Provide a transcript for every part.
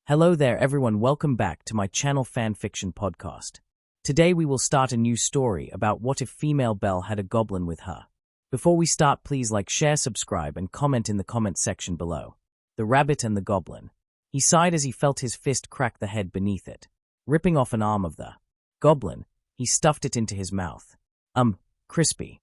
Hello there everyone, welcome back to my channel Fanfiction podcast. Today we will start a new story about what if female Belle had a goblin with her. Before we start, please like, share, subscribe and comment in the comment section below. The Rabbit and the Goblin. He sighed as he felt his fist crack the head beneath it. Ripping off an arm of the goblin, he stuffed it into his mouth. Crispy.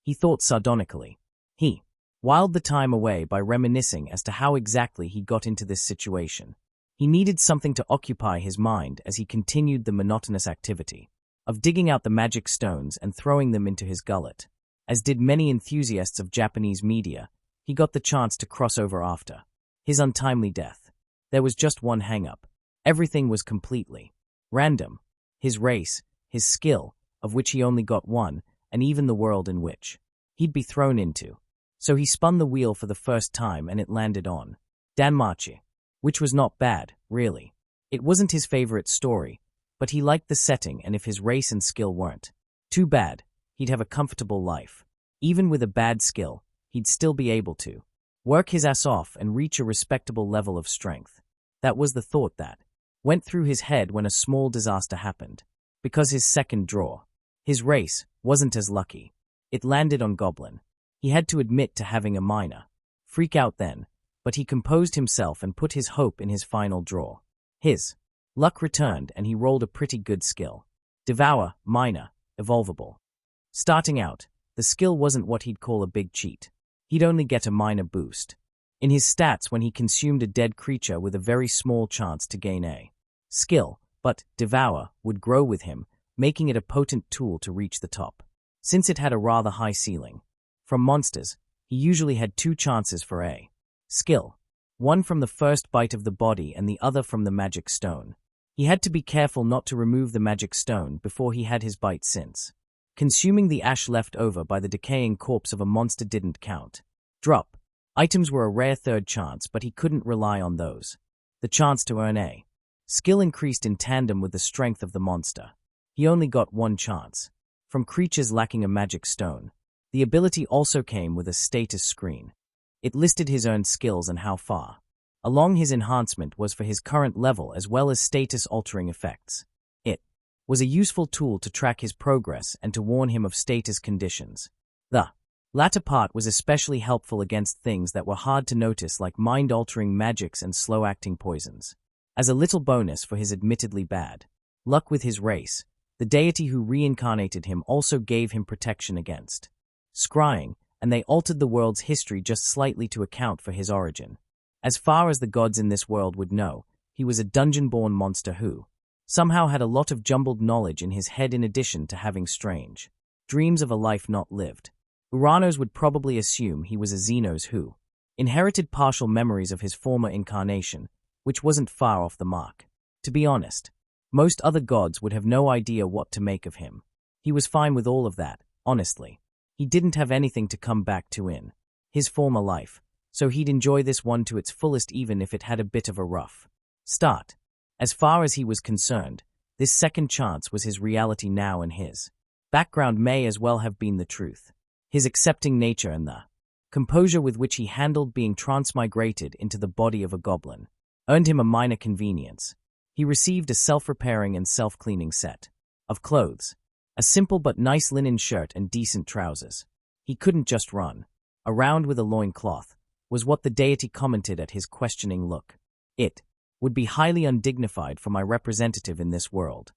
He thought sardonically. He whiled the time away by reminiscing as to how exactly he got into this situation. He needed something to occupy his mind as he continued the monotonous activity of digging out the magic stones and throwing them into his gullet. As did many enthusiasts of Japanese media, he got the chance to cross over after his untimely death. There was just one hang-up. Everything was completely random. His race, his skill, of which he only got one, and even the world in which he'd be thrown into. So he spun the wheel for the first time and it landed on DanMachi. Which was not bad, really. It wasn't his favorite story, but he liked the setting, and if his race and skill weren't too bad, he'd have a comfortable life. Even with a bad skill, he'd still be able to work his ass off and reach a respectable level of strength. That was the thought that went through his head when a small disaster happened. Because his second draw, his race, wasn't as lucky. It landed on Goblin. He had to admit to having a minor freak out then, but he composed himself and put his hope in his final draw. His luck returned and he rolled a pretty good skill. Devour, minor, evolvable. Starting out, the skill wasn't what he'd call a big cheat. He'd only get a minor boost in his stats when he consumed a dead creature with a very small chance to gain a skill, but Devour would grow with him, making it a potent tool to reach the top. Since it had a rather high ceiling from monsters, he usually had two chances for a skill, one from the first bite of the body and the other from the magic stone. He had to be careful not to remove the magic stone before he had his bite, since consuming the ash left over by the decaying corpse of a monster didn't count. Drop items were a rare third chance, but he couldn't rely on those. The chance to earn a skill increased in tandem with the strength of the monster. He only got one chance from creatures lacking a magic stone. The ability also came with a status screen. It listed his earned skills and how far along his enhancement was for his current level, as well as status-altering effects. It was a useful tool to track his progress and to warn him of status conditions. The latter part was especially helpful against things that were hard to notice, like mind-altering magics and slow-acting poisons. As a little bonus for his admittedly bad luck with his race, the deity who reincarnated him also gave him protection against scrying, and they altered the world's history just slightly to account for his origin. As far as the gods in this world would know, he was a dungeon-born monster who somehow had a lot of jumbled knowledge in his head, in addition to having strange dreams of a life not lived. Uranos would probably assume he was a Xenos who inherited partial memories of his former incarnation, which wasn't far off the mark. To be honest, most other gods would have no idea what to make of him. He was fine with all of that, honestly. He didn't have anything to come back to in his former life, so he'd enjoy this one to its fullest, even if it had a bit of a rough start. As far as he was concerned, this second chance was his reality now, and his background may as well have been the truth. His accepting nature and the composure with which he handled being transmigrated into the body of a goblin earned him a minor convenience. He received a self-repairing and self-cleaning set of clothes. A simple but nice linen shirt and decent trousers. He couldn't just run around with a loincloth, was what the deity commented at his questioning look. It would be highly undignified for my representative in this world,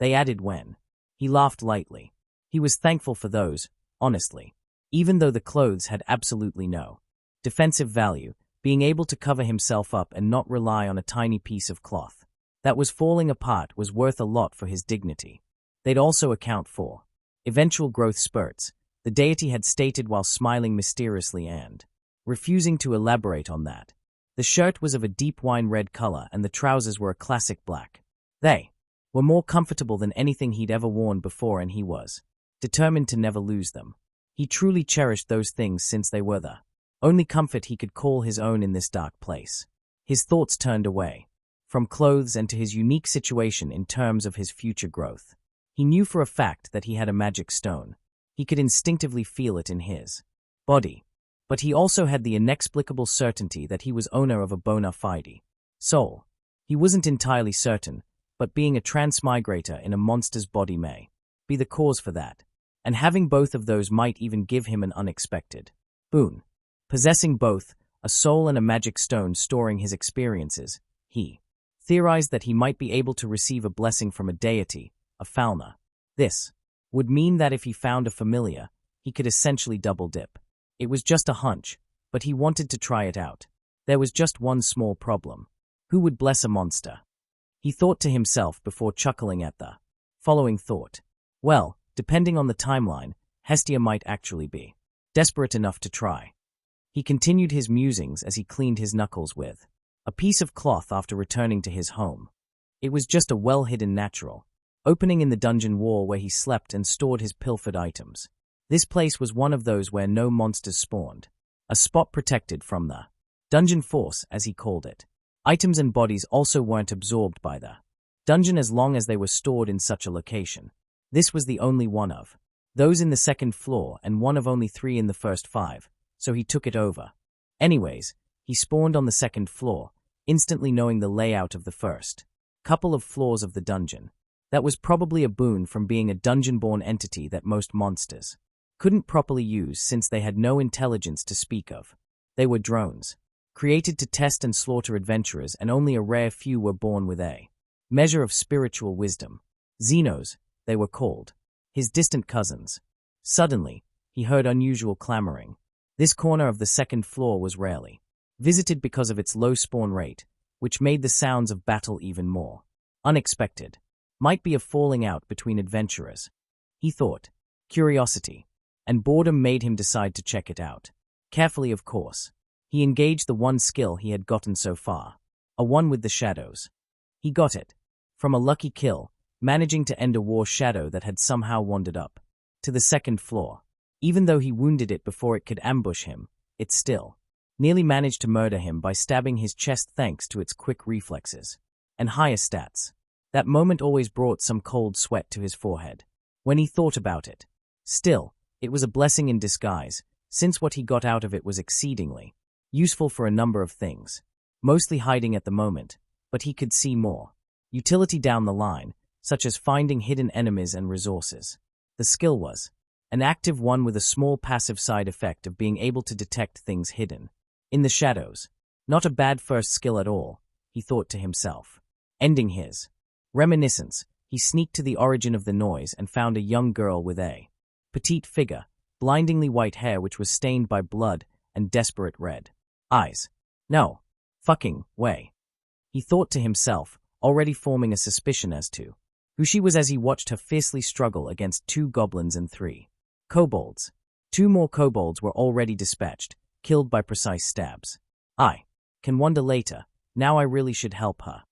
they added when he laughed lightly. He was thankful for those, honestly. Even though the clothes had absolutely no defensive value, being able to cover himself up and not rely on a tiny piece of cloth that was falling apart was worth a lot for his dignity. They'd also account for eventual growth spurts, the deity had stated while smiling mysteriously and refusing to elaborate on that. The shirt was of a deep wine red color and the trousers were a classic black. They were more comfortable than anything he'd ever worn before, and he was determined to never lose them. He truly cherished those things, since they were the only comfort he could call his own in this dark place. His thoughts turned away from clothes and to his unique situation in terms of his future growth. He knew for a fact that he had a magic stone. He could instinctively feel it in his body. But he also had the inexplicable certainty that he was owner of a bona fide soul. He wasn't entirely certain, but being a transmigrator in a monster's body may be the cause for that, and having both of those might even give him an unexpected boon. Possessing both, a soul and a magic stone storing his experiences, he theorized that he might be able to receive a blessing from a deity, a Falna. This would mean that if he found a familiar, he could essentially double dip. It was just a hunch, but he wanted to try it out. There was just one small problem. Who would bless a monster? He thought to himself before chuckling at the following thought. Well, depending on the timeline, Hestia might actually be desperate enough to try. He continued his musings as he cleaned his knuckles with a piece of cloth after returning to his home. It was just a well-hidden natural opening in the dungeon wall where he slept and stored his pilfered items. This place was one of those where no monsters spawned, a spot protected from the dungeon force, as he called it. Items and bodies also weren't absorbed by the dungeon as long as they were stored in such a location. This was the only one of those in the second floor and one of only 3 in the first 5, so he took it over. Anyways, he spawned on the second floor, instantly knowing the layout of the first couple of floors of the dungeon. That was probably a boon from being a dungeon-born entity that most monsters couldn't properly use since they had no intelligence to speak of. They were drones, created to test and slaughter adventurers, and only a rare few were born with a measure of spiritual wisdom. Xenos, they were called, his distant cousins. Suddenly, he heard unusual clamoring. This corner of the second floor was rarely visited because of its low spawn rate, which made the sounds of battle even more unexpected. Might be a falling out between adventurers, he thought. Curiosity and boredom made him decide to check it out. Carefully, of course. He engaged the one skill he had gotten so far, a one with the shadows. He got it from a lucky kill, managing to end a war shadow that had somehow wandered up to the second floor. Even though he wounded it before it could ambush him, it still nearly managed to murder him by stabbing his chest thanks to its quick reflexes and higher stats. That moment always brought some cold sweat to his forehead when he thought about it. Still, it was a blessing in disguise, since what he got out of it was exceedingly useful for a number of things, mostly hiding at the moment, but he could see more utility down the line, such as finding hidden enemies and resources. The skill was an active one with a small passive side effect of being able to detect things hidden in the shadows. Not a bad first skill at all, he thought to himself. Ending his reminiscence, he sneaked to the origin of the noise and found a young girl with a petite figure, blindingly white hair which was stained by blood, and desperate red eyes. No fucking way, he thought to himself, already forming a suspicion as to who she was as he watched her fiercely struggle against 2 goblins and 3 kobolds. 2 more kobolds were already dispatched, killed by precise stabs. I can wonder later, now I really should help her.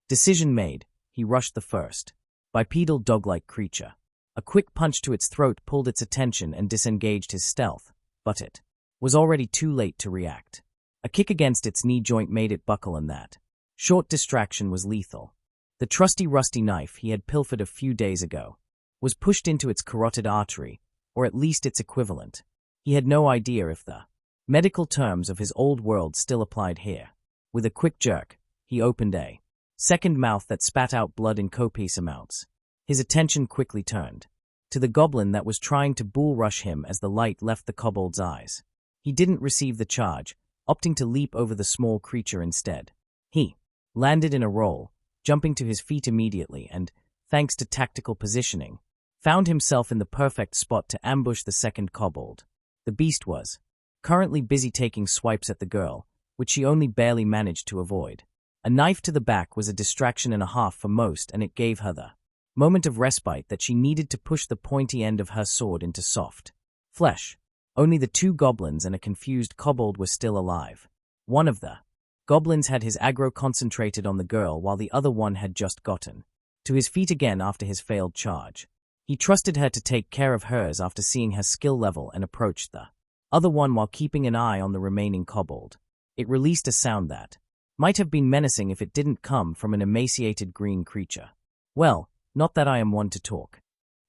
Decision made, he rushed the first bipedal dog-like creature. A quick punch to its throat pulled its attention and disengaged his stealth, but it was already too late to react. A kick against its knee joint made it buckle, and that short distraction was lethal. The trusty rusty knife he had pilfered a few days ago was pushed into its carotid artery, or at least its equivalent. He had no idea if the medical terms of his old world still applied here. With a quick jerk, he opened a second mouth that spat out blood in copious amounts. His attention quickly turned to the goblin that was trying to bull rush him as the light left the kobold's eyes. He didn't receive the charge, opting to leap over the small creature instead. He landed in a roll, jumping to his feet immediately and, thanks to tactical positioning, found himself in the perfect spot to ambush the second kobold. The beast was currently busy taking swipes at the girl, which she only barely managed to avoid. A knife to the back was a distraction and a half for most, and it gave her the moment of respite that she needed to push the pointy end of her sword into soft flesh. Only the 2 goblins and a confused kobold were still alive. One of the goblins had his aggro concentrated on the girl, while the other one had just gotten to his feet again after his failed charge. He trusted her to take care of hers after seeing her skill level and approached the other one while keeping an eye on the remaining kobold. It released a sound that might have been menacing if it didn't come from an emaciated green creature. Well, not that I am one to talk,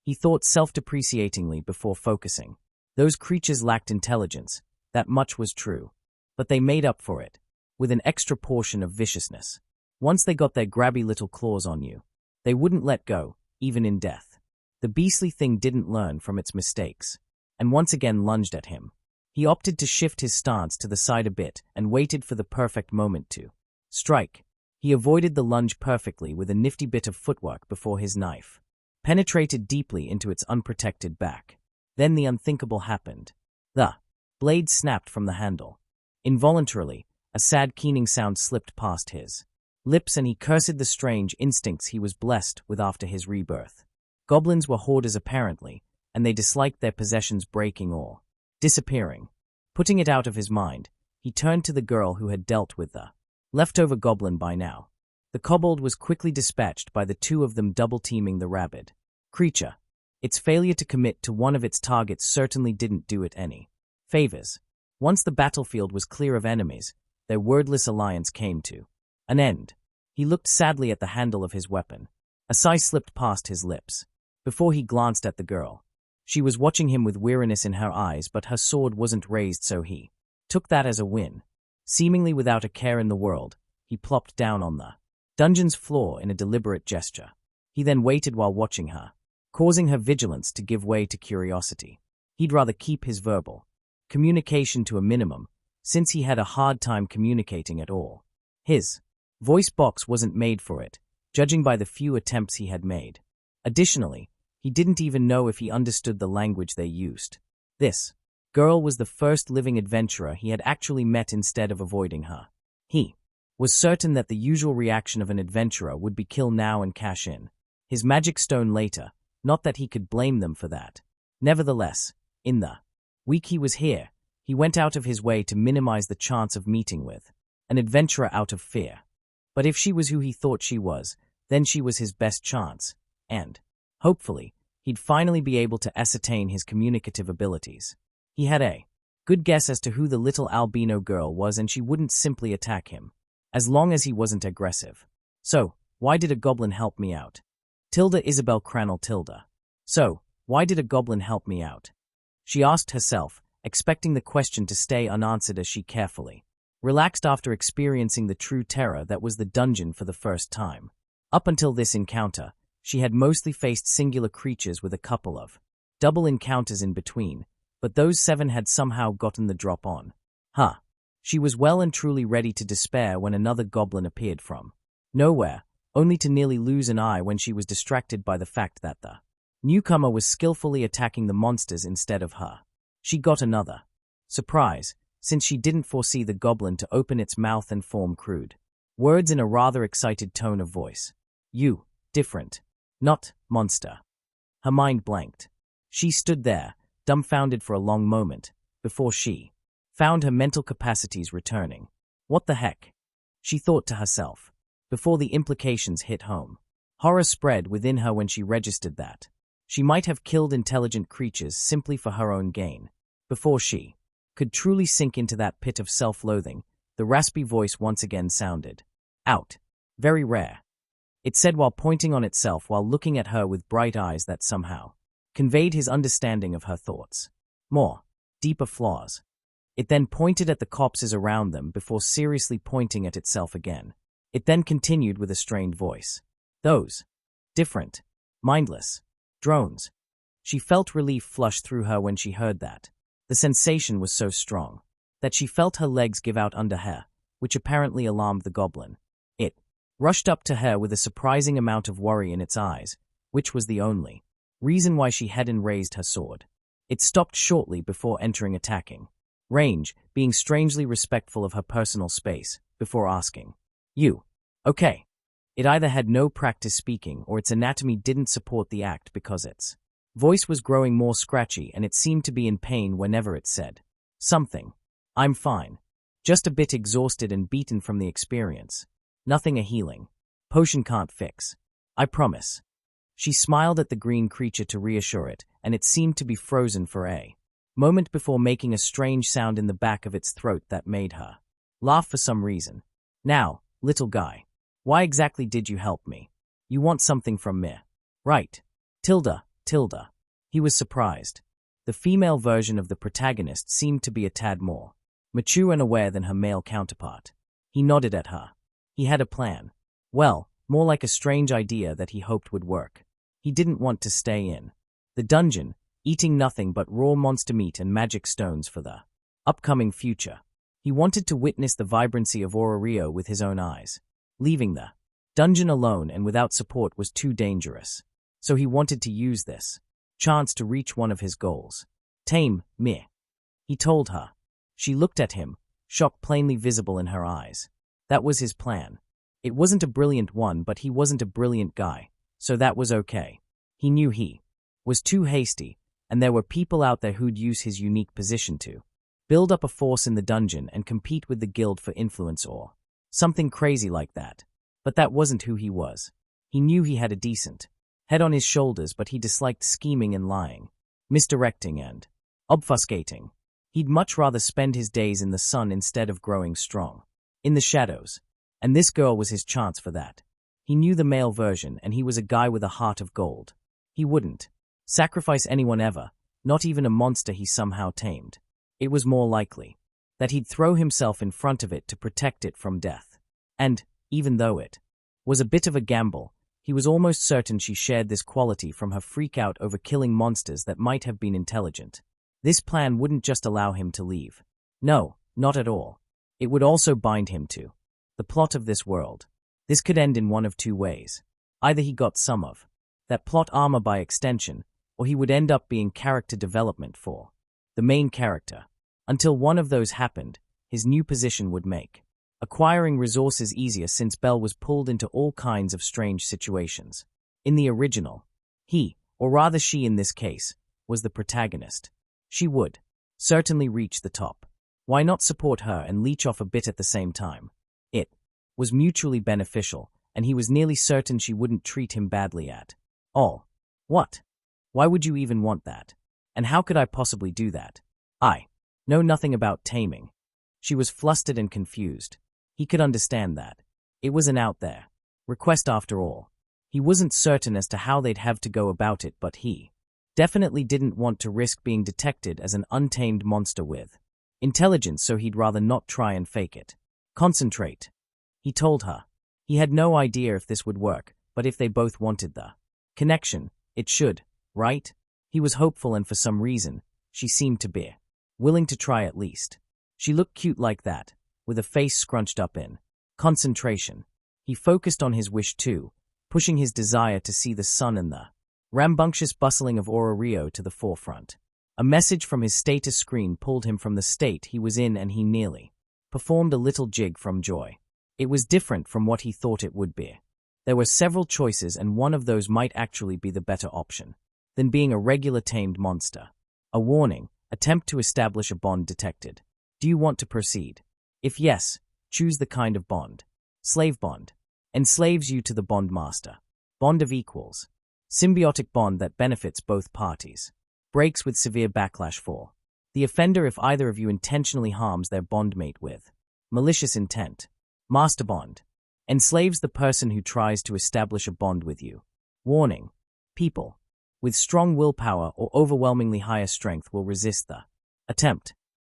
he thought self-depreciatingly before focusing. Those creatures lacked intelligence, that much was true, but they made up for it with an extra portion of viciousness. Once they got their grabby little claws on you, they wouldn't let go, even in death. The beastly thing didn't learn from its mistakes, and once again lunged at him. He opted to shift his stance to the side a bit and waited for the perfect moment to strike. He avoided the lunge perfectly with a nifty bit of footwork before his knife penetrated deeply into its unprotected back. Then the unthinkable happened. The blade snapped from the handle. Involuntarily, a sad keening sound slipped past his lips and he cursed the strange instincts he was blessed with after his rebirth. Goblins were hoarders apparently, and they disliked their possessions breaking or disappearing. Putting it out of his mind, he turned to the girl who had dealt with the leftover goblin by now. The kobold was quickly dispatched by the two of them double-teaming the rabid creature. Its failure to commit to one of its targets certainly didn't do it any favors. Once the battlefield was clear of enemies, their wordless alliance came to an end. He looked sadly at the handle of his weapon. A sigh slipped past his lips. Before he glanced at the girl, she was watching him with weariness in her eyes, but her sword wasn't raised, so he took that as a win. Seemingly without a care in the world, he plopped down on the dungeon's floor in a deliberate gesture. He then waited while watching her, causing her vigilance to give way to curiosity. He'd rather keep his verbal communication to a minimum, since he had a hard time communicating at all. His voice box wasn't made for it, judging by the few attempts he had made. Additionally, he didn't even know if he understood the language they used. This girl was the first living adventurer he had actually met instead of avoiding her. He was certain that the usual reaction of an adventurer would be kill now and cash in his magic stone later, not that he could blame them for that. Nevertheless, in the week he was here, he went out of his way to minimize the chance of meeting with an adventurer out of fear. But if she was who he thought she was, then she was his best chance, and hopefully, he'd finally be able to ascertain his communicative abilities. He had a good guess as to who the little albino girl was, and she wouldn't simply attack him, as long as he wasn't aggressive. So, why did a goblin help me out? Tilda Isabel Cranel Tilda. So, why did a goblin help me out? She asked herself, expecting the question to stay unanswered as she carefully relaxed after experiencing the true terror that was the dungeon for the first time. Up until this encounter, she had mostly faced singular creatures with a couple of double encounters in between, but those 7 had somehow gotten the drop on her. She was well and truly ready to despair when another goblin appeared from nowhere, only to nearly lose an eye when she was distracted by the fact that the newcomer was skillfully attacking the monsters instead of her. She got another surprise, since she didn't foresee the goblin to open its mouth and form crude words in a rather excited tone of voice. You, different. Not monster. Her mind blanked. She stood there, dumbfounded for a long moment, before she found her mental capacities returning. What the heck? She thought to herself, before the implications hit home. Horror spread within her when she registered that she might have killed intelligent creatures simply for her own gain. Before she could truly sink into that pit of self-loathing, the raspy voice once again sounded out. Very rare. It said while pointing on itself while looking at her with bright eyes that somehow conveyed his understanding of her thoughts. More, deeper flaws. It then pointed at the corpses around them before seriously pointing at itself again. It then continued with a strained voice. Those different, mindless drones. She felt relief flush through her when she heard that. The sensation was so strong that she felt her legs give out under her, which apparently alarmed the goblin. It rushed up to her with a surprising amount of worry in its eyes, which was the only reason why she hadn't raised her sword. It stopped shortly before entering attacking range, being strangely respectful of her personal space, before asking, "You okay?" It either had no practice speaking or its anatomy didn't support the act because its voice was growing more scratchy and it seemed to be in pain whenever it said something. I'm fine. Just a bit exhausted and beaten from the experience. Nothing a healing potion can't fix. I promise. She smiled at the green creature to reassure it, and it seemed to be frozen for a moment before making a strange sound in the back of its throat that made her laugh for some reason. Now, little guy, why exactly did you help me? You want something from me, right? Tilda. He was surprised. The female version of the protagonist seemed to be a tad more mature and aware than her male counterpart. He nodded at her. He had a plan. Well, more like a strange idea that he hoped would work. He didn't want to stay in the dungeon, eating nothing but raw monster meat and magic stones for the upcoming future. He wanted to witness the vibrancy of Orario with his own eyes. Leaving the dungeon alone and without support was too dangerous. So he wanted to use this chance to reach one of his goals. Tame me, he told her. She looked at him, shock plainly visible in her eyes. That was his plan. It wasn't a brilliant one, but he wasn't a brilliant guy, so that was okay. He knew he was too hasty, and there were people out there who'd use his unique position to build up a force in the dungeon and compete with the guild for influence or something crazy like that. But that wasn't who he was. He knew he had a decent head on his shoulders, but he disliked scheming and lying, misdirecting and obfuscating. He'd much rather spend his days in the sun instead of growing strong in the shadows. And this girl was his chance for that. He knew the male version, and he was a guy with a heart of gold. He wouldn't sacrifice anyone ever, not even a monster he somehow tamed. It was more likely that he'd throw himself in front of it to protect it from death. And, even though it was a bit of a gamble, he was almost certain she shared this quality from her freak out over killing monsters that might have been intelligent. This plan wouldn't just allow him to leave. No, not at all. It would also bind him to the plot of this world. This could end in one of two ways. Either he got some of that plot armor by extension, or he would end up being character development for the main character. Until one of those happened, his new position would make acquiring resources easier, since Belle was pulled into all kinds of strange situations. In the original, he, or rather she in this case, was the protagonist. She would certainly reach the top. Why not support her and leech off a bit at the same time? It was mutually beneficial, and he was nearly certain she wouldn't treat him badly at all. What? Why would you even want that? And how could I possibly do that? I know nothing about taming. She was flustered and confused. He could understand that. It was an out there request after all. He wasn't certain as to how they'd have to go about it, but he definitely didn't want to risk being detected as an untamed monster with intelligence, so he'd rather not try and fake it. Concentrate, he told her. He had no idea if this would work, but if they both wanted the connection, it should, right? He was hopeful, and for some reason, she seemed to be willing to try at least. She looked cute like that, with a face scrunched up in concentration. He focused on his wish too, pushing his desire to see the sun and the rambunctious bustling of Orario to the forefront. A message from his status screen pulled him from the state he was in, and he nearly performed a little jig from joy. It was different from what he thought it would be. There were several choices, and one of those might actually be the better option than being a regular tamed monster. A warning: attempt to establish a bond detected. Do you want to proceed? If yes, choose the kind of bond. Slave bond. Enslaves you to the bond master. Bond of equals. Symbiotic bond that benefits both parties. Breaks with severe backlash for the offender if either of you intentionally harms their bondmate with malicious intent. Master bond. Enslaves the person who tries to establish a bond with you. Warning: people with strong willpower or overwhelmingly higher strength will resist the attempt.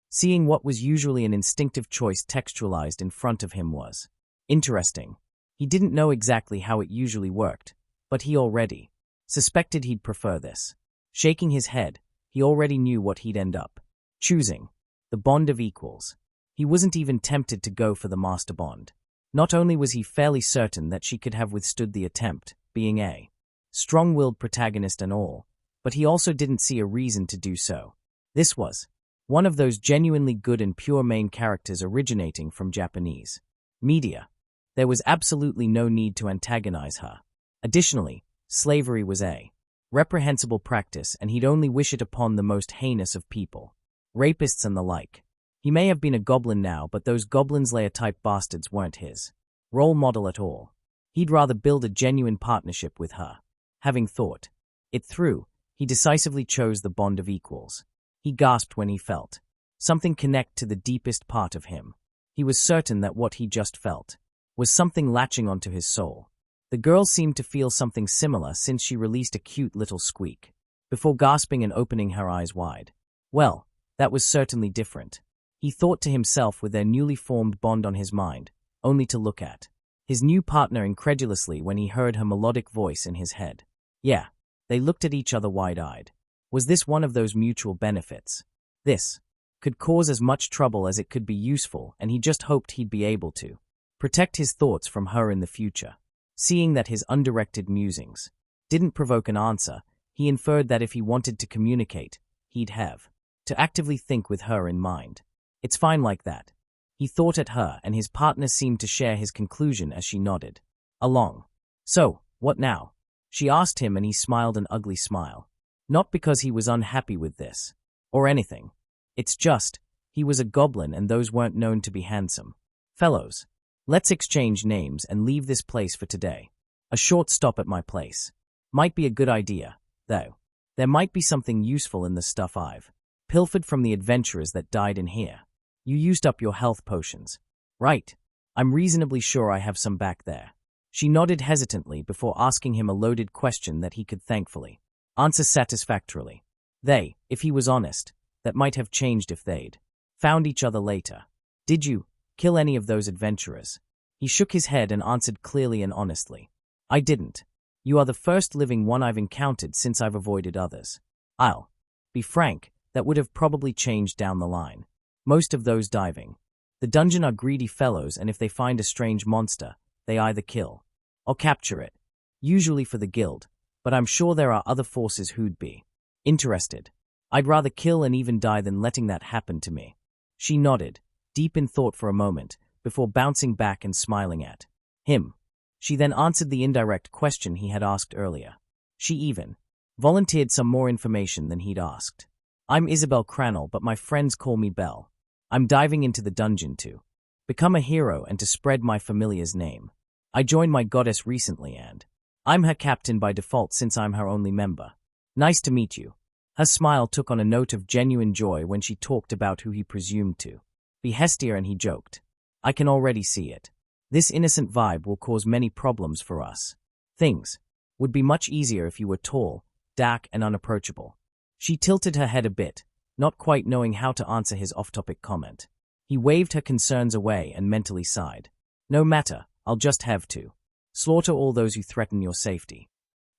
Seeing what was usually an instinctive choice textualized in front of him was interesting. He didn't know exactly how it usually worked, but he already suspected he'd prefer this. Shaking his head, he already knew what he'd end up choosing: the bond of equals. He wasn't even tempted to go for the master bond. Not only was he fairly certain that she could have withstood the attempt, being a strong-willed protagonist and all, but he also didn't see a reason to do so. This was one of those genuinely good and pure main characters originating from Japanese media. There was absolutely no need to antagonize her. Additionally, slavery was a reprehensible practice, and he'd only wish it upon the most heinous of people. Rapists and the like. He may have been a goblin now, but those goblin slayer-type bastards weren't his role model at all. He'd rather build a genuine partnership with her. Having thought it through, he decisively chose the bond of equals. He gasped when he felt something connect to the deepest part of him. He was certain that what he just felt was something latching onto his soul. The girl seemed to feel something similar, since she released a cute little squeak before gasping and opening her eyes wide. Well, that was certainly different. He thought to himself, with their newly formed bond on his mind, only to look at his new partner incredulously when he heard her melodic voice in his head. Yeah, they looked at each other wide-eyed. Was this one of those mutual benefits? This could cause as much trouble as it could be useful, and he just hoped he'd be able to protect his thoughts from her in the future. Seeing that his undirected musings didn't provoke an answer, he inferred that if he wanted to communicate, he'd have to actively think with her in mind. It's fine like that. He thought at her, and his partner seemed to share his conclusion as she nodded along. So, what now? She asked him, and he smiled an ugly smile. Not because he was unhappy with this or anything. It's just, he was a goblin and those weren't known to be handsome. Fellows, let's exchange names and leave this place for today. A short stop at my place might be a good idea, though. There might be something useful in the stuff I've pilfered from the adventurers that died in here. You used up your health potions, right? I'm reasonably sure I have some back there. She nodded hesitantly before asking him a loaded question that he could thankfully answer satisfactorily. If he was honest, that might have changed if they'd found each other later. Did you kill any of those adventurers? He shook his head and answered clearly and honestly. I didn't. You are the first living one I've encountered since I've avoided others. I'll be frank, that would have probably changed down the line. Most of those diving the dungeon are greedy fellows, and if they find a strange monster, they either kill or capture it, usually for the guild, but I'm sure there are other forces who'd be interested. I'd rather kill and even die than letting that happen to me. She nodded, deep in thought for a moment, before bouncing back and smiling at him. She then answered the indirect question he had asked earlier. She even volunteered some more information than he'd asked. I'm Isabel Cranell, but my friends call me Belle. I'm diving into the dungeon to become a hero and to spread my familiar's name. I joined my goddess recently and I'm her captain by default since I'm her only member. Nice to meet you. Her smile took on a note of genuine joy when she talked about who he presumed to be Hestia, and he joked. I can already see it. This innocent vibe will cause many problems for us. Things would be much easier if you were tall, dark, and unapproachable. She tilted her head a bit, not quite knowing how to answer his off-topic comment. He waved her concerns away and mentally sighed. No matter, I'll just have to slaughter all those who threaten your safety.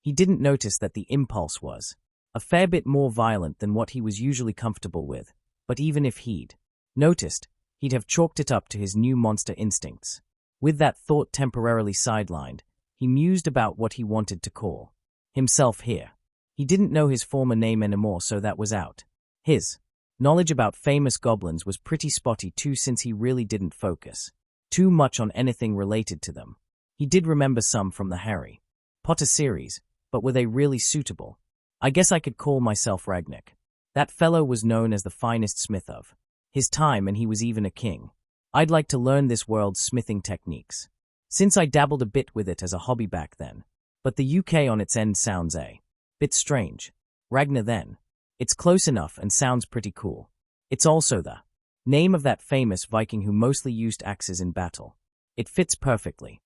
He didn't notice that the impulse was a fair bit more violent than what he was usually comfortable with, but even if he'd noticed, he'd have chalked it up to his new monster instincts. With that thought temporarily sidelined, he mused about what he wanted to call himself here. He didn't know his former name anymore, so that was out. His knowledge about famous goblins was pretty spotty too, since he really didn't focus too much on anything related to them. He did remember some from the Harry Potter series, but were they really suitable? I guess I could call myself Ragnik. That fellow was known as the finest smith of his time, and he was even a king. I'd like to learn this world's smithing techniques, since I dabbled a bit with it as a hobby back then. But the UK on its end sounds a bit strange. Ragnar then. It's close enough and sounds pretty cool. It's also the name of that famous Viking who mostly used axes in battle. It fits perfectly.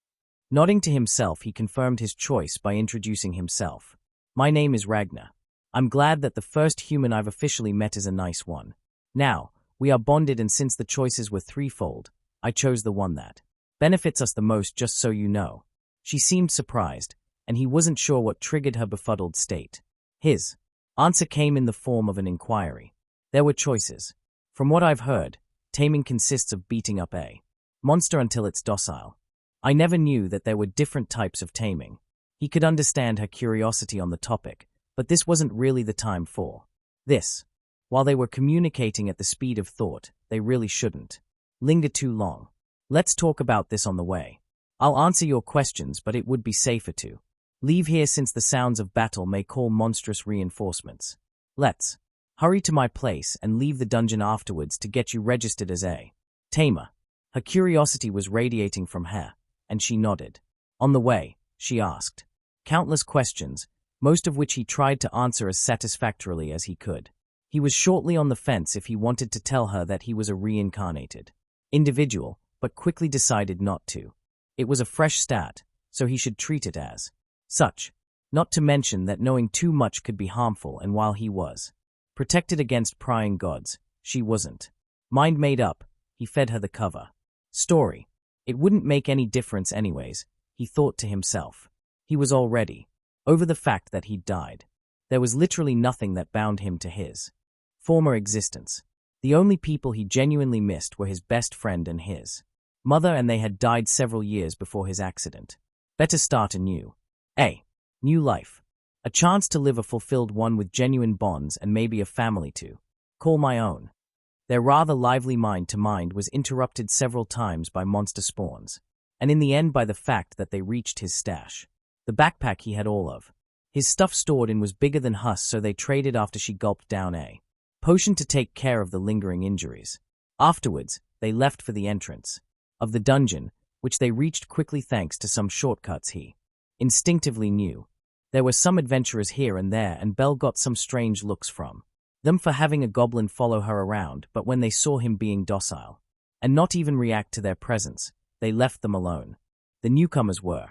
Nodding to himself, he confirmed his choice by introducing himself. My name is Ragnar. I'm glad that the first human I've officially met is a nice one. Now, we are bonded, and since the choices were threefold, I chose the one that benefits us the most, just so you know. She seemed surprised, and he wasn't sure what triggered her befuddled state. His answer came in the form of an inquiry. There were choices. From what I've heard, taming consists of beating up a monster until it's docile. I never knew that there were different types of taming. He could understand her curiosity on the topic, but this wasn't really the time for this. While they were communicating at the speed of thought, they really shouldn't linger too long. Let's talk about this on the way. I'll answer your questions, but it would be safer to leave here since the sounds of battle may call monstrous reinforcements. Let's hurry to my place and leave the dungeon afterwards to get you registered as a tamer. Her curiosity was radiating from her, and she nodded. On the way, she asked countless questions, most of which he tried to answer as satisfactorily as he could. He was shortly on the fence if he wanted to tell her that he was a reincarnated individual, but quickly decided not to. It was a fresh start, so he should treat it as such. Not to mention that knowing too much could be harmful, and while he was protected against prying gods, she wasn't. Mind made up, he fed her the cover story. It wouldn't make any difference anyways, he thought to himself. He was already over the fact that he'd died. There was literally nothing that bound him to his former existence. The only people he genuinely missed were his best friend and his mother, and they had died several years before his accident. Better start anew. A new life. A chance to live a fulfilled one with genuine bonds and maybe a family to call my own. Their rather lively mind-to-mind was interrupted several times by monster spawns, and in the end by the fact that they reached his stash. The backpack he had all of. His stuff stored in was bigger than Huss, so they traded after she gulped down a potion to take care of the lingering injuries. Afterwards, they left for the entrance of the dungeon, which they reached quickly thanks to some shortcuts he instinctively knew. There were some adventurers here and there, and Belle got some strange looks from them for having a goblin follow her around, but when they saw him being docile and not even react to their presence, they left them alone. The newcomers were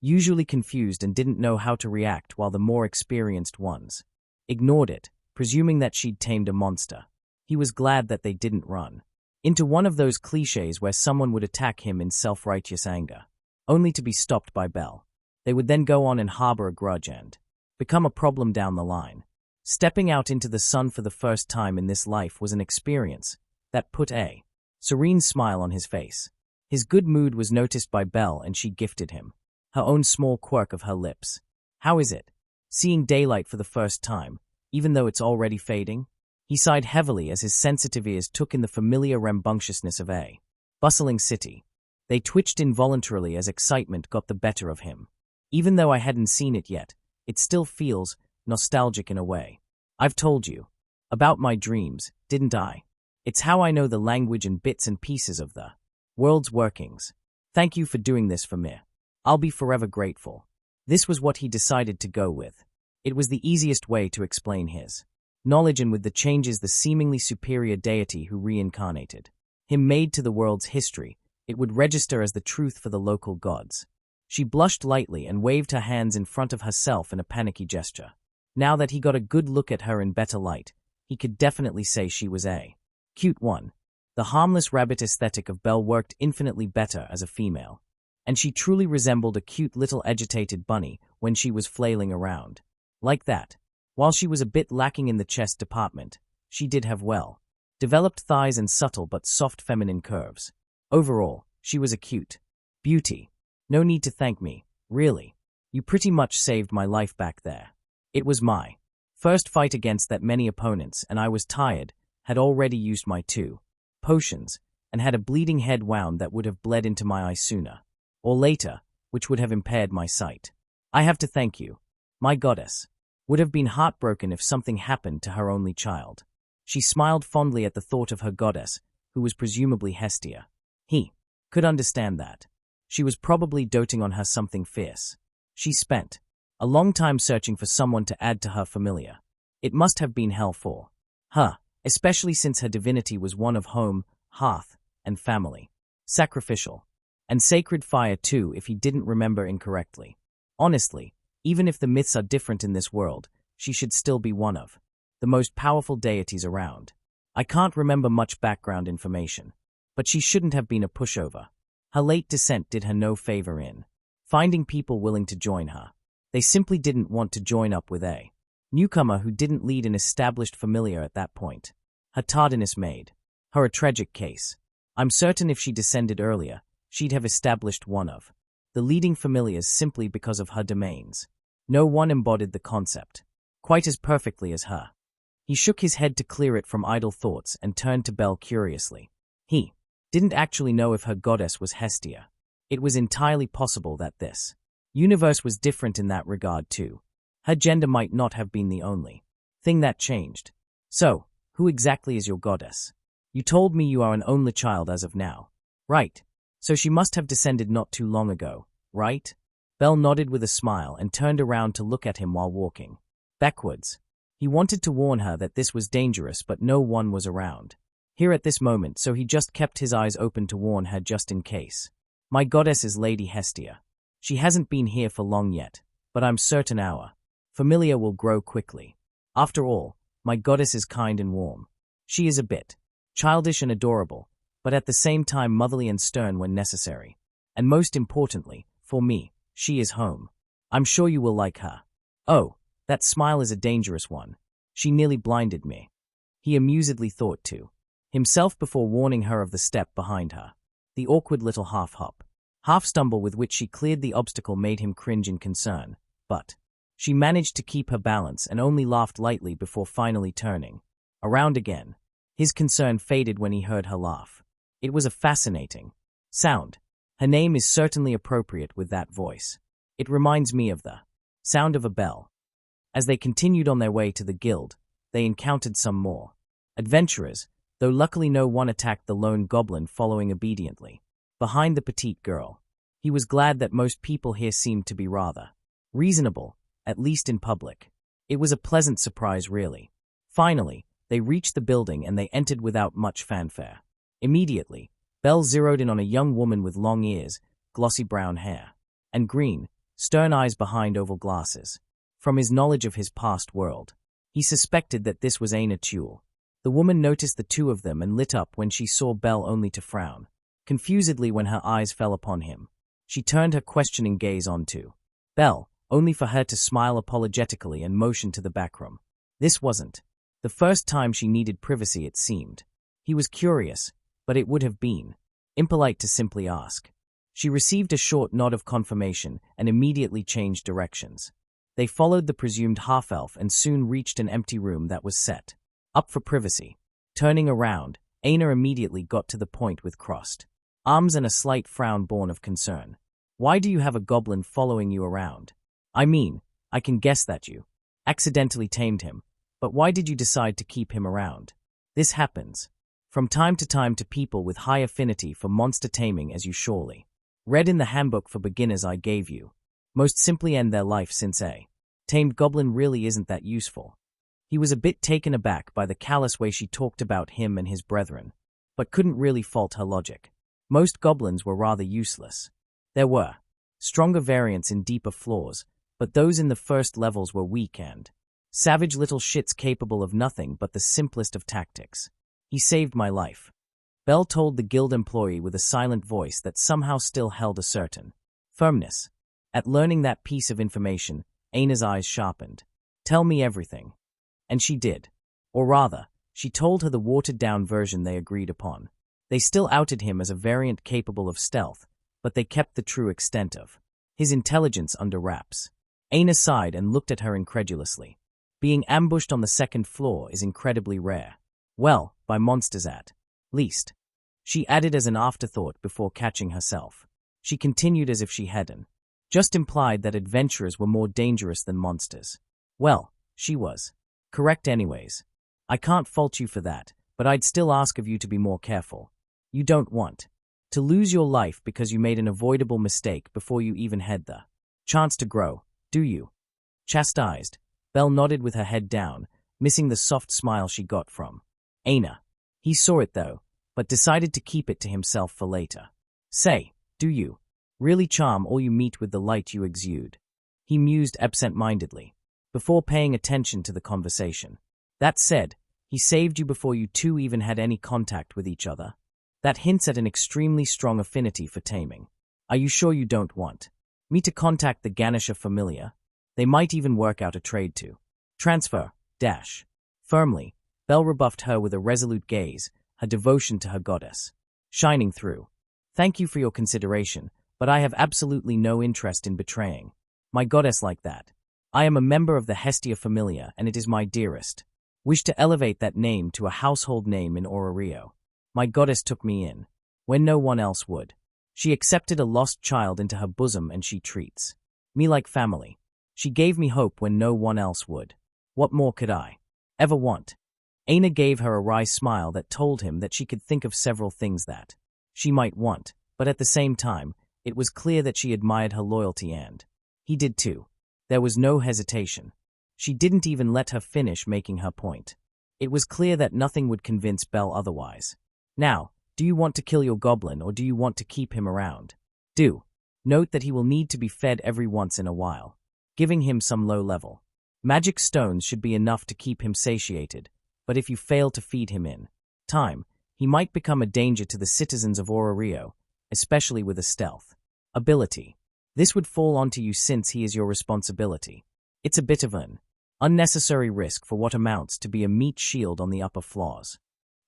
usually confused and didn't know how to react, while the more experienced ones ignored it, presuming that she'd tamed a monster. He was glad that they didn't run into one of those cliches where someone would attack him in self-righteous anger, only to be stopped by Belle. They would then go on and harbor a grudge and become a problem down the line. Stepping out into the sun for the first time in this life was an experience that put a serene smile on his face. His good mood was noticed by Belle, and she gifted him her own small quirk of her lips. How is it, seeing daylight for the first time, even though it's already fading? He sighed heavily as his sensitive ears took in the familiar rambunctiousness of a bustling city. They twitched involuntarily as excitement got the better of him. Even though I hadn't seen it yet, it still feels nostalgic in a way. I've told you about my dreams, didn't I? It's how I know the language and bits and pieces of the world's workings. Thank you for doing this for me. I'll be forever grateful. This was what he decided to go with. It was the easiest way to explain his knowledge, and with the changes the seemingly superior deity who reincarnated him made to the world's history, it would register as the truth for the local gods. She blushed lightly and waved her hands in front of herself in a panicky gesture. Now that he got a good look at her in better light, he could definitely say she was a cute one. The harmless rabbit aesthetic of Belle worked infinitely better as a female, and she truly resembled a cute little agitated bunny when she was flailing around. Like that. While she was a bit lacking in the chest department, she did have well-developed thighs and subtle but soft feminine curves. Overall, she was a cute beauty. No need to thank me, really. You pretty much saved my life back there. It was my first fight against that many opponents, and I was tired, had already used my 2 potions, and had a bleeding head wound that would have bled into my eye sooner or later, which would have impaired my sight. I have to thank you. My goddess would have been heartbroken if something happened to her only child. She smiled fondly at the thought of her goddess, who was presumably Hestia. He could understand that. She was probably doting on her something fierce. She spent a long time searching for someone to add to her familiar. It must have been hell for her, especially since her divinity was one of home, hearth, and family. Sacrificial. And sacred fire too, if he didn't remember incorrectly. Honestly, even if the myths are different in this world, she should still be one of the most powerful deities around. I can't remember much background information, but she shouldn't have been a pushover. Her late descent did her no favor in finding people willing to join her. They simply didn't want to join up with a newcomer who didn't lead an established familiar at that point. Her tardiness made her a tragic case. I'm certain if she descended earlier, she'd have established one of the leading familiars simply because of her domains. No one embodied the concept quite as perfectly as her. He shook his head to clear it from idle thoughts and turned to Belle curiously. He didn't actually know if her goddess was Hestia. It was entirely possible that this universe was different in that regard too. Her gender might not have been the only thing that changed. So, who exactly is your goddess? You told me you are an only child as of now. Right. So she must have descended not too long ago, right? Belle nodded with a smile and turned around to look at him while walking backwards. He wanted to warn her that this was dangerous, but no one was around here at this moment, so he just kept his eyes open to warn her just in case. My goddess is Lady Hestia. She hasn't been here for long yet, but I'm certain our familiar will grow quickly. After all, my goddess is kind and warm. She is a bit childish and adorable, but at the same time motherly and stern when necessary. And most importantly, for me, she is home. I'm sure you will like her. Oh, that smile is a dangerous one. She nearly blinded me. He amusedly thought to himself before warning her of the step behind her. The awkward little half-hop, half-stumble with which she cleared the obstacle made him cringe in concern, but she managed to keep her balance and only laughed lightly before finally turning around again. His concern faded when he heard her laugh. It was a fascinating sound. Her name is certainly appropriate with that voice. It reminds me of the sound of a bell. As they continued on their way to the guild, they encountered some more adventurers, though luckily no one attacked the lone goblin following obediently behind the petite girl. He was glad that most people here seemed to be rather reasonable, at least in public. It was a pleasant surprise, really. Finally, they reached the building and they entered without much fanfare. Immediately, Bell zeroed in on a young woman with long ears, glossy brown hair, and green, stern eyes behind oval glasses. From his knowledge of his past world, he suspected that this was Aina Tulle. The woman noticed the two of them and lit up when she saw Bell, only to frown confusedly when her eyes fell upon him. She turned her questioning gaze onto Bell, only for her to smile apologetically and motion to the backroom. This wasn't the first time she needed privacy, it seemed. He was curious, but it would have been impolite to simply ask. She received a short nod of confirmation and immediately changed directions. They followed the presumed half-elf and soon reached an empty room that was set up for privacy. Turning around, Aina immediately got to the point with crossed arms and a slight frown born of concern. Why do you have a goblin following you around? I mean, I can guess that you accidentally tamed him, but why did you decide to keep him around? This happens from time to time to people with high affinity for monster taming, as you surely read in the handbook for beginners I gave you. Most simply end their life, since a tamed goblin really isn't that useful. He was a bit taken aback by the callous way she talked about him and his brethren, but couldn't really fault her logic. Most goblins were rather useless. There were stronger variants in deeper floors, but those in the first levels were weak and savage little shits capable of nothing but the simplest of tactics. He saved my life, Bell told the guild employee with a silent voice that somehow still held a certain firmness. At learning that piece of information, Aina's eyes sharpened. Tell me everything. And she did. Or rather, she told her the watered-down version they agreed upon. They still outed him as a variant capable of stealth, but they kept the true extent of his intelligence under wraps. Aina sighed and looked at her incredulously. Being ambushed on the second floor is incredibly rare. Well, by monsters at least. She added as an afterthought before catching herself. She continued as if she hadn't just implied that adventurers were more dangerous than monsters. Well, she was correct anyways. I can't fault you for that, but I'd still ask of you to be more careful. You don't want to lose your life because you made an avoidable mistake before you even had the chance to grow, do you? Chastised, Belle nodded with her head down, missing the soft smile she got from Aina. He saw it though, but decided to keep it to himself for later. Say, do you really charm all you meet with the light you exude? He mused absent-mindedly, before paying attention to the conversation. That said, he saved you before you two even had any contact with each other. That hints at an extremely strong affinity for taming. Are you sure you don't want me to contact the Ganesha familiar? They might even work out a trade to transfer, Firmly, Belle rebuffed her with a resolute gaze, her devotion to her goddess shining through. Thank you for your consideration, but I have absolutely no interest in betraying my goddess like that. I am a member of the Hestia familia, and it is my dearest wish to elevate that name to a household name in Orario. My goddess took me in when no one else would. She accepted a lost child into her bosom, and she treats me like family. She gave me hope when no one else would. What more could I ever want? Aina gave her a wry smile that told him that she could think of several things that she might want, but at the same time, it was clear that she admired her loyalty, and he did too. There was no hesitation. She didn't even let her finish making her point. It was clear that nothing would convince Belle otherwise. Now, do you want to kill your goblin, or do you want to keep him around? Do note that he will need to be fed every once in a while. Giving him some low-level magic stones should be enough to keep him satiated, but if you fail to feed him in time, he might become a danger to the citizens of Orario, especially with a stealth ability. This would fall onto you since he is your responsibility. It's a bit of an unnecessary risk for what amounts to be a meat shield on the upper floors.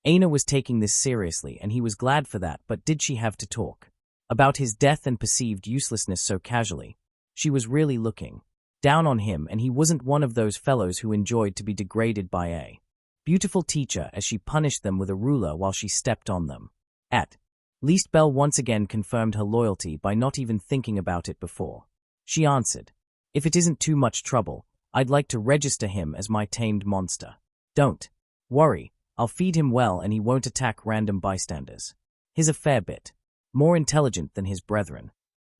Aina was taking this seriously, and he was glad for that, but did she have to talk about his death and perceived uselessness so casually? She was really looking down on him, and he wasn't one of those fellows who enjoyed to be degraded by a beautiful teacher as she punished them with a ruler while she stepped on them. At least Belle once again confirmed her loyalty by not even thinking about it before. She answered, "If it isn't too much trouble, I'd like to register him as my tamed monster. Don't worry, I'll feed him well and he won't attack random bystanders. He's a fair bit more intelligent than his brethren."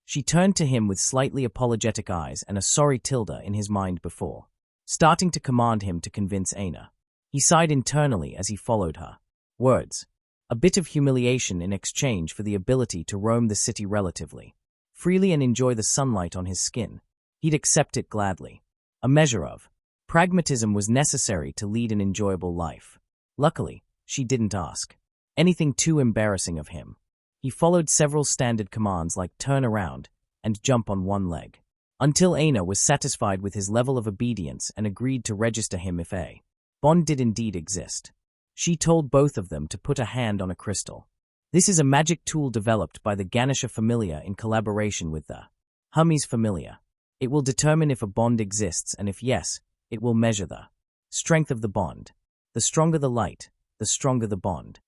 She turned to him with slightly apologetic eyes and a sorry tilde in his mind before starting to command him to convince Aina. He sighed internally as he followed her words. A bit of humiliation in exchange for the ability to roam the city relatively freely and enjoy the sunlight on his skin. He'd accept it gladly. A measure of pragmatism was necessary to lead an enjoyable life. Luckily, she didn't ask anything too embarrassing of him. He followed several standard commands like turn around and jump on one leg, until Aina was satisfied with his level of obedience and agreed to register him if a bond did indeed exist. She told both of them to put a hand on a crystal. This is a magic tool developed by the Ganesha Familia in collaboration with the Hermes Familia. It will determine if a bond exists, and if yes, it will measure the strength of the bond. The stronger the light, the stronger the bond.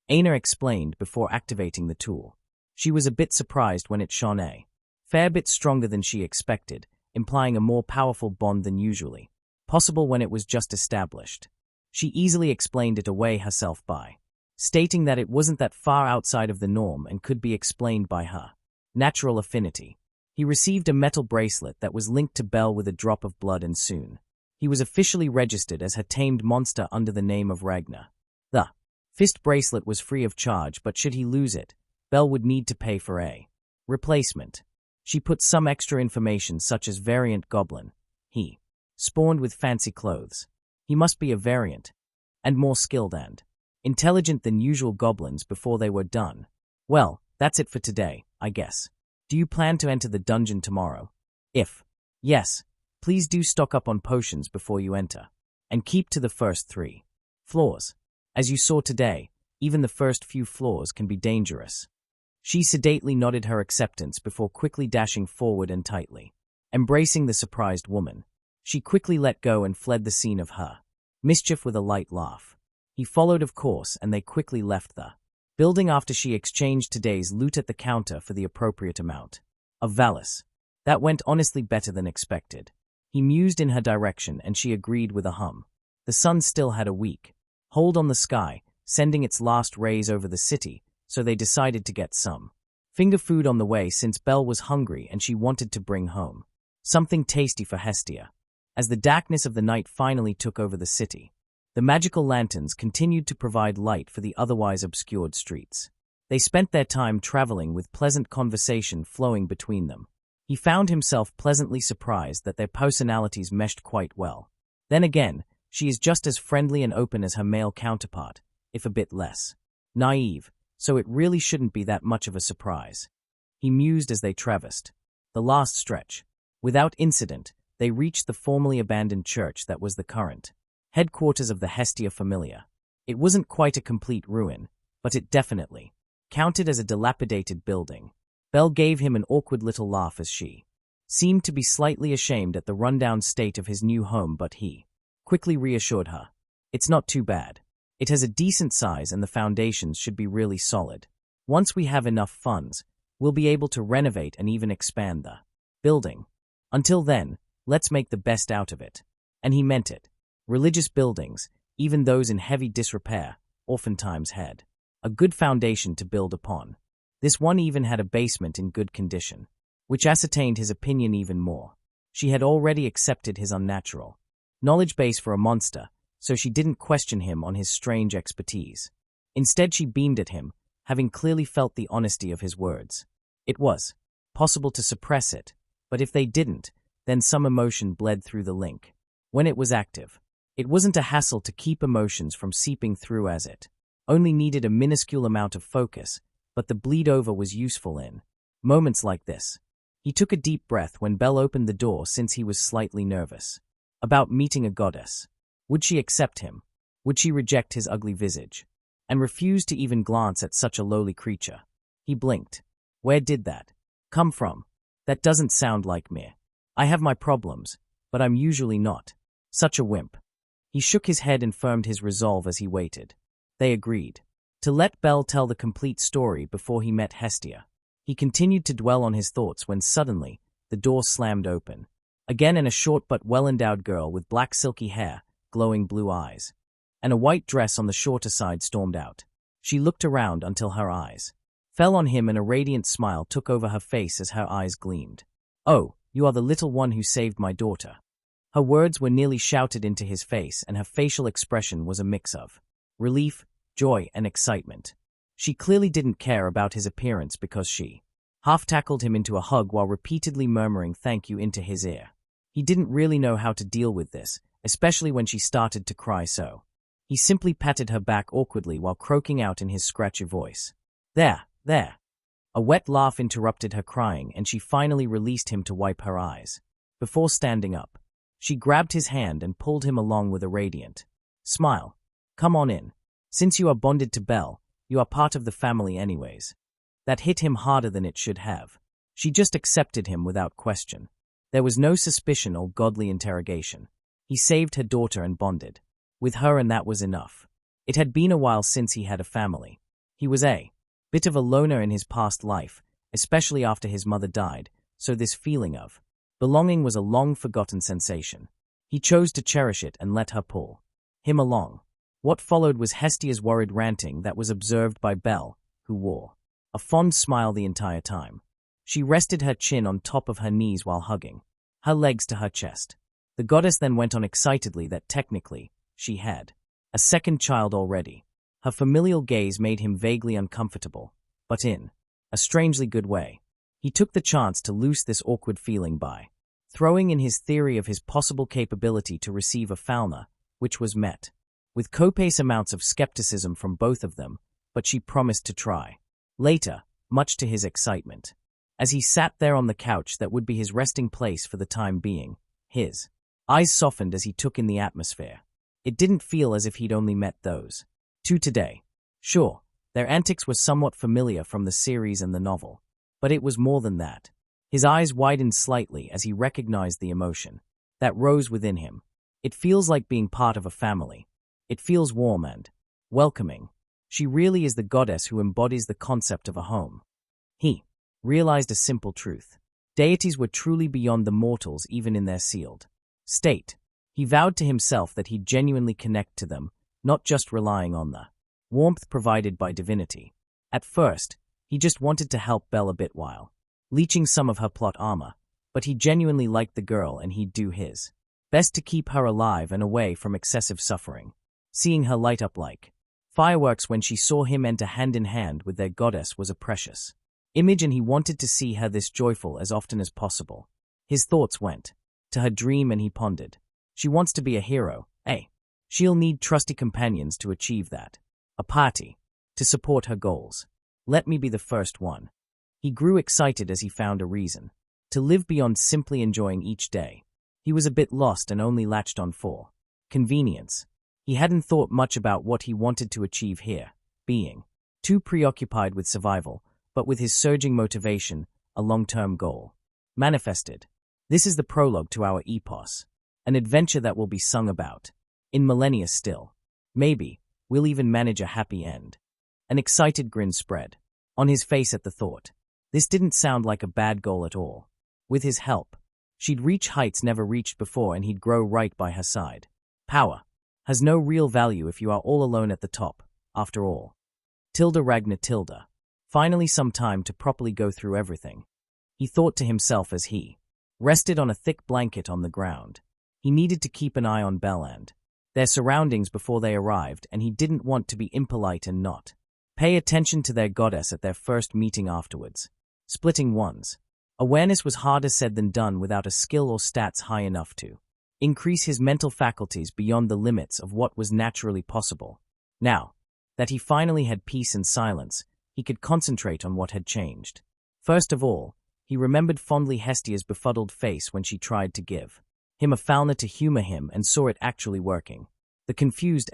Aina explained before activating the tool. She was a bit surprised when it shone a fair bit stronger than she expected, implying a more powerful bond than usually possible when it was just established. She easily explained it away herself by stating that it wasn't that far outside of the norm and could be explained by her natural affinity. He received a metal bracelet that was linked to Belle with a drop of blood, and soon he was officially registered as her tamed monster under the name of Ragnar. The fist bracelet was free of charge, but should he lose it, Belle would need to pay for a replacement. She put some extra information such as variant Goblin. He spawned with fancy clothes. He must be a variant, and more skilled and intelligent than usual goblins before they were done. Well, that's it for today, I guess. Do you plan to enter the dungeon tomorrow? If yes, please do stock up on potions before you enter, and keep to the first 3 floors. As you saw today, even the first few floors can be dangerous. She sedately nodded her acceptance before quickly dashing forward and tightly embracing the surprised woman. She quickly let go and fled the scene of her mischief with a light laugh. He followed, of course, and they quickly left the building after she exchanged today's loot at the counter for the appropriate amount of Valis. That went honestly better than expected. He mused in her direction, and she agreed with a hum. The sun still had a weak hold on the sky, sending its last rays over the city, so they decided to get some finger food on the way since Belle was hungry and she wanted to bring home something tasty for Hestia. As the darkness of the night finally took over the city, the magical lanterns continued to provide light for the otherwise obscured streets. They spent their time traveling with pleasant conversation flowing between them. He found himself pleasantly surprised that their personalities meshed quite well. Then again, she is just as friendly and open as her male counterpart, if a bit less naive, so it really shouldn't be that much of a surprise. He mused as they traversed the last stretch. Without incident, they reached the formerly abandoned church that was the current headquarters of the Hestia Familia. It wasn't quite a complete ruin, but it definitely counted as a dilapidated building. Belle gave him an awkward little laugh as she seemed to be slightly ashamed at the rundown state of his new home, but he quickly reassured her. It's not too bad. It has a decent size and the foundations should be really solid. Once we have enough funds, we'll be able to renovate and even expand the building. Until then, let's make the best out of it. And he meant it. Religious buildings, even those in heavy disrepair, oftentimes had a good foundation to build upon. This one even had a basement in good condition, which ascertained his opinion even more. She had already accepted his unnatural knowledge base for a monster, so she didn't question him on his strange expertise. Instead, she beamed at him, having clearly felt the honesty of his words. It was possible to suppress it, but if they didn't, then some emotion bled through the link. When it was active, it wasn't a hassle to keep emotions from seeping through as it only needed a minuscule amount of focus, but the bleed over was useful in moments like this. He took a deep breath when Belle opened the door since he was slightly nervous. About meeting a goddess. Would she accept him? Would she reject his ugly visage? And refuse to even glance at such a lowly creature? He blinked. Where did that come from? That doesn't sound like me. I have my problems, but I'm usually not such a wimp. He shook his head and firmed his resolve as he waited. They agreed to let Belle tell the complete story before he met Hestia. He continued to dwell on his thoughts when suddenly the door slammed open. Again, and a short but well-endowed girl with black silky hair, glowing blue eyes, and a white dress on the shorter side stormed out. She looked around until her eyes fell on him and a radiant smile took over her face as her eyes gleamed. "Oh, you are the little one who saved my daughter." Her words were nearly shouted into his face and her facial expression was a mix of relief, joy, and excitement. She clearly didn't care about his appearance because she half-tackled him into a hug while repeatedly murmuring thank you into his ear. He didn't really know how to deal with this, especially when she started to cry, so he simply patted her back awkwardly while croaking out in his scratchy voice. There. A wet laugh interrupted her crying and she finally released him to wipe her eyes. Before standing up, she grabbed his hand and pulled him along with a radiant smile. "Come on in. Since you are bonded to Belle, you are part of the family anyways." That hit him harder than it should have. She just accepted him without question. There was no suspicion or godly interrogation. He saved her daughter and bonded with her, and that was enough. It had been a while since he had a family. He was a bit of a loner in his past life, especially after his mother died, so this feeling of belonging was a long-forgotten sensation. He chose to cherish it and let her pull him along. What followed was Hestia's worried ranting that was observed by Belle, who wore a fond smile the entire time. She rested her chin on top of her knees while hugging her legs to her chest. The goddess then went on excitedly that technically, she had a second child already. Her familial gaze made him vaguely uncomfortable, but in a strangely good way. He took the chance to loose this awkward feeling by throwing in his theory of his possible capability to receive a Falna, which was met with copious amounts of skepticism from both of them, but she promised to try. Later, much to his excitement, as he sat there on the couch that would be his resting place for the time being, his eyes softened as he took in the atmosphere. It didn't feel as if he'd only met those two today. Sure, their antics were somewhat familiar from the series and the novel, but it was more than that. His eyes widened slightly as he recognized the emotion that rose within him. It feels like being part of a family. It feels warm and welcoming. She really is the goddess who embodies the concept of a home. He realized a simple truth. Deities were truly beyond the mortals even in their sealed state. He vowed to himself that he'd genuinely connect to them, not just relying on the warmth provided by divinity. At first, he just wanted to help Belle a bit while leeching some of her plot armor, but he genuinely liked the girl and he'd do his best to keep her alive and away from excessive suffering. Seeing her light up like fireworks when she saw him enter hand in hand with their goddess was a precious image, and he wanted to see her this joyful as often as possible. His thoughts went to her dream and he pondered. She wants to be a hero, eh? She'll need trusty companions to achieve that. A party to support her goals. Let me be the first one. He grew excited as he found a reason to live beyond simply enjoying each day. He was a bit lost and only latched on for convenience. He hadn't thought much about what he wanted to achieve here, being too preoccupied with survival, but with his surging motivation, a long-term goal manifested. This is the prologue to our epos, an adventure that will be sung about in millennia still. Maybe we'll even manage a happy end. An excited grin spread on his face at the thought. This didn't sound like a bad goal at all. With his help, she'd reach heights never reached before and he'd grow right by her side. Power has no real value if you are all alone at the top, after all. Tilda Ragna Tilda. Finally some time to properly go through everything. He thought to himself as he rested on a thick blanket on the ground. He needed to keep an eye on Belle and their surroundings before they arrived, and he didn't want to be impolite and not pay attention to their goddess at their first meeting afterwards. Splitting one's awareness was harder said than done without a skill or stats high enough to increase his mental faculties beyond the limits of what was naturally possible. Now, that he finally had peace and silence. He could concentrate on what had changed. First of all, he remembered fondly Hestia's befuddled face when she tried to give him a Falna to humor him and saw it actually working. The confused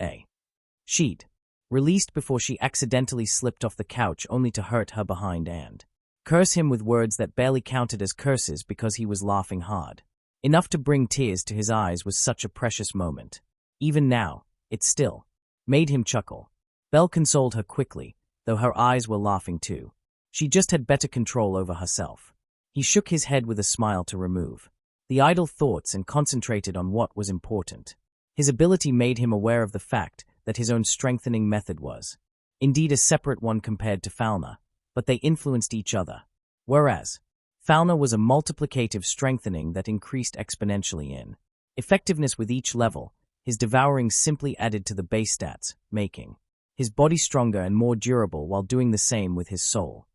she'd released before she accidentally slipped off the couch only to hurt her behind and curse him with words that barely counted as curses because he was laughing hard. Enough to bring tears to his eyes was such a precious moment. Even now, it still made him chuckle. Belle consoled her quickly, though her eyes were laughing too. She just had better control over herself. He shook his head with a smile to remove the idle thoughts and concentrated on what was important. His ability made him aware of the fact that his own strengthening method was indeed a separate one compared to Falna, but they influenced each other. Whereas Falna was a multiplicative strengthening that increased exponentially in effectiveness with each level, his devouring simply added to the base stats, making his body stronger and more durable while doing the same with his soul.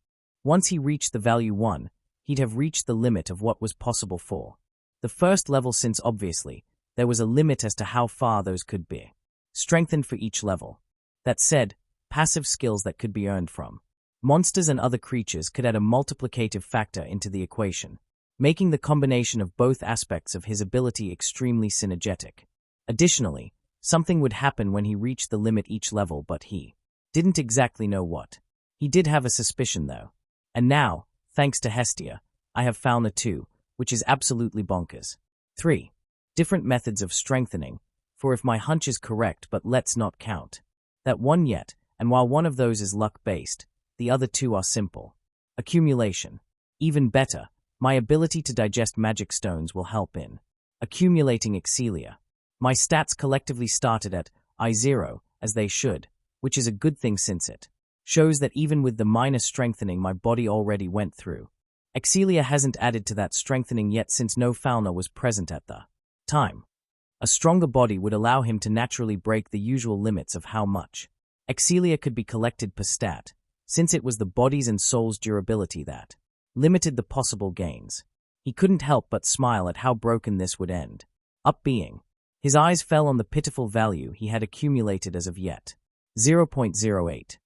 Once he reached the value 1, he'd have reached the limit of what was possible for the first level, since obviously there was a limit as to how far those could be strengthened for each level. That said, passive skills that could be earned from monsters and other creatures could add a multiplicative factor into the equation, making the combination of both aspects of his ability extremely synergetic. Additionally, something would happen when he reached the limit each level, but he didn't exactly know what. He did have a suspicion though. And now, thanks to Hestia, I have found the 2, which is absolutely bonkers. 3. Different methods of strengthening, for if my hunch is correct, but let's not count that one yet, and while one of those is luck-based, the other 2 are simple. Accumulation. Even better, my ability to digest magic stones will help in accumulating Excelia. My stats collectively started at I0, as they should, which is a good thing since it shows that even with the minor strengthening my body already went through, Excelia hasn't added to that strengthening yet since no Falna was present at the time. A stronger body would allow him to naturally break the usual limits of how much Excelia could be collected per stat, since it was the body's and soul's durability that limited the possible gains. He couldn't help but smile at how broken this would end up being. His eyes fell on the pitiful value he had accumulated as of yet. 0.08.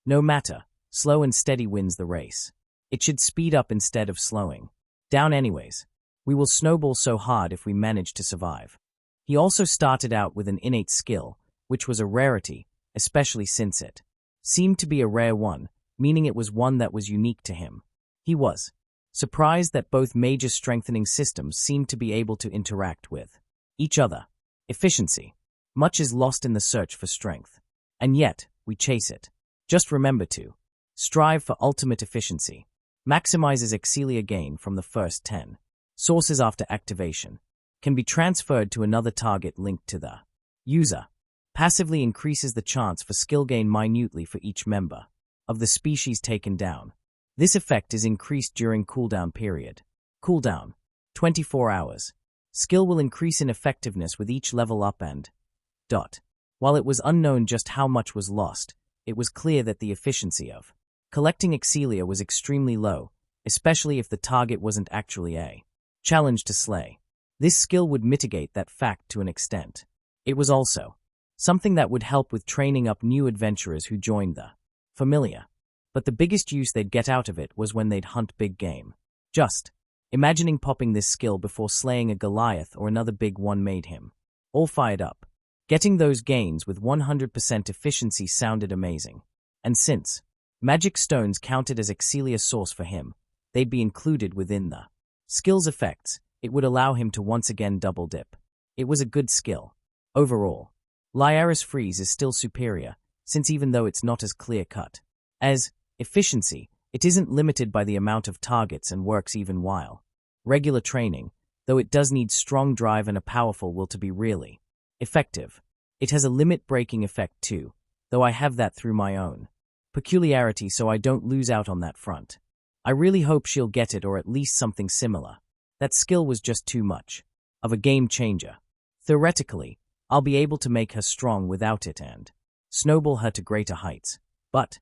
No matter, slow and steady wins the race. It should speed up instead of slowing down anyways. We will snowball so hard if we manage to survive. He also started out with an innate skill, which was a rarity, especially since it seemed to be a rare one, meaning it was one that was unique to him. He was surprised that both major strengthening systems seemed to be able to interact with each other. Efficiency. Much is lost in the search for strength. And yet, we chase it. Just remember to strive for ultimate efficiency. Maximizes Excelia gain from the first 10 sources after activation. Can be transferred to another target linked to the user. Passively increases the chance for skill gain minutely for each member of the species taken down. This effect is increased during cooldown period. Cooldown. 24 hours. Skill will increase in effectiveness with each level up and While it was unknown just how much was lost, it was clear that the efficiency of collecting Excelia was extremely low, especially if the target wasn't actually a challenge to slay. This skill would mitigate that fact to an extent. It was also something that would help with training up new adventurers who joined the familiar. But the biggest use they'd get out of it was when they'd hunt big game. Just imagining popping this skill before slaying a Goliath or another big one made him all fired up. Getting those gains with 100% efficiency sounded amazing. And since magic stones counted as Excelia source for him, they'd be included within the skill's effects. It would allow him to once again double dip. It was a good skill. Overall, Lyra's freeze is still superior, since even though it's not as clear-cut as efficiency, it isn't limited by the amount of targets and works even while regular training, though it does need strong drive and a powerful will to be really effective. It has a limit-breaking effect too, though I have that through my own peculiarity so I don't lose out on that front. I really hope she'll get it or at least something similar. That skill was just too much of a game changer. Theoretically, I'll be able to make her strong without it and snowball her to greater heights. But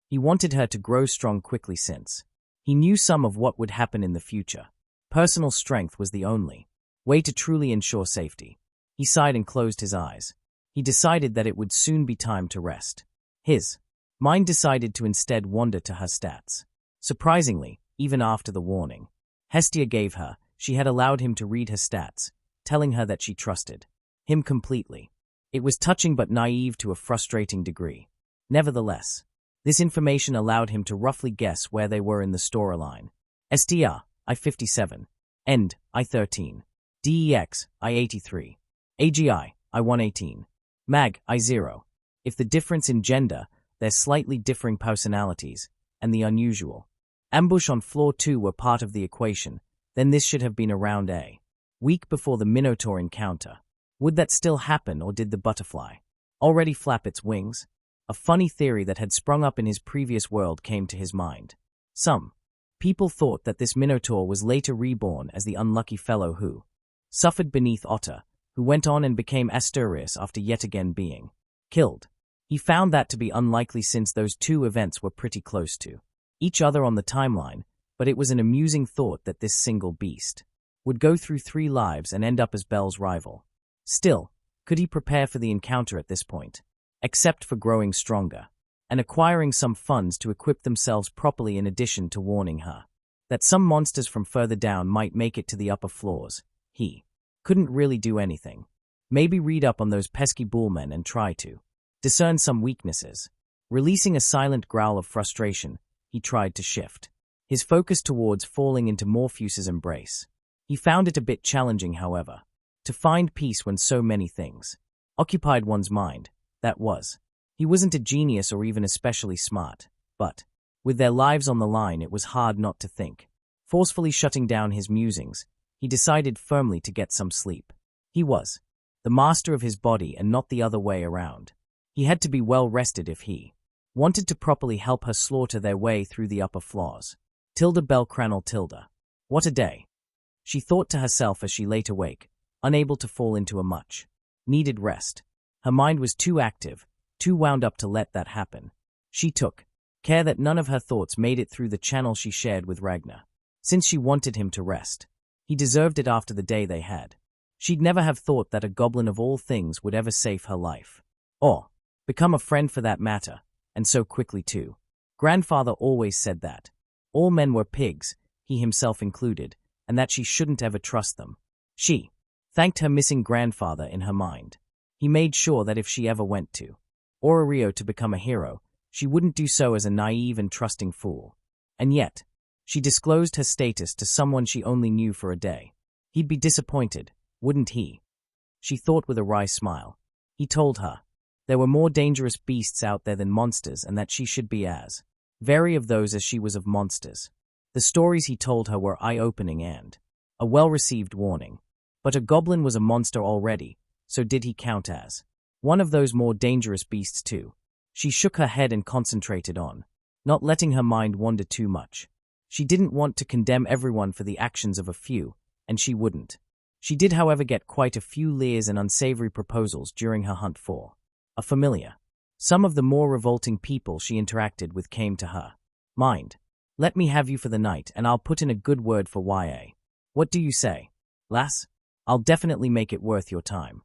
he wanted her to grow strong quickly since he knew some of what would happen in the future. Personal strength was the only way to truly ensure safety. He sighed and closed his eyes. He decided that it would soon be time to rest. His mind decided to instead wander to her stats. Surprisingly, even after the warning Hestia gave her, she had allowed him to read her stats, telling her that she trusted him completely. It was touching but naive to a frustrating degree. Nevertheless, this information allowed him to roughly guess where they were in the storyline. STR, I-57. End, I-13. DEX, I-83. AGI, I-118. MAG, I-0. If the difference in gender, their slightly differing personalities, and the unusual ambush on floor 2 were part of the equation, then this should have been around a week before the Minotaur encounter. Would that still happen, or did the butterfly already flap its wings? A funny theory that had sprung up in his previous world came to his mind. Some people thought that this Minotaur was later reborn as the unlucky fellow who suffered beneath Otter, who went on and became Asturias after yet again being killed. He found that to be unlikely since those two events were pretty close to each other on the timeline, but it was an amusing thought that this single beast would go through 3 lives and end up as Bell's rival. Still, could he prepare for the encounter at this point? Except for growing stronger and acquiring some funds to equip themselves properly, in addition to warning her that some monsters from further down might make it to the upper floors. He couldn't really do anything. Maybe read up on those pesky bullmen and try to discern some weaknesses. Releasing a silent growl of frustration, he tried to shift his focus towards falling into Morpheus's embrace. He found it a bit challenging, however, to find peace when so many things occupied one's mind. That was, he wasn't a genius or even especially smart, but with their lives on the line, it was hard not to think. Forcefully shutting down his musings, he decided firmly to get some sleep. He was the master of his body and not the other way around. He had to be well rested if he wanted to properly help her slaughter their way through the upper floors. Tilda Bell Cranel Tilda. What a day, she thought to herself as she lay awake, unable to fall into a much-needed rest. Her mind was too active, too wound up to let that happen. She took care that none of her thoughts made it through the channel she shared with Ragnar. Since she wanted him to rest, he deserved it after the day they had. She'd never have thought that a goblin of all things would ever save her life. Or become a friend for that matter, and so quickly too. Grandfather always said that all men were pigs, he himself included, and that she shouldn't ever trust them. She thanked her missing grandfather in her mind. He made sure that if she ever went to Orario to become a hero, she wouldn't do so as a naive and trusting fool. And yet, she disclosed her status to someone she only knew for a day. He'd be disappointed, wouldn't he? She thought with a wry smile. He told her there were more dangerous beasts out there than monsters, and that she should be as wary of those as she was of monsters. The stories he told her were eye-opening and a well-received warning. But a goblin was a monster already, so did he count as one of those more dangerous beasts too? She shook her head and concentrated on not letting her mind wander too much. She didn't want to condemn everyone for the actions of a few, and she wouldn't. She did, however, get quite a few leers and unsavory proposals during her hunt for a familiar. Some of the more revolting people she interacted with came to her mind. Let me have you for the night, and I'll put in a good word for YA. What do you say, lass? I'll definitely make it worth your time.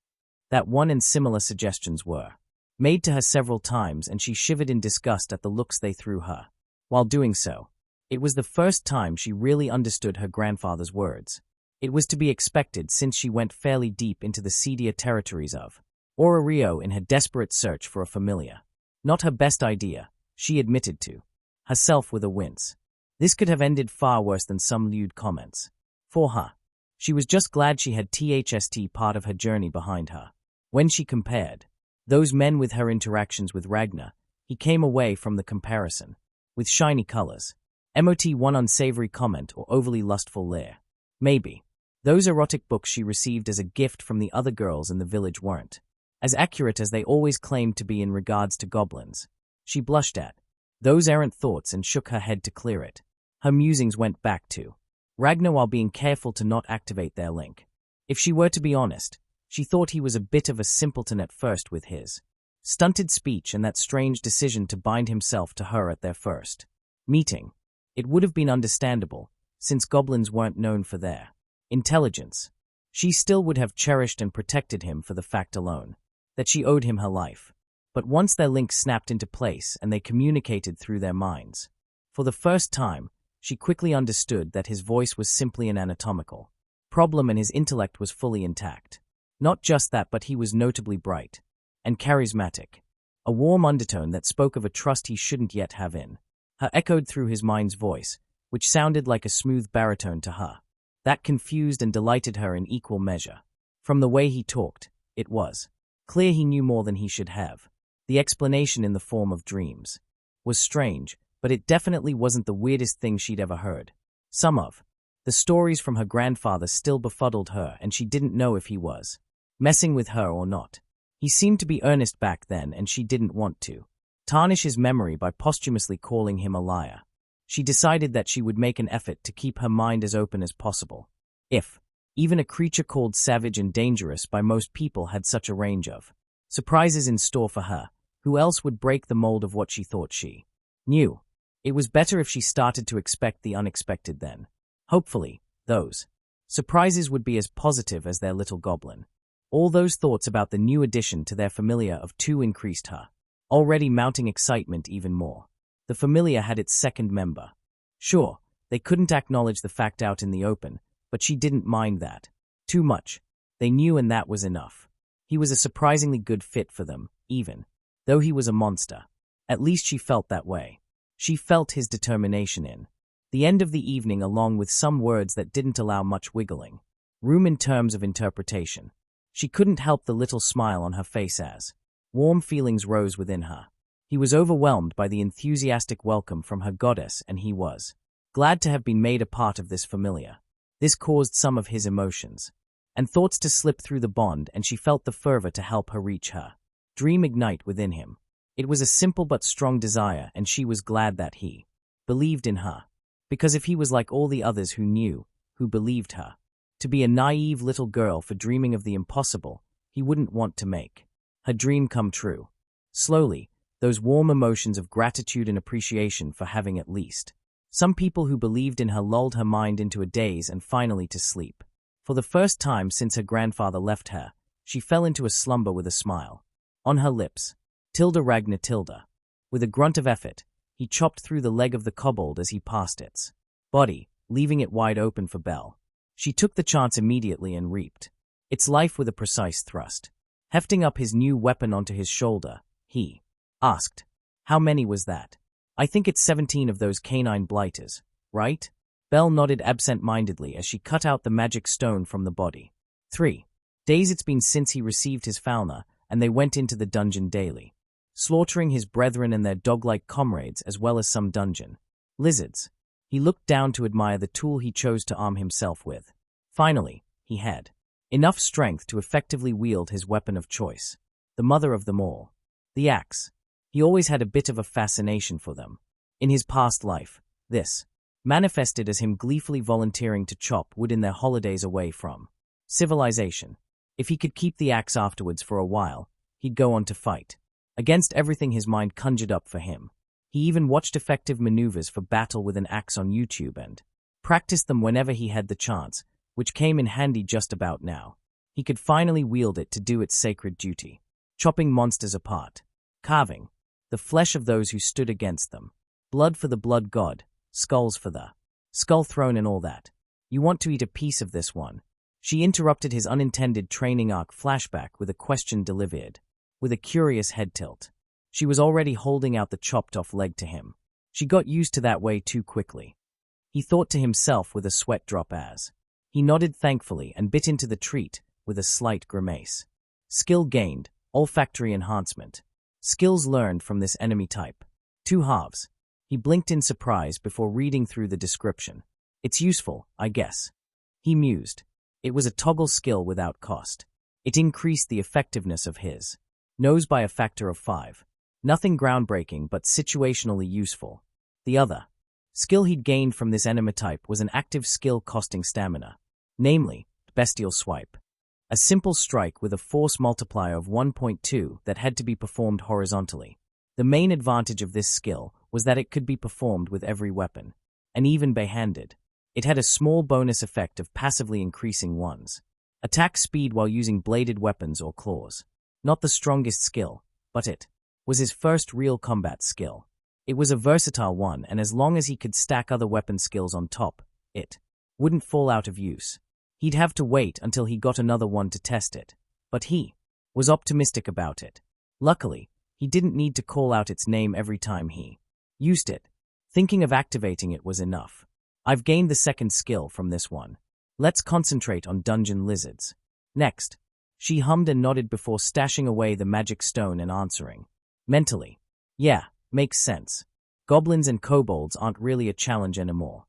That one and similar suggestions were made to her several times, and she shivered in disgust at the looks they threw her. While doing so, it was the first time she really understood her grandfather's words. It was to be expected, since she went fairly deep into the seedier territories of Orario in her desperate search for a familiar. Not her best idea, she admitted to herself with a wince. This could have ended far worse than some lewd comments. For her, she was just glad she had THST part of her journey behind her. When she compared those men with her interactions with Ragnar, he came away from the comparison with shiny colors. MOT one unsavory comment or overly lustful leer. Maybe those erotic books she received as a gift from the other girls in the village weren't as accurate as they always claimed to be in regards to goblins. She blushed at those errant thoughts and shook her head to clear it. Her musings went back to Ragnar while being careful to not activate their link. If she were to be honest, she thought he was a bit of a simpleton at first with his stunted speech and that strange decision to bind himself to her at their first meeting. It would have been understandable, since goblins weren't known for their intelligence. She still would have cherished and protected him for the fact alone that she owed him her life. But once their link snapped into place and they communicated through their minds. For the first time, she quickly understood that his voice was simply an anatomical problem and his intellect was fully intact. Not just that, but he was notably bright and charismatic. A warm undertone that spoke of a trust he shouldn't yet have in her echoed through his mind's voice, which sounded like a smooth baritone to her. That confused and delighted her in equal measure. From the way he talked, it was clear he knew more than he should have. The explanation in the form of dreams was strange, but it definitely wasn't the weirdest thing she'd ever heard. Some of the stories from her grandfather still befuddled her, and she didn't know if he was messing with her or not. He seemed to be earnest back then, and she didn't want to tarnish his memory by posthumously calling him a liar. She decided that she would make an effort to keep her mind as open as possible. If even a creature called savage and dangerous by most people had such a range of surprises in store for her, who else would break the mold of what she thought she knew? It was better if she started to expect the unexpected then. Hopefully, those surprises would be as positive as their little goblin. All those thoughts about the new addition to their familiar of two increased her already mounting excitement even more. The familiar had its second member. Sure, they couldn't acknowledge the fact out in the open, but she didn't mind that too much. They knew, and that was enough. He was a surprisingly good fit for them, even though he was a monster. At least she felt that way. She felt his determination in the end of the evening, along with some words that didn't allow much wiggling room in terms of interpretation. She couldn't help the little smile on her face as warm feelings rose within her. He was overwhelmed by the enthusiastic welcome from her goddess, and he was glad to have been made a part of this familiar. This caused some of his emotions and thoughts to slip through the bond, and she felt the fervor to help her reach her dream ignite within him. It was a simple but strong desire, and she was glad that he believed in her. Because if he was like all the others who knew, who believed her to be a naive little girl for dreaming of the impossible, he wouldn't want to make her dream come true. Slowly, those warm emotions of gratitude and appreciation for having at least some people who believed in her lulled her mind into a daze and finally to sleep. For the first time since her grandfather left her, she fell into a slumber with a smile on her lips. Tilda Ragnar Tilda. With a grunt of effort, he chopped through the leg of the kobold as he passed its body, leaving it wide open for Belle. She took the chance immediately and reaped its life with a precise thrust. Hefting up his new weapon onto his shoulder, he asked, "How many was that?" "I think it's 17 of those canine blighters, right?" Belle nodded absent-mindedly as she cut out the magic stone from the body. 3 days it's been since he received his Falna, and they went into the dungeon daily, slaughtering his brethren and their dog-like comrades as well as some dungeon lizards. He looked down to admire the tool he chose to arm himself with. Finally, he had enough strength to effectively wield his weapon of choice, the mother of them all, the axe. He always had a bit of a fascination for them. In his past life, this manifested as him gleefully volunteering to chop wood in their holidays away from civilization. If he could keep the axe afterwards for a while, he'd go on to fight against everything his mind conjured up for him. He even watched effective maneuvers for battle with an axe on YouTube and practiced them whenever he had the chance, which came in handy just about now. He could finally wield it to do its sacred duty, chopping monsters apart, carving the flesh of those who stood against them, blood for the blood god, skulls for the skull throne, and all that. "You want to eat a piece of this one?" She interrupted his unintended training arc flashback with a question delivered with a curious head tilt. She was already holding out the chopped-off leg to him. She got used to that way too quickly. He thought to himself with a sweat drop as he nodded thankfully and bit into the treat with a slight grimace. Skill gained, olfactory enhancement. Skills learned from this enemy type. 2 halves. He blinked in surprise before reading through the description. "It's useful, I guess," he mused. It was a toggle skill without cost. It increased the effectiveness of his nose by a factor of 5. Nothing groundbreaking, but situationally useful. The other skill he'd gained from this enemy type was an active skill costing stamina, namely, Bestial Swipe. A simple strike with a force multiplier of 1.2 that had to be performed horizontally. The main advantage of this skill was that it could be performed with every weapon, and even barehanded. It had a small bonus effect of passively increasing one's attack speed while using bladed weapons or claws. Not the strongest skill, but it was his first real combat skill. It was a versatile one, and as long as he could stack other weapon skills on top, it wouldn't fall out of use. He'd have to wait until he got another one to test it, but he was optimistic about it. Luckily, he didn't need to call out its name every time he used it. Thinking of activating it was enough. I've gained the second skill from this one. Let's concentrate on dungeon lizards. Next, she hummed and nodded before stashing away the magic stone and answering mentally, "Yeah, makes sense. Goblins and kobolds aren't really a challenge anymore.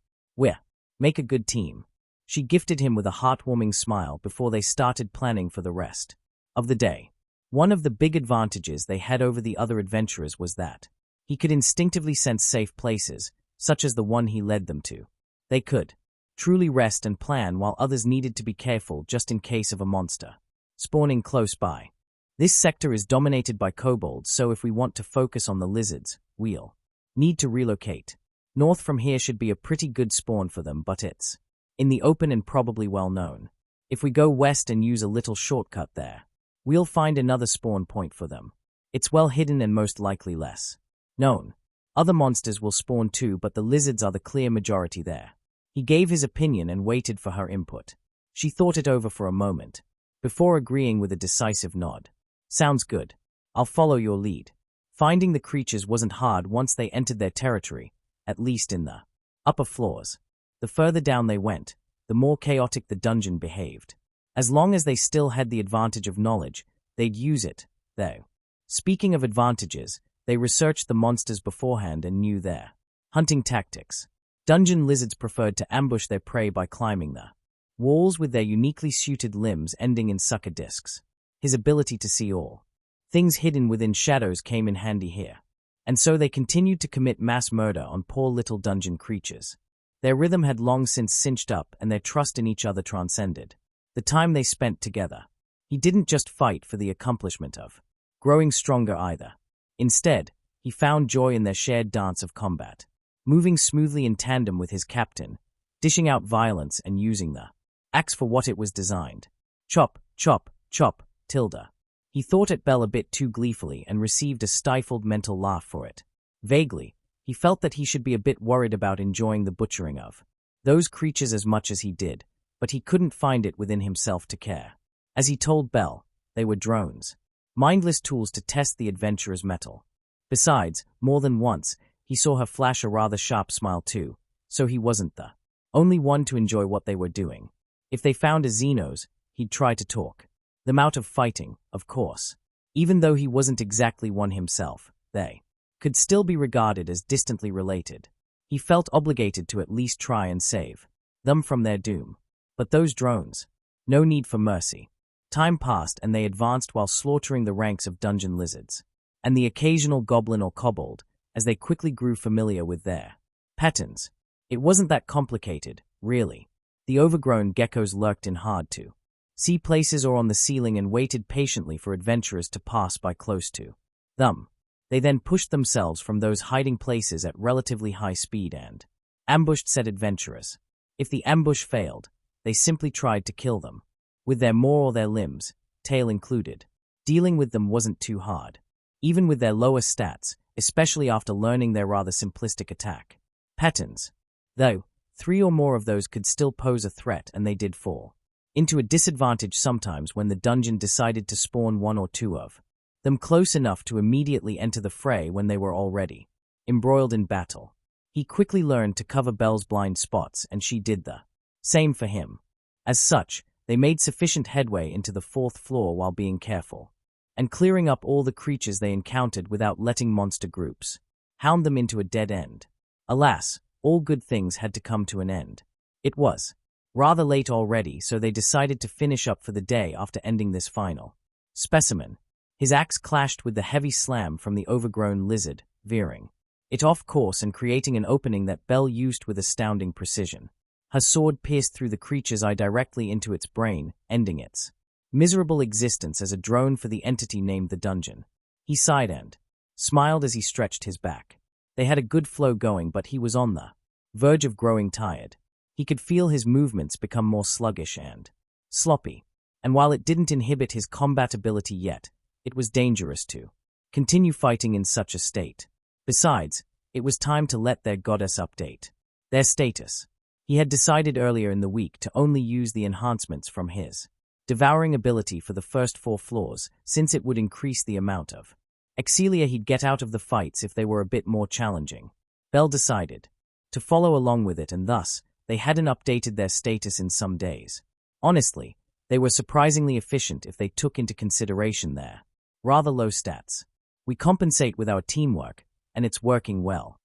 Make a good team." She gifted him with a heartwarming smile before they started planning for the rest of the day. One of the big advantages they had over the other adventurers was that he could instinctively sense safe places, such as the one he led them to. They could truly rest and plan while others needed to be careful just in case of a monster spawning close by. This sector is dominated by kobolds, so if we want to focus on the lizards, we'll need to relocate. North from here should be a pretty good spawn for them, but it's in the open and probably well known. If we go west and use a little shortcut there, we'll find another spawn point for them. It's well hidden and most likely less known. Other monsters will spawn too, but the lizards are the clear majority there. He gave his opinion and waited for her input. She thought it over for a moment, before agreeing with a decisive nod. "Sounds good. I'll follow your lead." Finding the creatures wasn't hard once they entered their territory, at least in the upper floors. The further down they went, the more chaotic the dungeon behaved. As long as they still had the advantage of knowledge, they'd use it, though. Speaking of advantages, they researched the monsters beforehand and knew their hunting tactics. Dungeon lizards preferred to ambush their prey by climbing the walls with their uniquely suited limbs ending in sucker discs. His ability to see all things hidden within shadows came in handy here. And so they continued to commit mass murder on poor little dungeon creatures. Their rhythm had long since cinched up and their trust in each other transcended the time they spent together. He didn't just fight for the accomplishment of growing stronger either. Instead, he found joy in their shared dance of combat, moving smoothly in tandem with his captain, dishing out violence and using the axe for what it was designed. Chop, chop, chop, tilde. He thought at Bell a bit too gleefully and received a stifled mental laugh for it. Vaguely, he felt that he should be a bit worried about enjoying the butchering of those creatures as much as he did, but he couldn't find it within himself to care. As he told Bell, they were drones, mindless tools to test the adventurer's mettle. Besides, more than once, he saw her flash a rather sharp smile too, so he wasn't the only one to enjoy what they were doing. If they found a Xenos, he'd try to talk them out of fighting, of course. Even though he wasn't exactly one himself, they could still be regarded as distantly related. He felt obligated to at least try and save them from their doom. But those drones, no need for mercy. Time passed and they advanced while slaughtering the ranks of dungeon lizards, and the occasional goblin or kobold, as they quickly grew familiar with their patterns. It wasn't that complicated, really. The overgrown geckos lurked in hard to see places or on the ceiling and waited patiently for adventurers to pass by close to them. They then pushed themselves from those hiding places at relatively high speed and ambushed said adventurers. If the ambush failed, they simply tried to kill them, with their maw or their limbs, tail included. Dealing with them wasn't too hard, even with their lower stats, especially after learning their rather simplistic attack patterns. Though, 3 or more of those could still pose a threat, and they did fall into a disadvantage sometimes when the dungeon decided to spawn 1 or 2 of them close enough to immediately enter the fray when they were already embroiled in battle. He quickly learned to cover Belle's blind spots, and she did the same for him. As such, they made sufficient headway into the 4th floor while being careful, and clearing up all the creatures they encountered without letting monster groups hound them into a dead end. Alas, all good things had to come to an end. It was rather late already, so they decided to finish up for the day after ending this final specimen. His axe clashed with the heavy slam from the overgrown lizard, veering it off course and creating an opening that Belle used with astounding precision. Her sword pierced through the creature's eye directly into its brain, ending its miserable existence as a drone for the entity named the dungeon. He sighed and smiled as he stretched his back. They had a good flow going, but he was on the verge of growing tired. He could feel his movements become more sluggish and sloppy, and while it didn't inhibit his combat ability yet, it was dangerous to continue fighting in such a state. Besides, it was time to let their goddess update their status. He had decided earlier in the week to only use the enhancements from his devouring ability for the first 4 floors, since it would increase the amount of Excelia he'd get out of the fights if they were a bit more challenging. Bell decided to follow along with it, and thus, they hadn't updated their status in some days. Honestly, they were surprisingly efficient if they took into consideration their rather low stats. We compensate with our teamwork, and it's working well.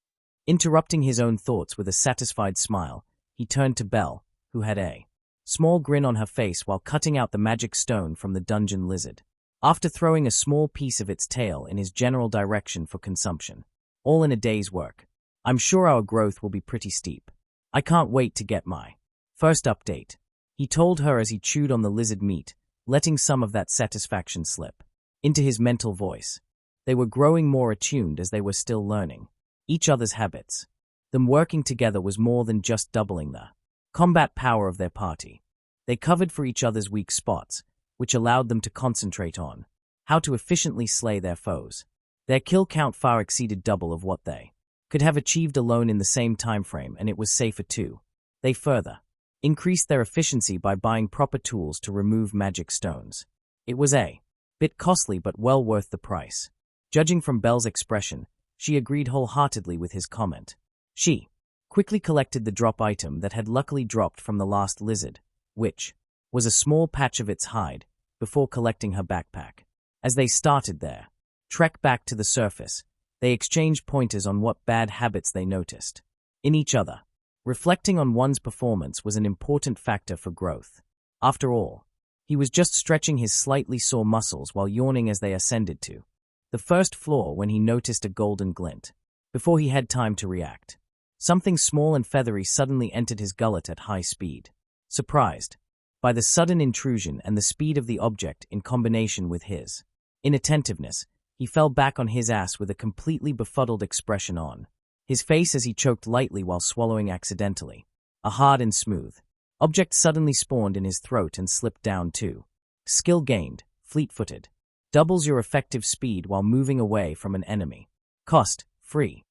Interrupting his own thoughts with a satisfied smile, he turned to Bell, who had a small grin on her face while cutting out the magic stone from the dungeon lizard. After throwing a small piece of its tail in his general direction for consumption, all in a day's work. I'm sure our growth will be pretty steep. I can't wait to get my first update, he told her as he chewed on the lizard meat, letting some of that satisfaction slip into his mental voice. They were growing more attuned as they were still learning each other's habits. Them working together was more than just doubling the combat power of their party. They covered for each other's weak spots, which allowed them to concentrate on how to efficiently slay their foes. Their kill count far exceeded double of what they could have achieved alone in the same time frame, and it was safer too. They further increased their efficiency by buying proper tools to remove magic stones. It was a bit costly but well worth the price. Judging from Bell's expression, she agreed wholeheartedly with his comment. She quickly collected the drop item that had luckily dropped from the last lizard, which was a small patch of its hide, before collecting her backpack. As they started their trek back to the surface, they exchanged pointers on what bad habits they noticed in each other. Reflecting on one's performance was an important factor for growth. After all, he was just stretching his slightly sore muscles while yawning as they ascended to the first floor when he noticed a golden glint. Before he had time to react, something small and feathery suddenly entered his gullet at high speed. Surprised by the sudden intrusion and the speed of the object in combination with his inattentiveness, he fell back on his ass with a completely befuddled expression on his face as he choked lightly while swallowing accidentally. A hard and smooth object suddenly spawned in his throat and slipped down too. Skill gained, fleet-footed. Doubles your effective speed while moving away from an enemy. Cost, free.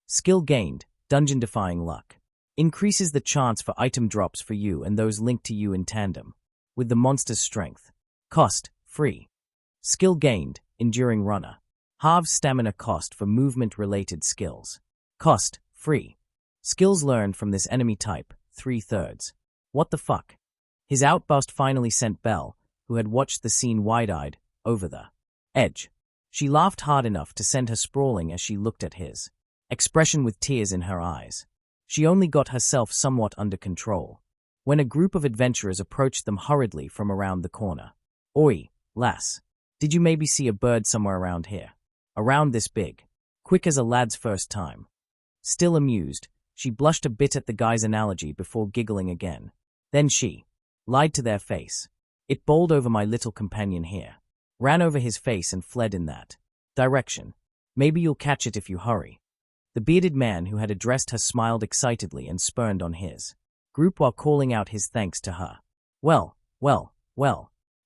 Skill gained, dungeon-defying luck. Increases the chance for item drops for you and those linked to you in tandem with the monster's strength. Cost, free. Skill gained, enduring runner. Halves stamina cost for movement-related skills. Cost, free. Skills learned from this enemy type, 3/3. What the fuck? His outburst finally sent Bell, who had watched the scene wide-eyed, over the edge. She laughed hard enough to send her sprawling as she looked at his expression with tears in her eyes. She only got herself somewhat under control when a group of adventurers approached them hurriedly from around the corner. Oi, lass, did you maybe see a bird somewhere around here? Around this big? Quick as a lad's first time. Still amused, she blushed a bit at the guy's analogy before giggling again. Then she lied to their face. It bowled over my little companion here. Ran over his face and fled in that direction. Maybe you'll catch it if you hurry. The bearded man who had addressed her smiled excitedly and spurned on his group while calling out his thanks to her. Well,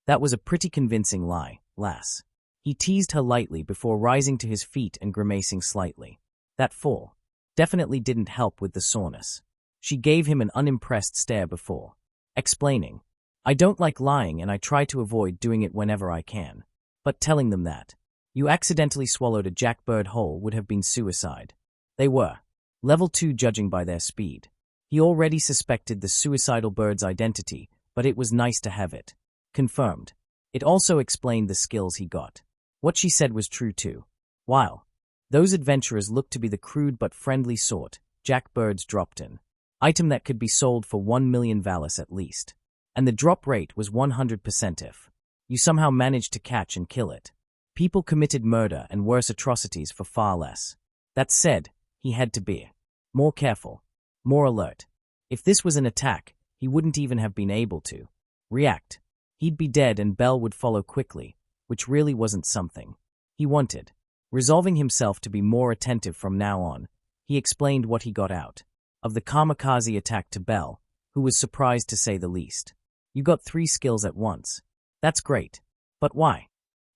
that was a pretty convincing lie, lass. He teased her lightly before rising to his feet and grimacing slightly. That fall definitely didn't help with the soreness. She gave him an unimpressed stare before explaining, I don't like lying and I try to avoid doing it whenever I can. But telling them that you accidentally swallowed a jackbird whole would have been suicide. They were level 2 judging by their speed. He already suspected the suicidal bird's identity, but it was nice to have it confirmed. It also explained the skills he got. What she said was true too. While those adventurers looked to be the crude but friendly sort, jackbirds dropped an item that could be sold for 1 million valis at least. And the drop rate was 100% if you somehow managed to catch and kill it. People committed murder and worse atrocities for far less. That said, he had to be more careful, more alert. If this was an attack, he wouldn't even have been able to react. He'd be dead and Bell would follow quickly, which really wasn't something he wanted. Resolving himself to be more attentive from now on, he explained what he got out of the kamikaze attack to Bell, who was surprised to say the least. You got 3 skills at once. That's great. But why?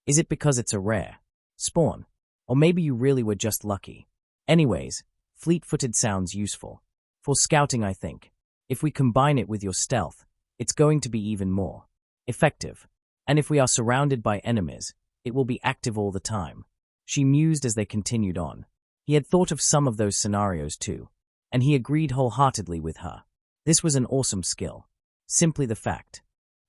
Is it because it's a rare spawn? Or maybe you really were just lucky. Anyways, fleet-footed sounds useful. For scouting, I think. If we combine it with your stealth, it's going to be even more effective. And if we are surrounded by enemies, it will be active all the time. She mused as they continued on. He had thought of some of those scenarios too, and he agreed wholeheartedly with her. This was an awesome skill. Simply the fact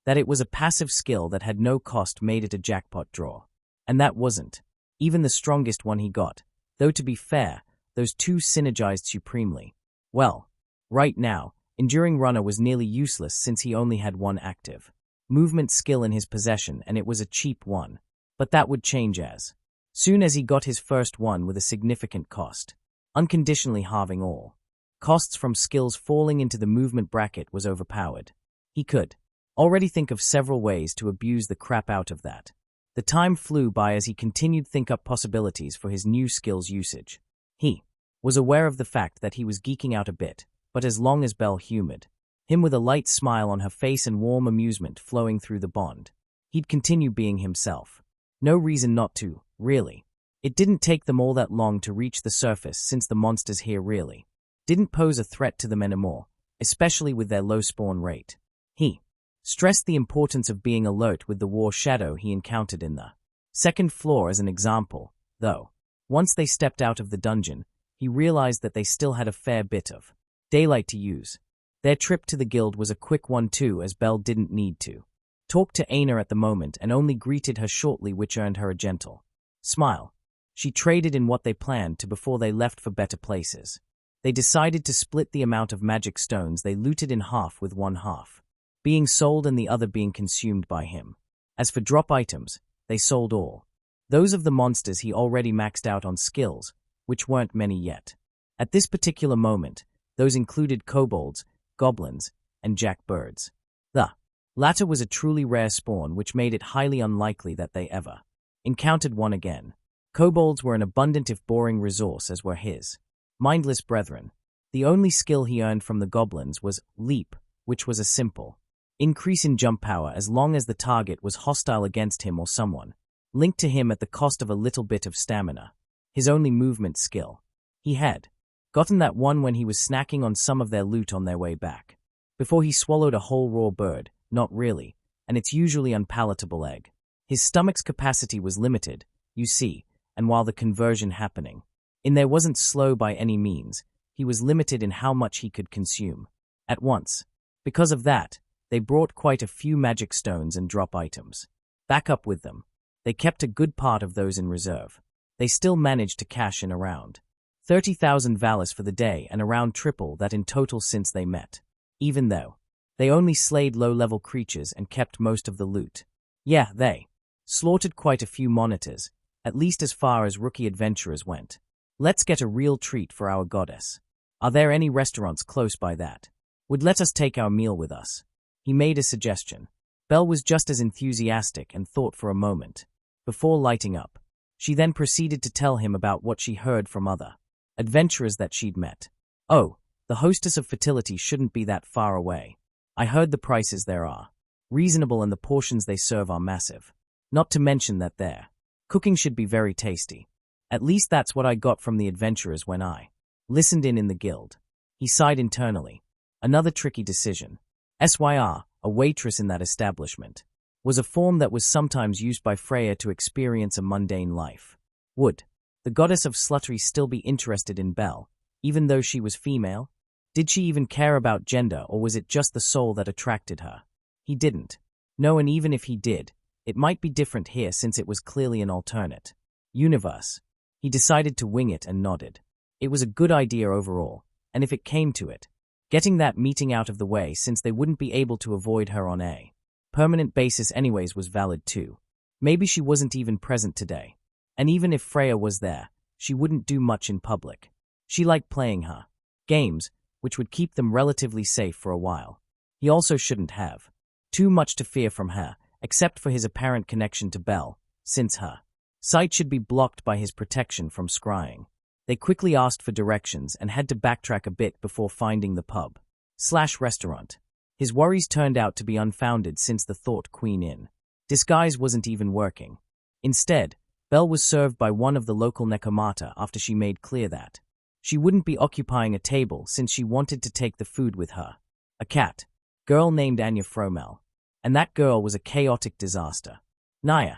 that it was a passive skill that had no cost made it a jackpot draw. And that wasn't even the strongest one he got, though to be fair, those two synergized supremely. Well, right now, Enduring Runner was nearly useless since he only had one active movement skill in his possession, and it was a cheap one. But that would change as soon as he got his first one with a significant cost, unconditionally halving all costs from skills falling into the movement bracket was overpowered. He could already think of several ways to abuse the crap out of that. The time flew by as he continued to think up possibilities for his new skills usage. He was aware of the fact that he was geeking out a bit, but as long as Belle humored him with a light smile on her face and warm amusement flowing through the bond, he'd continue being himself. No reason not to, really. It didn't take them all that long to reach the surface since the monsters here really didn't pose a threat to them anymore, especially with their low spawn rate. He stressed the importance of being alert with the war shadow he encountered in the second floor as an example, though. Once they stepped out of the dungeon, he realized that they still had a fair bit of daylight to use. Their trip to the guild was a quick one too, as Belle didn't need to talk to Aina at the moment and only greeted her shortly, which earned her a gentle smile. She traded in what they planned to before they left for better places. They decided to split the amount of magic stones they looted in half, with one half being sold and the other being consumed by him. As for drop items, they sold all those of the monsters he already maxed out on skills, which weren't many yet. At this particular moment, those included kobolds, goblins, and jackbirds. The latter was a truly rare spawn, which made it highly unlikely that they ever encountered one again. Kobolds were an abundant if boring resource, as were his mindless brethren. The only skill he earned from the goblins was Leap, which was a simple increase in jump power as long as the target was hostile against him or someone linked to him at the cost of a little bit of stamina. His only movement skill. He had gotten that one when he was snacking on some of their loot on their way back. Before he swallowed a whole raw bird, not really, and its usually unpalatable egg. His stomach's capacity was limited, you see, and while the conversion happening in there wasn't slow by any means, he was limited in how much he could consume at once. Because of that, they brought quite a few magic stones and drop items back up with them. They kept a good part of those in reserve. They still managed to cash in around 30,000 valis for the day and around triple that in total since they met. Even though they only slayed low-level creatures and kept most of the loot. Yeah, they slaughtered quite a few monitors, at least as far as rookie adventurers went. Let's get a real treat for our goddess. Are there any restaurants close by that would let us take our meal with us? He made a suggestion. Belle was just as enthusiastic and thought for a moment before lighting up. She then proceeded to tell him about what she heard from other adventurers that she'd met. Oh, the hostess of fertility shouldn't be that far away. I heard the prices there are reasonable and the portions they serve are massive. Not to mention that their cooking should be very tasty. At least that's what I got from the adventurers when I listened in the guild. He sighed internally. Another tricky decision. SYR, a waitress in that establishment, was a form that was sometimes used by Freya to experience a mundane life. Would the goddess of sluttery still be interested in Belle, even though she was female? Did she even care about gender, or was it just the soul that attracted her? He didn't know, and even if he did, it might be different here since it was clearly an alternate universe. He decided to wing it and nodded. It was a good idea overall, and if it came to it, getting that meeting out of the way since they wouldn't be able to avoid her on a permanent basis anyways was valid too. Maybe she wasn't even present today. And even if Freya was there, she wouldn't do much in public. She liked playing her games, which would keep them relatively safe for a while. He also shouldn't have too much to fear from her, except for his apparent connection to Belle, since her sight should be blocked by his protection from scrying. They quickly asked for directions and had to backtrack a bit before finding the pub/restaurant. His worries turned out to be unfounded since the thought Queen Inn disguise wasn't even working. Instead, Belle was served by one of the local Nekomata after she made clear that she wouldn't be occupying a table since she wanted to take the food with her. A cat, girl named Anya Fromel. And that girl was a chaotic disaster. Naya,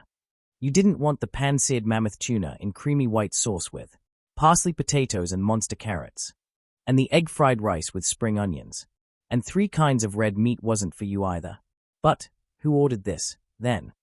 you didn't want the pan-seared mammoth tuna in creamy white sauce with parsley potatoes and monster carrots. And the egg fried rice with spring onions. And 3 kinds of red meat wasn't for you either. But who ordered this, then?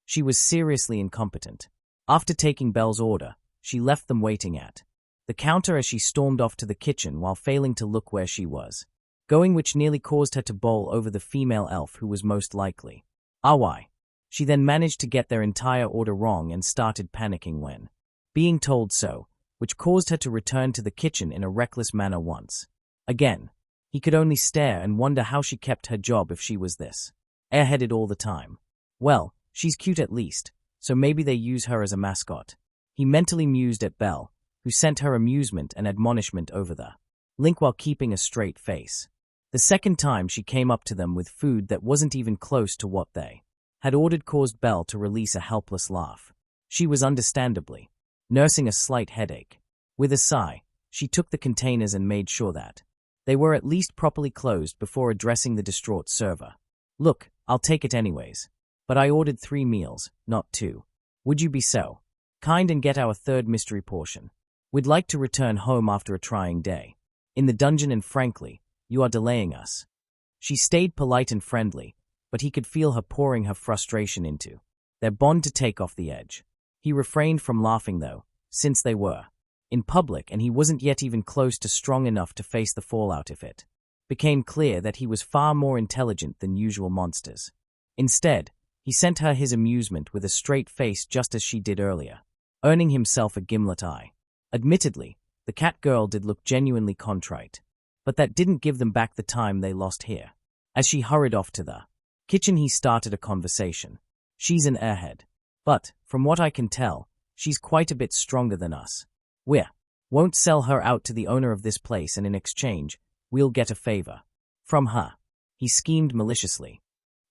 She was seriously incompetent. After taking Belle's order, she left them waiting at the counter as she stormed off to the kitchen while failing to look where she was going, which nearly caused her to bowl over the female elf who was most likely. Why? She then managed to get their entire order wrong and started panicking when being told so, which caused her to return to the kitchen in a reckless manner once again. He could only stare and wonder how she kept her job if she was this airheaded all the time. Well, she's cute at least, so maybe they use her as a mascot. He mentally mused at Belle, who sent her amusement and admonishment over the link while keeping a straight face. The second time she came up to them with food that wasn't even close to what they had ordered caused Belle to release a helpless laugh. She was understandably nursing a slight headache. With a sigh, she took the containers and made sure that they were at least properly closed before addressing the distraught server. Look, I'll take it anyways. But I ordered 3 meals, not 2. Would you be so kind and get our 3rd mystery portion? We'd like to return home after a trying day in the dungeon, and frankly, you are delaying us. She stayed polite and friendly, but he could feel her pouring her frustration into their bond to take off the edge. He refrained from laughing though, since they were in public and he wasn't yet even close to strong enough to face the fallout if it became clear that he was far more intelligent than usual monsters. Instead, he sent her his amusement with a straight face just as she did earlier, earning himself a gimlet eye. Admittedly, the cat girl did look genuinely contrite, but that didn't give them back the time they lost here. As she hurried off to the kitchen, he started a conversation. She's an airhead, but, from what I can tell, she's quite a bit stronger than us. We won't sell her out to the owner of this place, and in exchange, we'll get a favor from her. He schemed maliciously.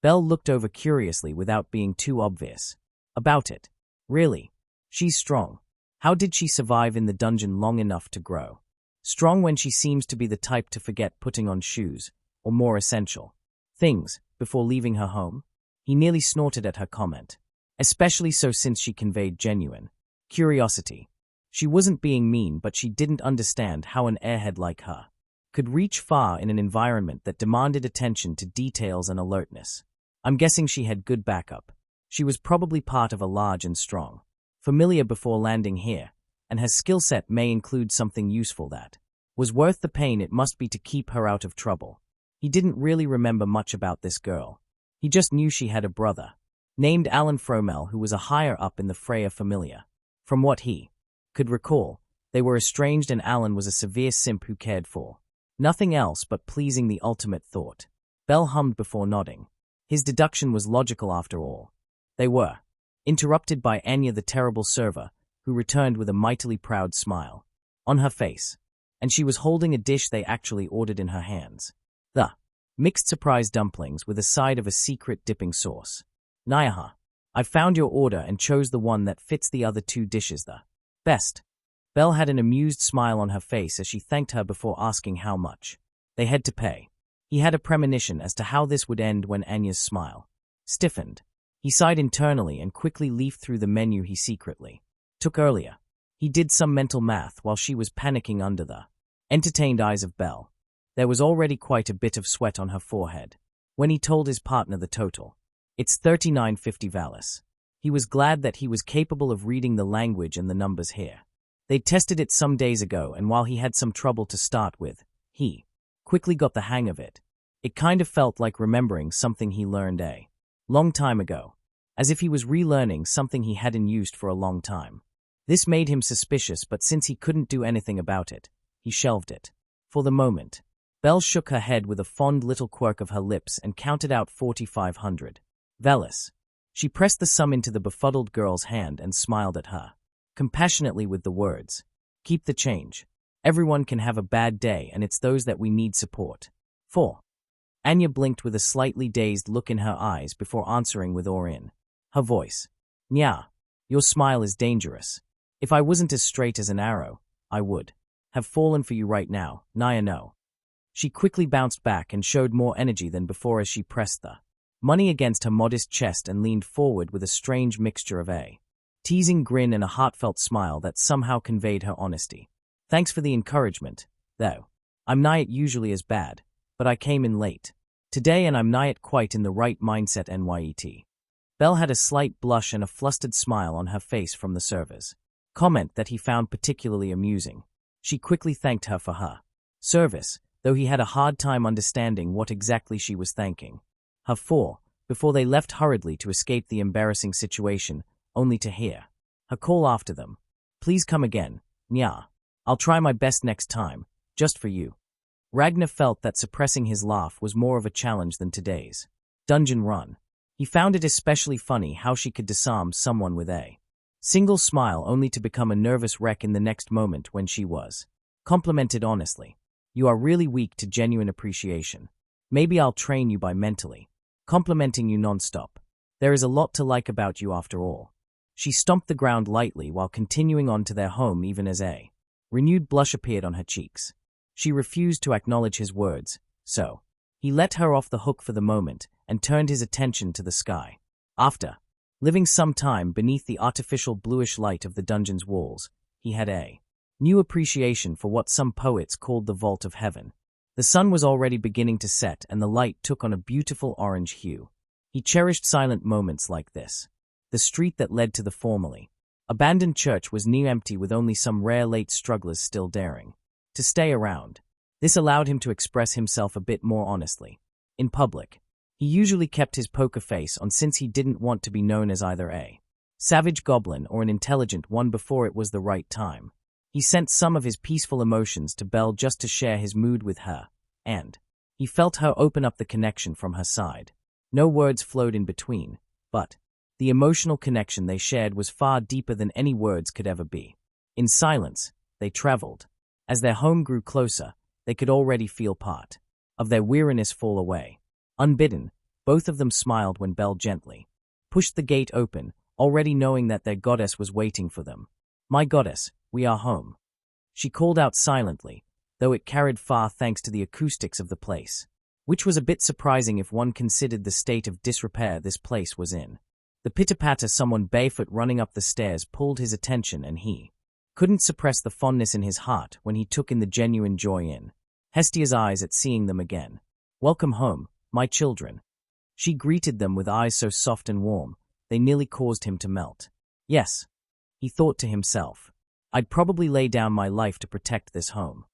Belle looked over curiously without being too obvious about it. Really? She's strong. How did she survive in the dungeon long enough to grow strong when she seems to be the type to forget putting on shoes, or more essential things, before leaving her home? He nearly snorted at her comment, especially so since she conveyed genuine curiosity. She wasn't being mean, but she didn't understand how an airhead like her could reach far in an environment that demanded attention to details and alertness. I'm guessing she had good backup. She was probably part of a large and strong familiar before landing here, and her skill set may include something useful that was worth the pain it must be to keep her out of trouble. He didn't really remember much about this girl. He just knew she had a brother named Alan Fromel who was a higher up in the Freya familia. From what he could recall, they were estranged and Alan was a severe simp who cared for nothing else but pleasing the ultimate thought. Belle hummed before nodding. His deduction was logical after all. They were interrupted by Anya, the terrible server, who returned with a mightily proud smile on her face, and she was holding a dish they actually ordered in her hands. The mixed surprise dumplings with a side of a secret dipping sauce. Nyaha, I found your order and chose the one that fits the other 2 dishes the best. Belle had an amused smile on her face as she thanked her before asking how much they had to pay. He had a premonition as to how this would end when Anya's smile stiffened. He sighed internally and quickly leafed through the menu he secretly took earlier. He did some mental math while she was panicking under the entertained eyes of Belle. There was already quite a bit of sweat on her forehead when he told his partner the total. It's 39.50 Valis. He was glad that he was capable of reading the language and the numbers here. They'd tested it some days ago, and while he had some trouble to start with, he quickly got the hang of it. It kind of felt like remembering something he learned a long time ago, as if he was relearning something he hadn't used for a long time. This made him suspicious, but since he couldn't do anything about it, he shelved it for the moment. Belle shook her head with a fond little quirk of her lips and counted out 4,500 Valis. She pressed the sum into the befuddled girl's hand and smiled at her compassionately with the words, "Keep the change. Everyone can have a bad day, and it's those that we need support." 4. Anya blinked with a slightly dazed look in her eyes before answering with awe in her voice. "Nya, Your smile is dangerous. If I wasn't as straight as an arrow, I would have fallen for you right now, Naya no. She quickly bounced back and showed more energy than before as she pressed the money against her modest chest and leaned forward with a strange mixture of a teasing grin and a heartfelt smile that somehow conveyed her honesty. Thanks for the encouragement, though. I'm nigh it usually as bad, but I came in late today and I'm nigh it quite in the right mindset NYET. Belle had a slight blush and a flustered smile on her face from the server's comment that he found particularly amusing. She quickly thanked her for her service, though he had a hard time understanding what exactly she was thanking her for, before they left hurriedly to escape the embarrassing situation, only to hear her call after them. Please come again, Nya. I'll try my best next time, just for you. Ragnar felt that suppressing his laugh was more of a challenge than today's dungeon run. He found it especially funny how she could disarm someone with a single smile only to become a nervous wreck in the next moment when she was complimented honestly. You are really weak to genuine appreciation. Maybe I'll train you by mentally complimenting you non-stop. There is a lot to like about you after all. She stomped the ground lightly while continuing on to their home even as a renewed blush appeared on her cheeks. She refused to acknowledge his words, so he let her off the hook for the moment and turned his attention to the sky. After living some time beneath the artificial bluish light of the dungeon's walls, he had a new appreciation for what some poets called the vault of heaven. The sun was already beginning to set and the light took on a beautiful orange hue. He cherished silent moments like this. The street that led to the formerly abandoned church was near empty with only some rare late strugglers still daring to stay around. This allowed him to express himself a bit more honestly. In public, he usually kept his poker face on since he didn't want to be known as either a savage goblin or an intelligent one before it was the right time. He sent some of his peaceful emotions to Belle just to share his mood with her, and he felt her open up the connection from her side. No words flowed in between, but the emotional connection they shared was far deeper than any words could ever be. In silence, they traveled. As their home grew closer, they could already feel part of their weariness fall away. Unbidden, both of them smiled when Belle gently pushed the gate open, already knowing that their goddess was waiting for them. My goddess, we are home. She called out silently, though it carried far thanks to the acoustics of the place, which was a bit surprising if one considered the state of disrepair this place was in. The pitter-patter someone barefoot running up the stairs pulled his attention and he couldn't suppress the fondness in his heart when he took in the genuine joy in Hestia's eyes at seeing them again. Welcome home, my children. She greeted them with eyes so soft and warm, they nearly caused him to melt. Yes, he thought to himself. I'd probably lay down my life to protect this home.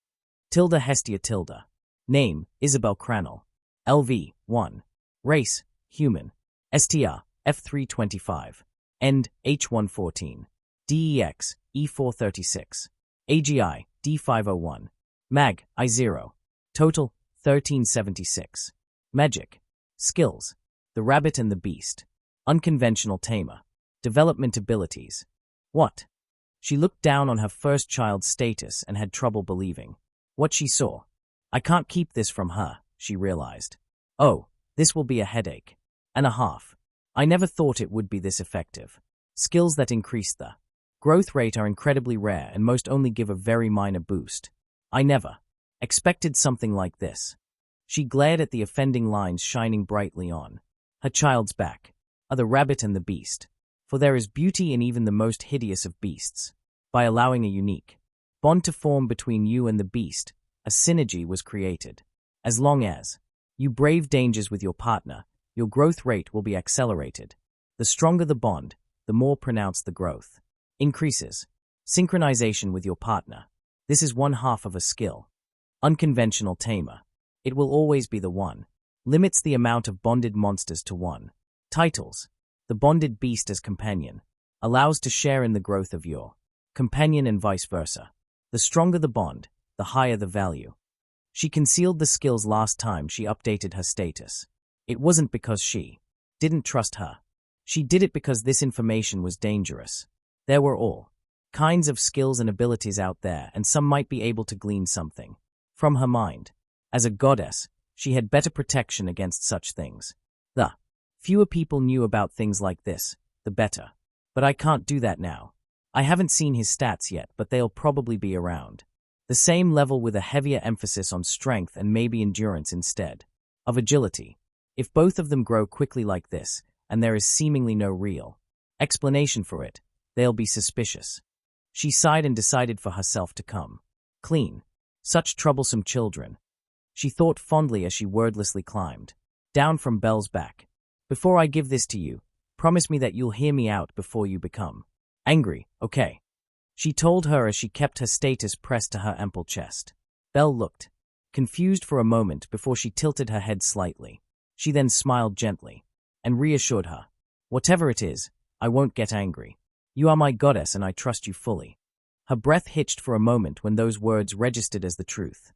Tilda Hestia Tilda. Name, Isabel Cranell. LV, 1. Race, human. STR, F325. End, H114. DEX, E436. AGI, D501. MAG, I0. Total, 1376. Magic. Skills. The Rabbit and the Beast. Unconventional Tamer. Development abilities. What? She looked down on her first child's status and had trouble believing what she saw. I can't keep this from her, she realized. Oh, this will be a headache and a half. I never thought it would be this effective. Skills that increase the growth rate are incredibly rare and most only give a very minor boost. I never expected something like this. She glared at the offending lines shining brightly on her child's back. Are the rabbit and the beast. For there is beauty in even the most hideous of beasts. By allowing a unique bond to form between you and the beast, a synergy was created. As long as you brave dangers with your partner, your growth rate will be accelerated. The stronger the bond, the more pronounced the growth increases. Synchronization with your partner. This is one half of a skill. Unconventional Tamer. It will always be the one. Limits the amount of bonded monsters to one. Titles. The bonded beast as companion. Allows to share in the growth of your companion and vice versa. The stronger the bond, the higher the value. She concealed the skills last time she updated her status. It wasn't because she didn't trust her. She did it because this information was dangerous. There were all kinds of skills and abilities out there, and some might be able to glean something from her mind. As a goddess, she had better protection against such things. The fewer people knew about things like this, the better. But I can't do that now. I haven't seen his stats yet, but they'll probably be around the same level with a heavier emphasis on strength and maybe endurance instead of agility. If both of them grow quickly like this, and there is seemingly no real explanation for it, they'll be suspicious. She sighed and decided for herself to come clean. Such troublesome children. She thought fondly as she wordlessly climbed down from Belle's back. Before I give this to you, promise me that you'll hear me out before you become angry, okay? She told her as she kept her status pressed to her ample chest. Belle looked confused for a moment before she tilted her head slightly. She then smiled gently and reassured her. Whatever it is, I won't get angry. You are my goddess and I trust you fully. Her breath hitched for a moment when those words registered as the truth.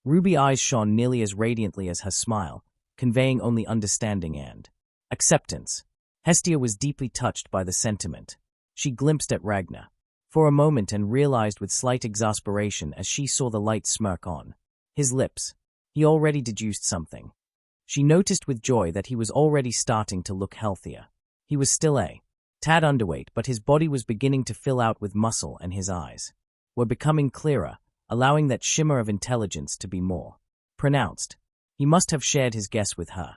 Ruby eyes shone nearly as radiantly as her smile, conveying only understanding and acceptance. Hestia was deeply touched by the sentiment. She glimpsed at Ragnar for a moment and realized with slight exasperation as she saw the light smirk on his lips. He already deduced something. She noticed with joy that he was already starting to look healthier. He was still a tad underweight, but his body was beginning to fill out with muscle and his eyes were becoming clearer, allowing that shimmer of intelligence to be more pronounced. He must have shared his guess with her.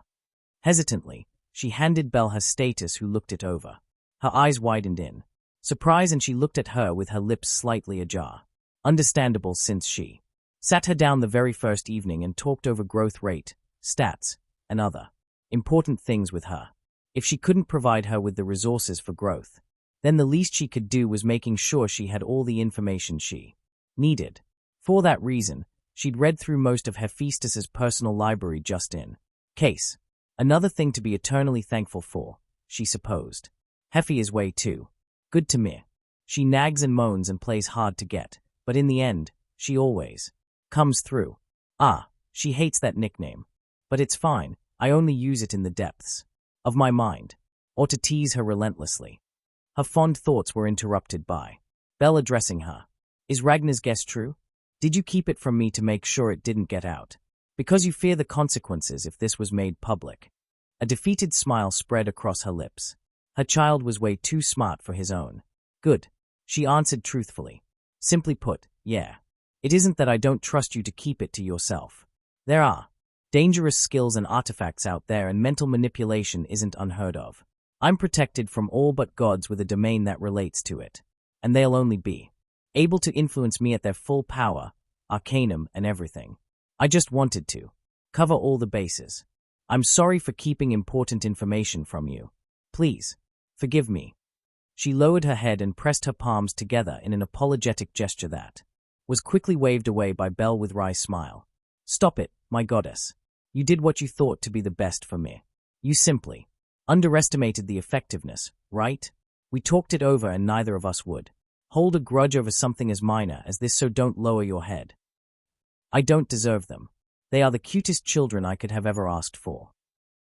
Hesitantly, she handed Belle her status, who looked it over. Her eyes widened in surprise and she looked at her with her lips slightly ajar. Understandable, since she sat her down the very first evening and talked over growth rate, stats, and other important things with her. If she couldn't provide her with the resources for growth, then the least she could do was making sure she had all the information she needed. For that reason, she'd read through most of Hephaestus's personal library just in case. Another thing to be eternally thankful for, she supposed. Heffy is way too good to me. She nags and moans and plays hard to get, but in the end, she always comes through. She hates that nickname. But it's fine, I only use it in the depths of my mind, or to tease her relentlessly. Her fond thoughts were interrupted by Belle addressing her. Is Ragnar's guess true? Did you keep it from me to make sure it didn't get out? Because you fear the consequences if this was made public. A defeated smile spread across her lips. Her child was way too smart for his own good. She answered truthfully. Simply put, yeah. It isn't that I don't trust you to keep it to yourself. There are dangerous skills and artifacts out there, and mental manipulation isn't unheard of. I'm protected from all but gods with a domain that relates to it. And they'll only be able to influence me at their full power, arcanum and everything. I just wanted to cover all the bases. I'm sorry for keeping important information from you. Please, forgive me. She lowered her head and pressed her palms together in an apologetic gesture that was quickly waved away by Belle with wry smile. Stop it, my goddess. You did what you thought to be the best for me. You simply underestimated the effectiveness, right? We talked it over and neither of us would hold a grudge over something as minor as this, so don't lower your head. I don't deserve them. They are the cutest children I could have ever asked for.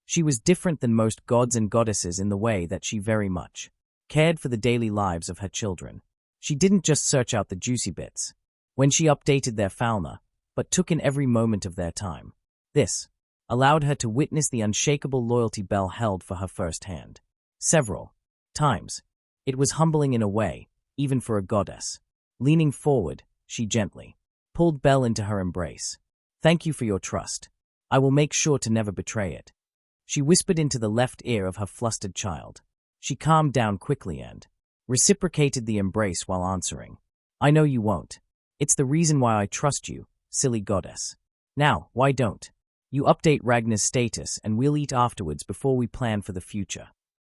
She was different than most gods and goddesses in the way that she very much cared for the daily lives of her children. She didn't just search out the juicy bits when she updated their fauna, but took in every moment of their time. This allowed her to witness the unshakable loyalty Belle held for her firsthand. Several times. It was humbling in a way, even for a goddess. Leaning forward, she gently pulled Belle into her embrace. Thank you for your trust. I will make sure to never betray it. She whispered into the left ear of her flustered child. She calmed down quickly and reciprocated the embrace while answering. I know you won't. It's the reason why I trust you, silly goddess. Now, why don't you update Ragnar's status and we'll eat afterwards before we plan for the future?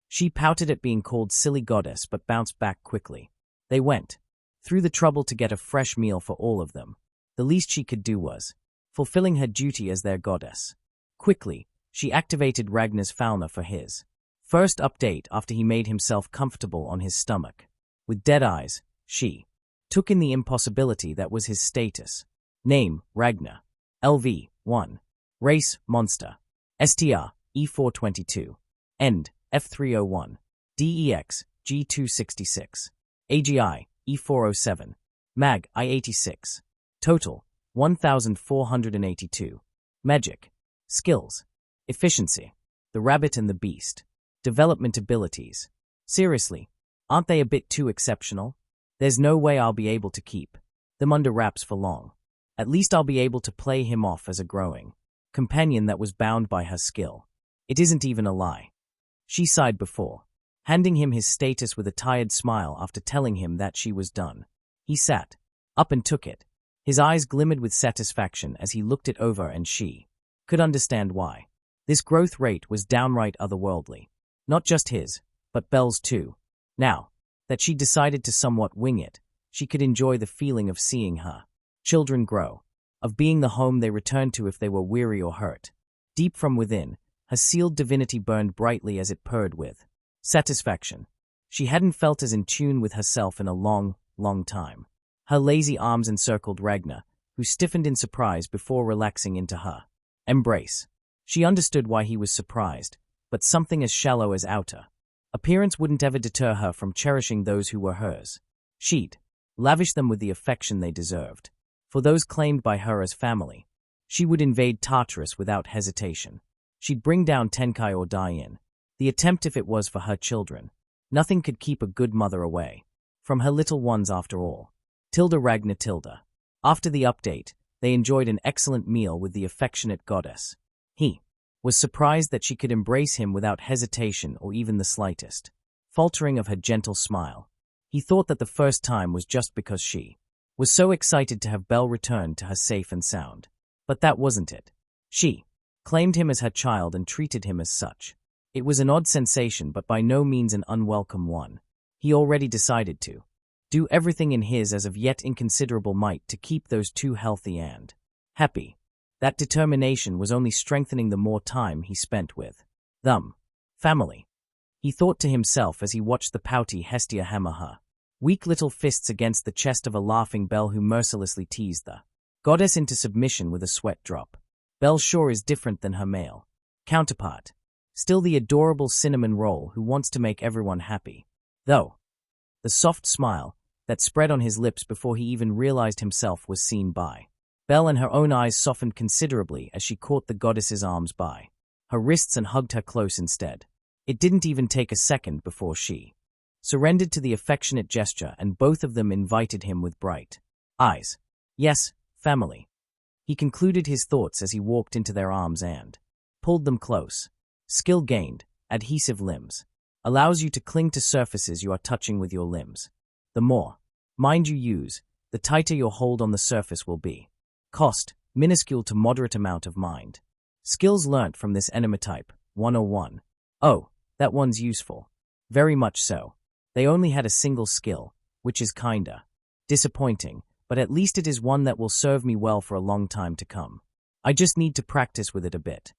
She pouted at being called silly goddess but bounced back quickly. They went through the trouble to get a fresh meal for all of them. The least she could do was fulfilling her duty as their goddess. Quickly, she activated Ragnar's fauna for his first update after he made himself comfortable on his stomach. With dead eyes, she took in the impossibility that was his status. Name, Ragnar. LV, 1. Race, monster. STR, E422. End, F301. DEX, G266. AGI, E407. MAG, I86. Total, 1,482. Magic. Skills. Efficiency. The Rabbit and the Beast. Development abilities. Seriously, Aren't they a bit too exceptional? There's no way I'll be able to keep them under wraps for long. At least I'll be able to play him off as a growing companion that was bound by her skill. It isn't even a lie. She sighed before handing him his status with a tired smile after telling him that she was done. He sat up and took it. His eyes glimmered with satisfaction as he looked it over, and she could understand why. This growth rate was downright otherworldly. Not just his, but Belle's too. Now that she decided to somewhat wing it, she could enjoy the feeling of seeing her children grow, of being the home they returned to if they were weary or hurt. Deep from within, her sealed divinity burned brightly as it purred with satisfaction. She hadn't felt as in tune with herself in a long, long time. Her lazy arms encircled Ragnar, who stiffened in surprise before relaxing into her embrace. She understood why he was surprised, but something as shallow as outer appearance wouldn't ever deter her from cherishing those who were hers. She'd lavish them with the affection they deserved. For those claimed by her as family, she would invade Tartarus without hesitation. She'd bring down Tenkai or die in the attempt if it was for her children. Nothing could keep a good mother away from her little ones after all. Tilda Ragnar Tilda. After the update, they enjoyed an excellent meal with the affectionate goddess. He was surprised that she could embrace him without hesitation or even the slightest faltering of her gentle smile. He thought that the first time was just because she was so excited to have Belle return to her safe and sound. But that wasn't it. She claimed him as her child and treated him as such. It was an odd sensation, but by no means an unwelcome one. He already decided to do everything in his as of yet inconsiderable might to keep those two healthy and happy. That determination was only strengthening the more time he spent with them. Family. He thought to himself as he watched the pouty Hestia hammer her weak little fists against the chest of a laughing Belle who mercilessly teased the goddess into submission with a sweat drop. Belle sure is different than her male counterpart. Still the adorable cinnamon roll who wants to make everyone happy. Though the soft smile that spread on his lips before he even realized himself was seen by Belle, and her own eyes softened considerably as she caught the goddess's arms by her wrists and hugged her close instead. It didn't even take a second before she surrendered to the affectionate gesture, and both of them invited him with bright eyes. Yes, family. He concluded his thoughts as he walked into their arms and pulled them close. Skill gained, adhesive limbs, allows you to cling to surfaces you are touching with your limbs. The more mind you use, the tighter your hold on the surface will be. Cost, minuscule to moderate amount of mind. Skills learnt from this enemy type, 101. Oh, that one's useful. Very much so. They only had a single skill, which is kinda disappointing, but at least it is one that will serve me well for a long time to come. I just need to practice with it a bit.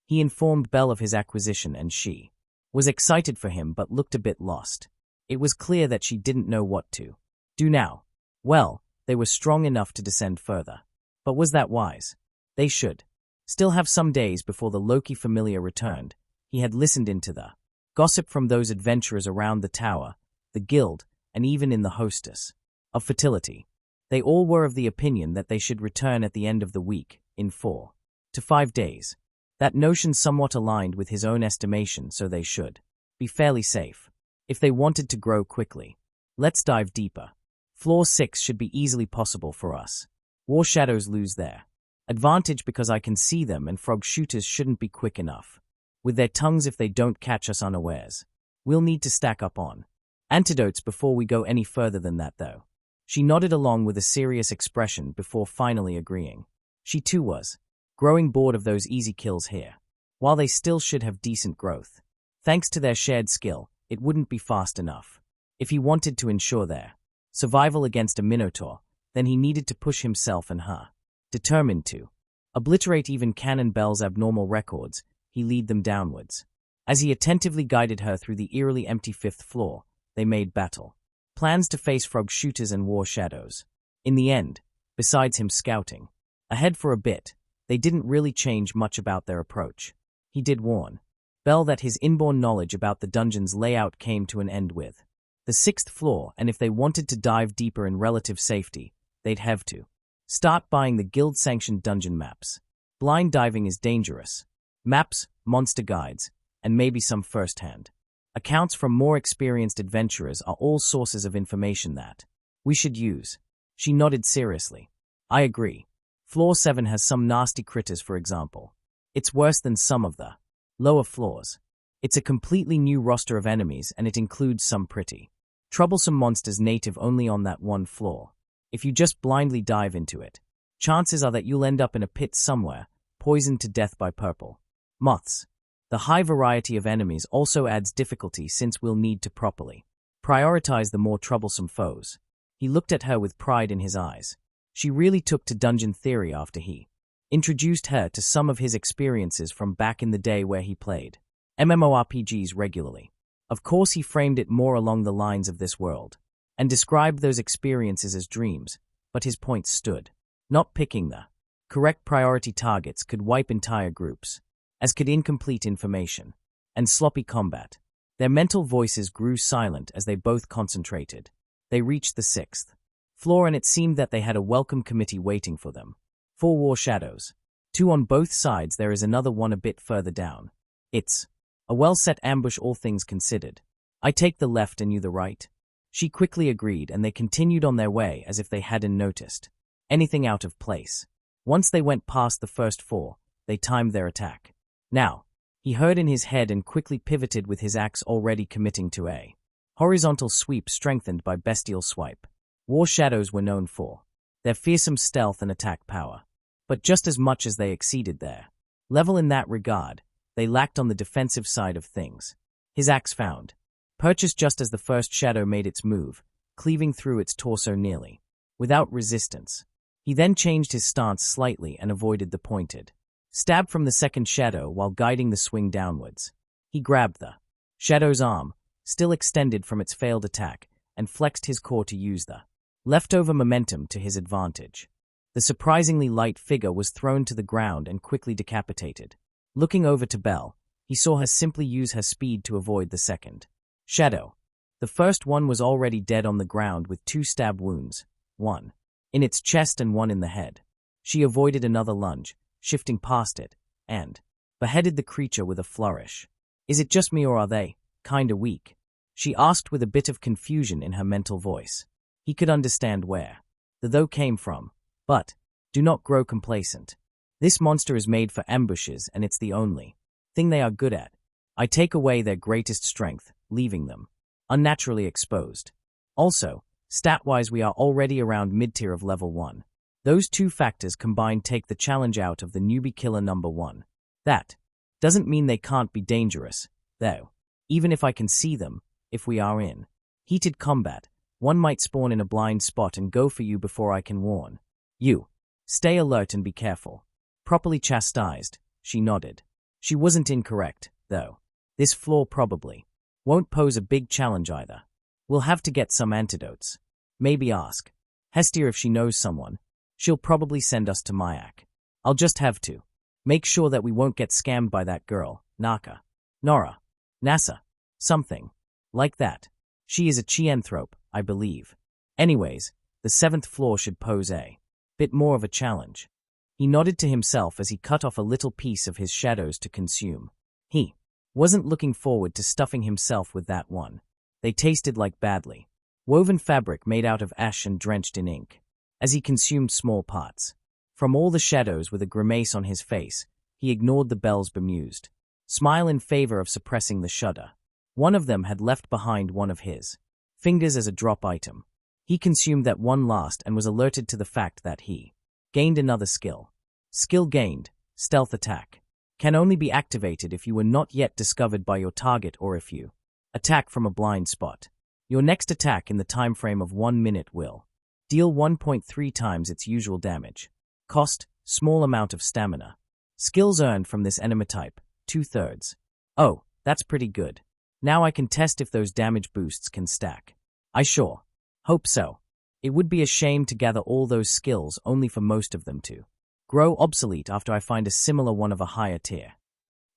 He informed Belle of his acquisition, and she was excited for him but looked a bit lost. It was clear that she didn't know what to do now. Well, they were strong enough to descend further. But was that wise? They should still have some days before the Loki familiar returned. He had listened into the gossip from those adventurers around the tower, the guild, and even in the hostess of fertility. They all were of the opinion that they should return at the end of the week, in 4 to 5 days. That notion somewhat aligned with his own estimation, so they should be fairly safe if they wanted to grow quickly. Let's dive deeper. Floor 6 should be easily possible for us. War shadows lose their advantage because I can see them, and frog shooters shouldn't be quick enough with their tongues if they don't catch us unawares. We'll need to stack up on antidotes before we go any further than that, though. She nodded along with a serious expression before finally agreeing. She too was growing bored of those easy kills here. While they still should have decent growth, thanks to their shared skill, it wouldn't be fast enough. If he wanted to ensure their survival against a Minotaur, then he needed to push himself and her. Determined to obliterate even Cannon Belle's abnormal records, he lead them downwards. As he attentively guided her through the eerily empty 5th floor, they made battle plans to face frog shooters and war shadows. In the end, besides him scouting ahead for a bit, they didn't really change much about their approach. He did warn Belle that his inborn knowledge about the dungeon's layout came to an end with the 6th floor, and if they wanted to dive deeper in relative safety, they'd have to start buying the guild-sanctioned dungeon maps. Blind diving is dangerous. Maps, monster guides, and maybe some first-hand Accounts from more experienced adventurers are all sources of information that we should use. She nodded seriously. I agree. Floor 7 has some nasty critters, for example. It's worse than some of the lower floors. It's a completely new roster of enemies, and it includes some pretty troublesome monsters native only on that one floor. If you just blindly dive into it, chances are that you'll end up in a pit somewhere, poisoned to death by purple moths. The high variety of enemies also adds difficulty, since we'll need to properly prioritize the more troublesome foes. He looked at her with pride in his eyes. She really took to dungeon theory after he introduced her to some of his experiences from back in the day where he played MMORPGs regularly. Of course, he framed it more along the lines of this world, and described those experiences as dreams, but his point stood. Not picking the correct priority targets could wipe entire groups, as could incomplete information and sloppy combat. Their mental voices grew silent as they both concentrated. They reached the 6th floor, and it seemed that they had a welcome committee waiting for them. 4 war shadows. 2 on both sides. There is another one a bit further down. It's a well-set ambush, all things considered. I take the left and you the right. She quickly agreed, and they continued on their way as if they hadn't noticed anything out of place. Once they went past the first 4, they timed their attack. Now, he heard in his head and quickly pivoted with his axe, already committing to a horizontal sweep strengthened by bestial swipe. War shadows were known for their fearsome stealth and attack power, but just as much as they exceeded their level in that regard, they lacked on the defensive side of things. His axe found purchase just as the first shadow made its move, cleaving through its torso nearly without resistance. He then changed his stance slightly and avoided the pointed stab from the second shadow while guiding the swing downwards. He grabbed the shadow's arm, still extended from its failed attack, and flexed his core to use the leftover momentum to his advantage. The surprisingly light figure was thrown to the ground and quickly decapitated. Looking over to Belle, he saw her simply use her speed to avoid the second shadow. The first one was already dead on the ground with 2 stab wounds, one in its chest and one in the head. She avoided another lunge, shifting past it, and beheaded the creature with a flourish. Is it just me, or are they kinda weak? She asked with a bit of confusion in her mental voice. He could understand where the though came from, but do not grow complacent. This monster is made for ambushes, and it's the only thing they are good at. I take away their greatest strength, leaving them unnaturally exposed. Also, stat-wise, we are already around mid-tier of level 1. Those 2 factors combined take the challenge out of the newbie killer number 1. That doesn't mean they can't be dangerous, though. Even if I can see them, if we are in heated combat, one might spawn in a blind spot and go for you before I can warn you. Stay alert and be careful. Properly chastised, she nodded. She wasn't incorrect, though. This floor probably won't pose a big challenge either. We'll have to get some antidotes. Maybe ask Hestia if she knows someone. She'll probably send us to Mayak. I'll just have to make sure that we won't get scammed by that girl, Naka, Nora, Nasa, something like that. She is a Chianthrope, I believe. Anyways, the 7th floor should pose a bit more of a challenge. He nodded to himself as he cut off a little piece of his shadows to consume. He wasn't looking forward to stuffing himself with that one. They tasted like badly woven fabric made out of ash and drenched in ink. As he consumed small parts from all the shadows with a grimace on his face, he ignored the Belle's bemused smile in favor of suppressing the shudder. One of them had left behind one of his fingers as a drop item. He consumed that one last and was alerted to the fact that he gained another skill. Skill gained, stealth attack. Can only be activated if you were not yet discovered by your target or if you attack from a blind spot. Your next attack in the time frame of 1 minute will deal 1.3 times its usual damage. Cost, small amount of stamina. Skills earned from this enemy type, 2/3. Oh, that's pretty good. Now I can test if those damage boosts can stack. I sure hope so. It would be a shame to gather all those skills only for most of them to grow obsolete after I find a similar one of a higher tier.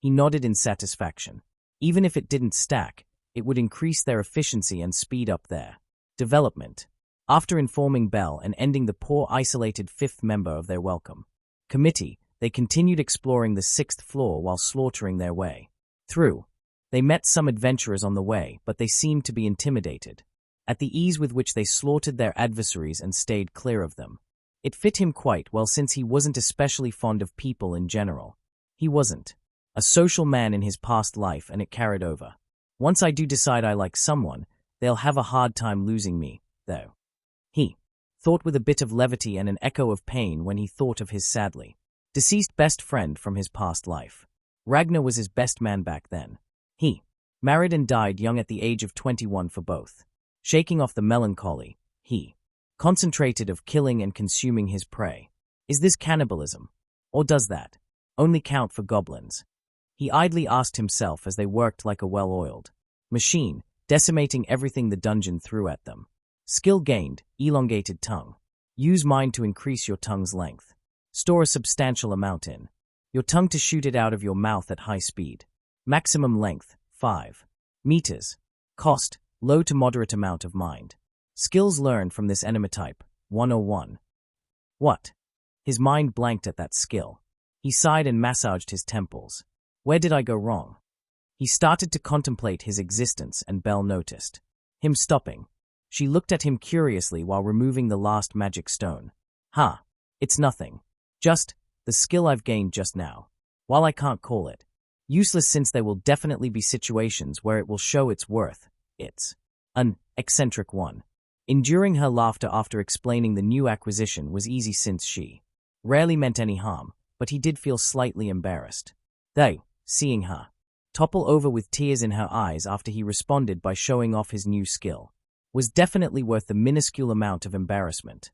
He nodded in satisfaction. Even if it didn't stack, it would increase their efficiency and speed up their development. After informing Belle and ending the poor isolated 5th member of their welcome committee, they continued exploring the 6th floor while slaughtering their way through They met some adventurers on the way, but they seemed to be intimidated at the ease with which they slaughtered their adversaries and stayed clear of them. It fit him quite well since he wasn't especially fond of people in general. He wasn't a social man in his past life, and it carried over. Once I do decide I like someone, they'll have a hard time losing me, though. He thought with a bit of levity and an echo of pain when he thought of his sadly deceased best friend from his past life. Ragnar was his best man back then. He married and died young at the age of 21 for both. Shaking off the melancholy, he concentrated of killing and consuming his prey. Is this cannibalism? Or does that only count for goblins? He idly asked himself as they worked like a well-oiled machine, decimating everything the dungeon threw at them. Skill gained, elongated tongue. Use mind to increase your tongue's length. Store a substantial amount in your tongue to shoot it out of your mouth at high speed. Maximum length, 5 meters. Cost, low to moderate amount of mind. Skills learned from this enemy type, 101. What? His mind blanked at that skill. He sighed and massaged his temples. Where did I go wrong? He started to contemplate his existence, and Belle noticed him stopping. She looked at him curiously while removing the last magic stone. It's nothing. Just the skill I've gained just now. While I can't call it useless since there will definitely be situations where it will show its worth, it's an eccentric one. Enduring her laughter after explaining the new acquisition was easy since she rarely meant any harm, but he did feel slightly embarrassed. Though, seeing her topple over with tears in her eyes after he responded by showing off his new skill was definitely worth the minuscule amount of embarrassment.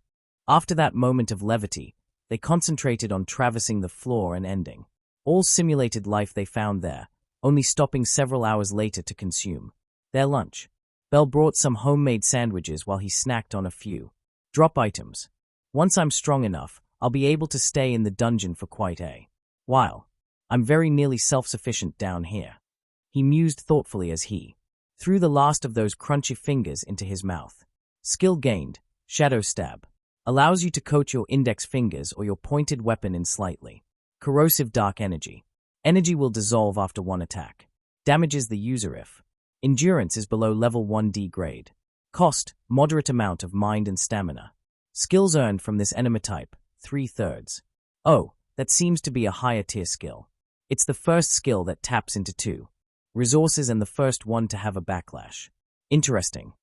After that moment of levity, they concentrated on traversing the floor and ending all simulated life they found there, only stopping several hours later to consume their lunch. Belle brought some homemade sandwiches while he snacked on a few drop items. Once I'm strong enough, I'll be able to stay in the dungeon for quite a while. I'm very nearly self-sufficient down here. He mused thoughtfully as he threw the last of those crunchy fingers into his mouth. Skill gained, Shadow Stab. Allows you to coat your index fingers or your pointed weapon in slightly corrosive dark energy. Energy will dissolve after one attack. Damages the user if endurance is below level 1D grade. Cost, moderate amount of mind and stamina. Skills earned from this enemy type, 3/3. Oh, that seems to be a higher tier skill. It's the first skill that taps into 2 resources and the first one to have a backlash. Interesting.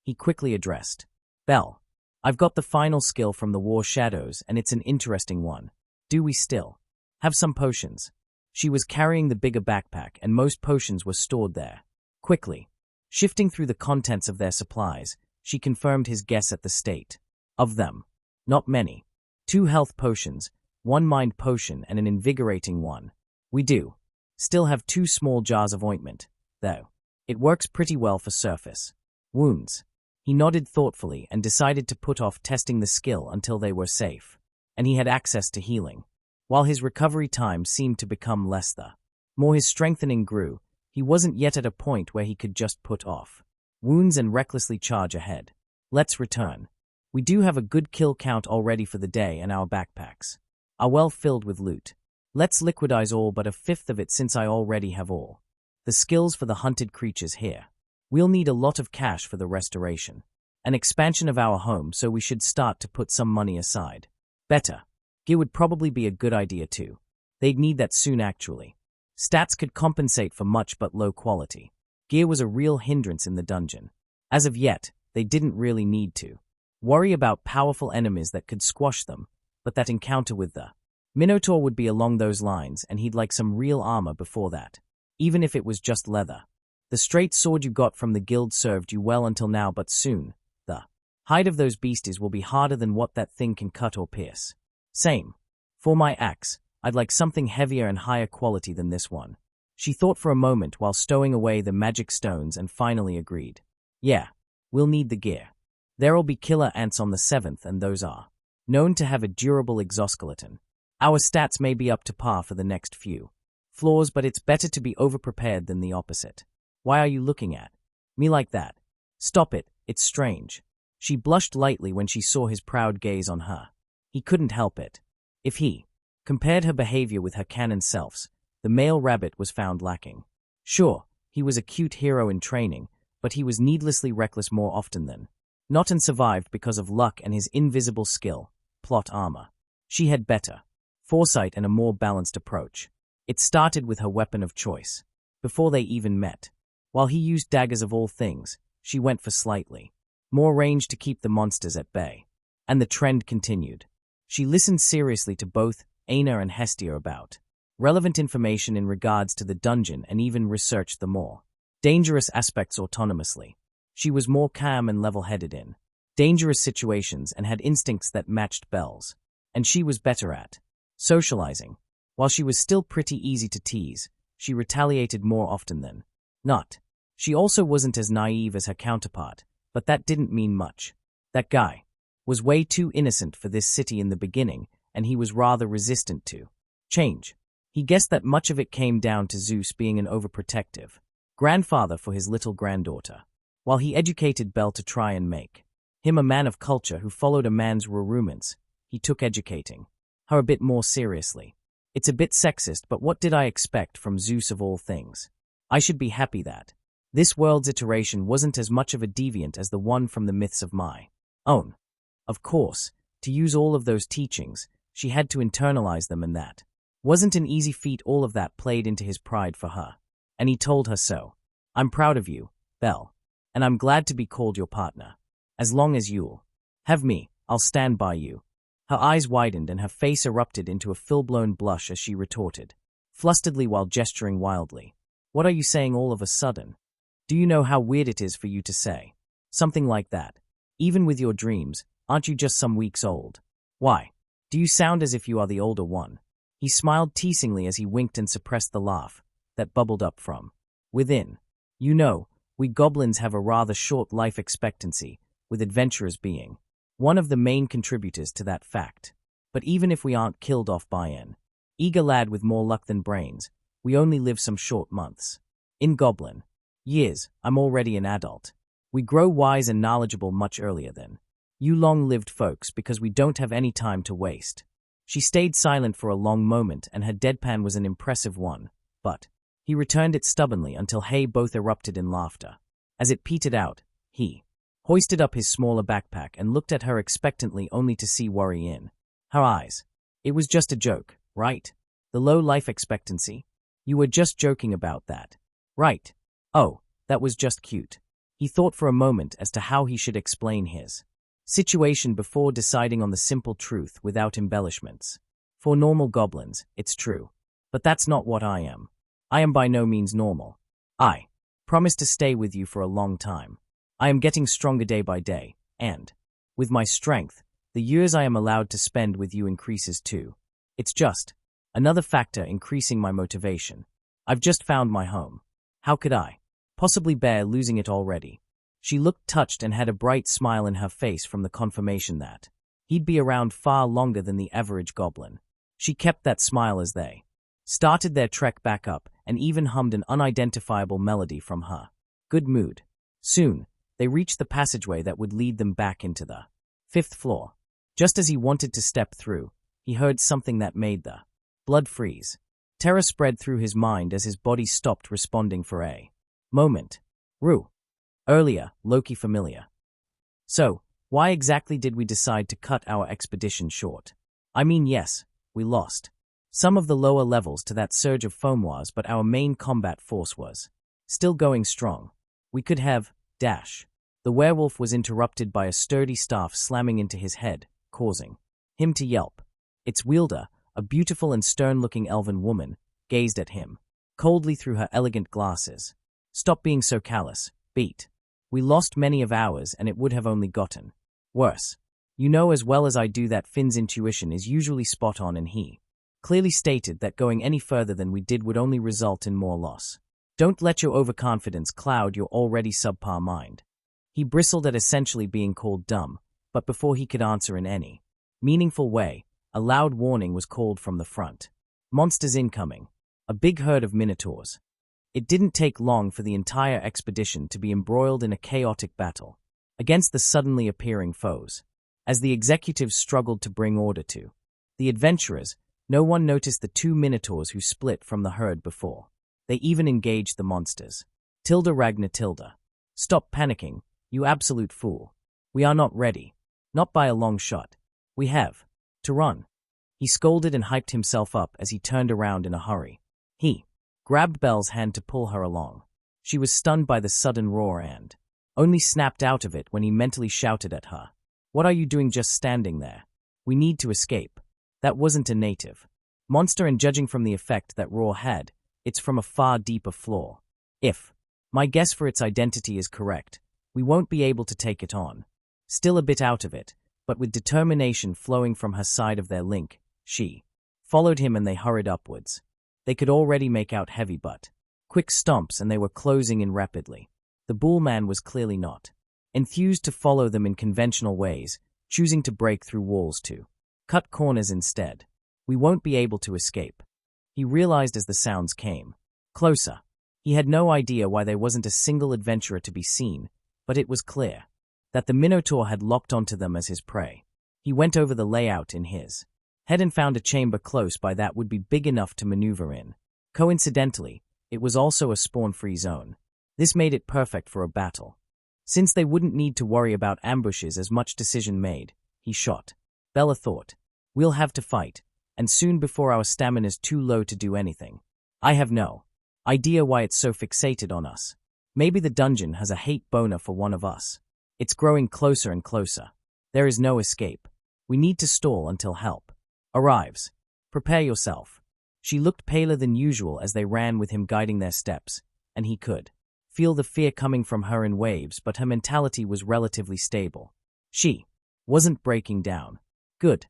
He quickly addressed Belle. I've got the final skill from the War Shadows, and it's an interesting one. Do we still have some potions? She was carrying the bigger backpack, and most potions were stored there. Quickly shifting through the contents of their supplies, she confirmed his guess at the state of them. Not many. 2 health potions, 1 mind potion, and an invigorating one. We do still have 2 small jars of ointment, though. It works pretty well for surface wounds. He nodded thoughtfully and decided to put off testing the skill until they were safe, and he had access to healing. While his recovery time seemed to become less the more his strengthening grew, he wasn't yet at a point where he could just put off wounds and recklessly charge ahead. Let's return. We do have a good kill count already for the day, and our backpacks are well filled with loot. Let's liquidize all but a fifth of it since I already have all the skills for the hunted creatures here. We'll need a lot of cash for the restoration, an expansion of our home, so we should start to put some money aside. Better. Gear would probably be a good idea too. They'd need that soon actually. Stats could compensate for much but low quality. Gear was a real hindrance in the dungeon. As of yet, they didn't really need to worry about powerful enemies that could squash them, but that encounter with the Minotaur would be along those lines, and he'd like some real armor before that, even if it was just leather. The straight sword you got from the guild served you well until now, but soon, the hide of those beasties will be harder than what that thing can cut or pierce. Same. For my axe, I'd like something heavier and higher quality than this one. She thought for a moment while stowing away the magic stones and finally agreed. Yeah, we'll need the gear. There'll be killer ants on the 7th, and those are known to have a durable exoskeleton. Our stats may be up to par for the next few floors, but it's better to be overprepared than the opposite. Why are you looking at me like that? Stop it, it's strange. She blushed lightly when she saw his proud gaze on her. He couldn't help it. If he compared her behavior with her canon selves, the male rabbit was found lacking. Sure, He was a cute hero in training, but he was needlessly reckless more often than not, and survived because of luck and his invisible skill, plot armor. She had better foresight and a more balanced approach. It started with her weapon of choice. Before they even met, while he used daggers of all things, she went for slightly more range to keep the monsters at bay. And the trend continued. She listened seriously to both Aina and Hestia about relevant information in regards to the dungeon and even researched the more dangerous aspects autonomously. She was more calm and level-headed in dangerous situations and had instincts that matched Belle's. And she was better at socializing. While she was still pretty easy to tease, she retaliated more often than not. She also wasn't as naive as her counterpart, but that didn't mean much. That guy was way too innocent for this city in the beginning, and he was rather resistant to change. He guessed that much of it came down to Zeus being an overprotective grandfather for his little granddaughter, while he educated Belle to try and make him a man of culture who followed a man's rudiments. He took educating her a bit more seriously. It's a bit sexist, but what did I expect from Zeus of all things? I should be happy that this world's iteration wasn't as much of a deviant as the one from the myths of my own. Of course, to use all of those teachings, she had to internalize them, and that wasn't an easy feat. All of that played into his pride for her. And he told her so. I'm proud of you, Belle, and I'm glad to be called your partner. As long as you'll have me, I'll stand by you. Her eyes widened and her face erupted into a full-blown blush as she retorted, flusteredly while gesturing wildly. What are you saying all of a sudden? Do you know how weird it is for you to say something like that? Even with your dreams, aren't you just some weeks old? Why? Do you sound as if you are the older one? He smiled teasingly as he winked and suppressed the laugh that bubbled up from within. You know, we goblins have a rather short life expectancy, with adventurers being one of the main contributors to that fact. But even if we aren't killed off by an eager lad with more luck than brains, we only live some short months. In goblin years, I'm already an adult. We grow wise and knowledgeable much earlier than you long-lived folks because we don't have any time to waste. She stayed silent for a long moment, and her deadpan was an impressive one, but he returned it stubbornly until Hay both erupted in laughter. As it petered out, he hoisted up his smaller backpack and looked at her expectantly, only to see worry in her eyes. It was just a joke, right? The low life expectancy? You were just joking about that, right? Oh, that was just cute. He thought for a moment as to how he should explain his situation before deciding on the simple truth without embellishments. For normal goblins, it's true. But that's not what I am. I am by no means normal. I promise to stay with you for a long time. I am getting stronger day by day, and with my strength, the years I am allowed to spend with you increases too. It's just another factor increasing my motivation. I've just found my home. How could I possibly bear losing it already? She looked touched and had a bright smile in her face from the confirmation that he'd be around far longer than the average goblin. She kept that smile as they started their trek back up and even hummed an unidentifiable melody from her good mood. Soon, they reached the passageway that would lead them back into the 5th floor. Just as he wanted to step through, he heard something that made the blood freeze. Terror spread through his mind as his body stopped responding for a moment. Rue. Earlier, Loki familiar. So, why exactly did we decide to cut our expedition short? I mean, yes, we lost some of the lower levels to that surge of foamoirs, but our main combat force was still going strong. We could have dash. The werewolf was interrupted by a sturdy staff slamming into his head, causing him to yelp. Its wielder, a beautiful and stern-looking elven woman, gazed at him coldly through her elegant glasses. Stop being so callous, beat. We lost many of ours, and it would have only gotten worse. You know as well as I do that Finn's intuition is usually spot on, and he clearly stated that going any further than we did would only result in more loss. Don't let your overconfidence cloud your already subpar mind. He bristled at essentially being called dumb, but before he could answer in any meaningful way, a loud warning was called from the front. Monsters incoming. A big herd of minotaurs. It didn't take long for the entire expedition to be embroiled in a chaotic battle against the suddenly appearing foes. As the executives struggled to bring order to the adventurers, no one noticed the 2 minotaurs who split from the herd before they even engaged the monsters. Tilda Ragna Tilda. Stop panicking, you absolute fool. We are not ready. Not by a long shot. We have to run. He scolded and hyped himself up as he turned around in a hurry. He grabbed Belle's hand to pull her along. She was stunned by the sudden roar and only snapped out of it when he mentally shouted at her. What are you doing just standing there? We need to escape. That wasn't a native monster, and judging from the effect that roar had, it's from a far deeper floor. If my guess for its identity is correct, we won't be able to take it on. Still a bit out of it, but with determination flowing from her side of their link, she followed him and they hurried upwards. They could already make out heavy but quick stomps and they were closing in rapidly. The bullman was clearly not enthused to follow them in conventional ways, choosing to break through walls to cut corners instead. We won't be able to escape. He realized as the sounds came closer. He had no idea why there wasn't a single adventurer to be seen, but it was clear that the Minotaur had locked onto them as his prey. He went over the layout in his head and found a chamber close by that would be big enough to maneuver in. Coincidentally, it was also a spawn-free zone. This made it perfect for a battle. Since they wouldn't need to worry about ambushes as much decision made, he shot. Bella thought, we'll have to fight, and soon before our stamina's too low to do anything. I have no idea why it's so fixated on us. Maybe the dungeon has a hate boner for one of us. It's growing closer and closer. There is no escape. We need to stall until help arrives. Prepare yourself. She looked paler than usual as they ran with him guiding their steps, and he could feel the fear coming from her in waves, but her mentality was relatively stable. She wasn't breaking down. Good.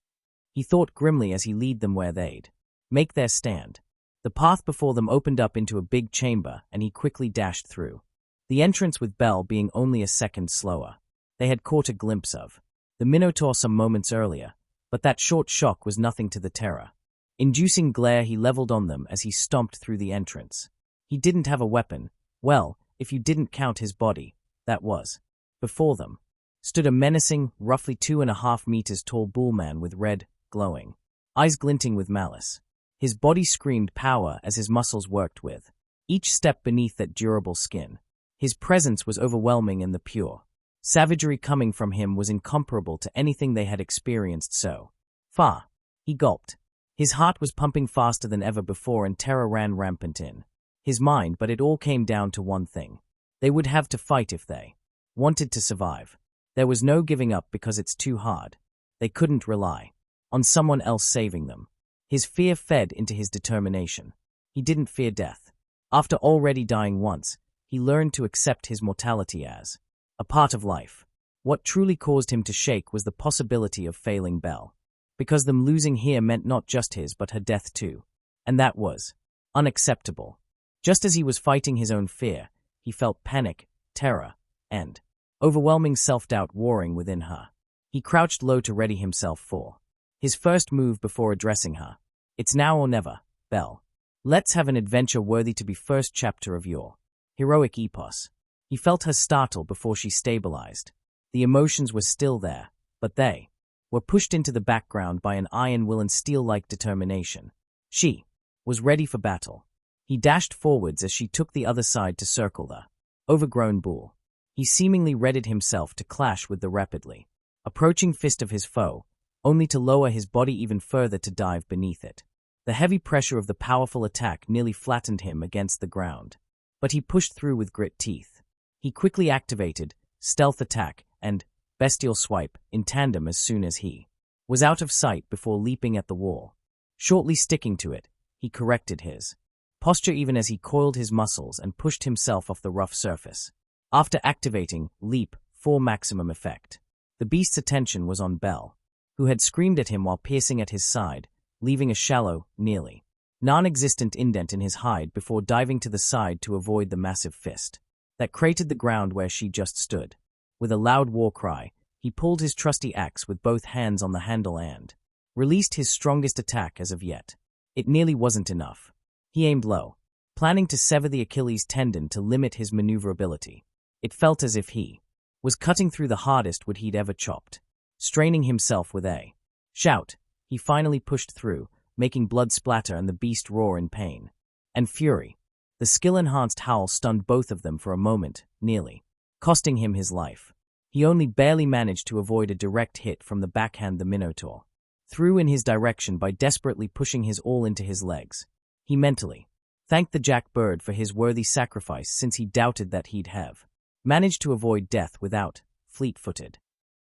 He thought grimly as he led them where they'd make their stand. The path before them opened up into a big chamber, and he quickly dashed through. The entrance with Belle being only a second slower. They had caught a glimpse of the Minotaur some moments earlier, but that short shock was nothing to the terror-inducing glare he leveled on them as he stomped through the entrance. He didn't have a weapon. Well, if you didn't count his body, that was. Before them stood a menacing, roughly 2.5 meters tall bullman with red, glowing eyes glinting with malice. His body screamed power as his muscles worked with each step beneath that durable skin. His presence was overwhelming, and the pure savagery coming from him was incomparable to anything they had experienced so far. He gulped. His heart was pumping faster than ever before, and terror ran rampant in his mind, but it all came down to one thing. They would have to fight if they wanted to survive. There was no giving up because it's too hard. They couldn't rely on someone else saving them. His fear fed into his determination. He didn't fear death. After already dying once, he learned to accept his mortality as a part of life. What truly caused him to shake was the possibility of failing Belle, because them losing here meant not just his but her death too, and that was unacceptable. Just as he was fighting his own fear, he felt panic, terror, and overwhelming self-doubt warring within her. He crouched low to ready himself for his first move before addressing her. It's now or never, Belle. Let's have an adventure worthy to be first chapter of your heroic epos. He felt her startle before she stabilized. The emotions were still there, but they were pushed into the background by an iron will and steel-like determination. She was ready for battle. He dashed forwards as she took the other side to circle the overgrown bull. He seemingly readied himself to clash with the rapidly approaching fist of his foe, only to lower his body even further to dive beneath it. The heavy pressure of the powerful attack nearly flattened him against the ground, but he pushed through with grit teeth. He quickly activated stealth attack and bestial swipe in tandem as soon as he was out of sight before leaping at the wall. Shortly sticking to it, he corrected his posture even as he coiled his muscles and pushed himself off the rough surface. After activating leap for maximum effect, the beast's attention was on Belle, who had screamed at him while piercing at his side, leaving a shallow, nearly non-existent indent in his hide before diving to the side to avoid the massive fist that cratered the ground where she just stood. With a loud war cry, he pulled his trusty axe with both hands on the handle and released his strongest attack as of yet. It nearly wasn't enough. He aimed low, planning to sever the Achilles tendon to limit his maneuverability. It felt as if he was cutting through the hardest wood he'd ever chopped. Straining himself with a shout, he finally pushed through, making blood splatter and the beast roar in pain and fury. The The skill-enhanced howl stunned both of them for a moment, nearly costing him his life. He only barely managed to avoid a direct hit from the backhand the Minotaur threw in his direction by desperately pushing his all into his legs. He mentally thanked the jackbird for his worthy sacrifice, since he doubted that he'd have managed to avoid death without, fleet-footed.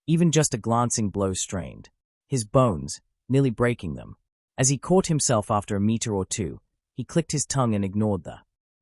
Even just a glancing blow strained his bones, nearly breaking them. As he caught himself after a meter or two, he clicked his tongue and ignored the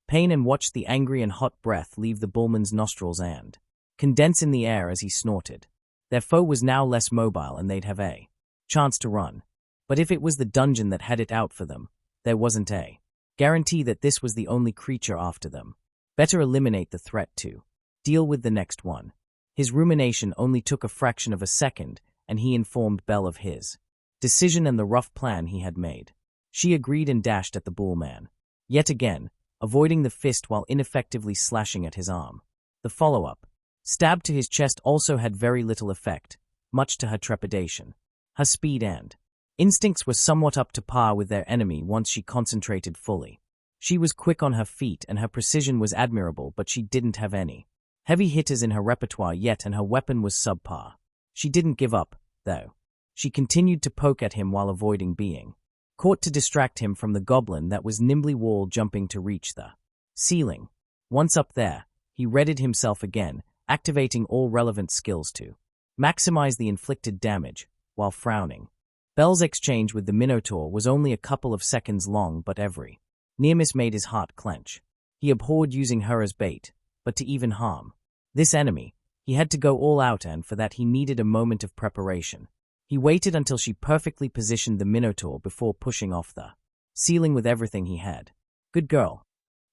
pain and watched the angry and hot breath leave the bullman's nostrils and condense in the air as he snorted. Their foe was now less mobile and they'd have a chance to run. But if it was the dungeon that had it out for them, there wasn't a guarantee that this was the only creature after them. Better eliminate the threat to deal with the next one. His rumination only took a fraction of a second, and he informed Belle of his decision and the rough plan he had made. She agreed and dashed at the bullman, yet again, avoiding the fist while ineffectively slashing at his arm. The follow-up stab to his chest also had very little effect, much to her trepidation. Her speed and instincts were somewhat up to par with their enemy once she concentrated fully. She was quick on her feet and her precision was admirable, but she didn't have any heavy hitters in her repertoire yet, and her weapon was subpar. She didn't give up, though. She continued to poke at him while avoiding being caught to distract him from the goblin that was nimbly wall jumping to reach the ceiling. Once up there, he readied himself again, activating all relevant skills to maximize the inflicted damage, while frowning. Belle's exchange with the Minotaur was only a couple of seconds long, but every near miss made his heart clench. He abhorred using her as bait, but to even harm this enemy, he had to go all out, and for that he needed a moment of preparation. He waited until she perfectly positioned the Minotaur before pushing off the ceiling with everything he had. Good girl,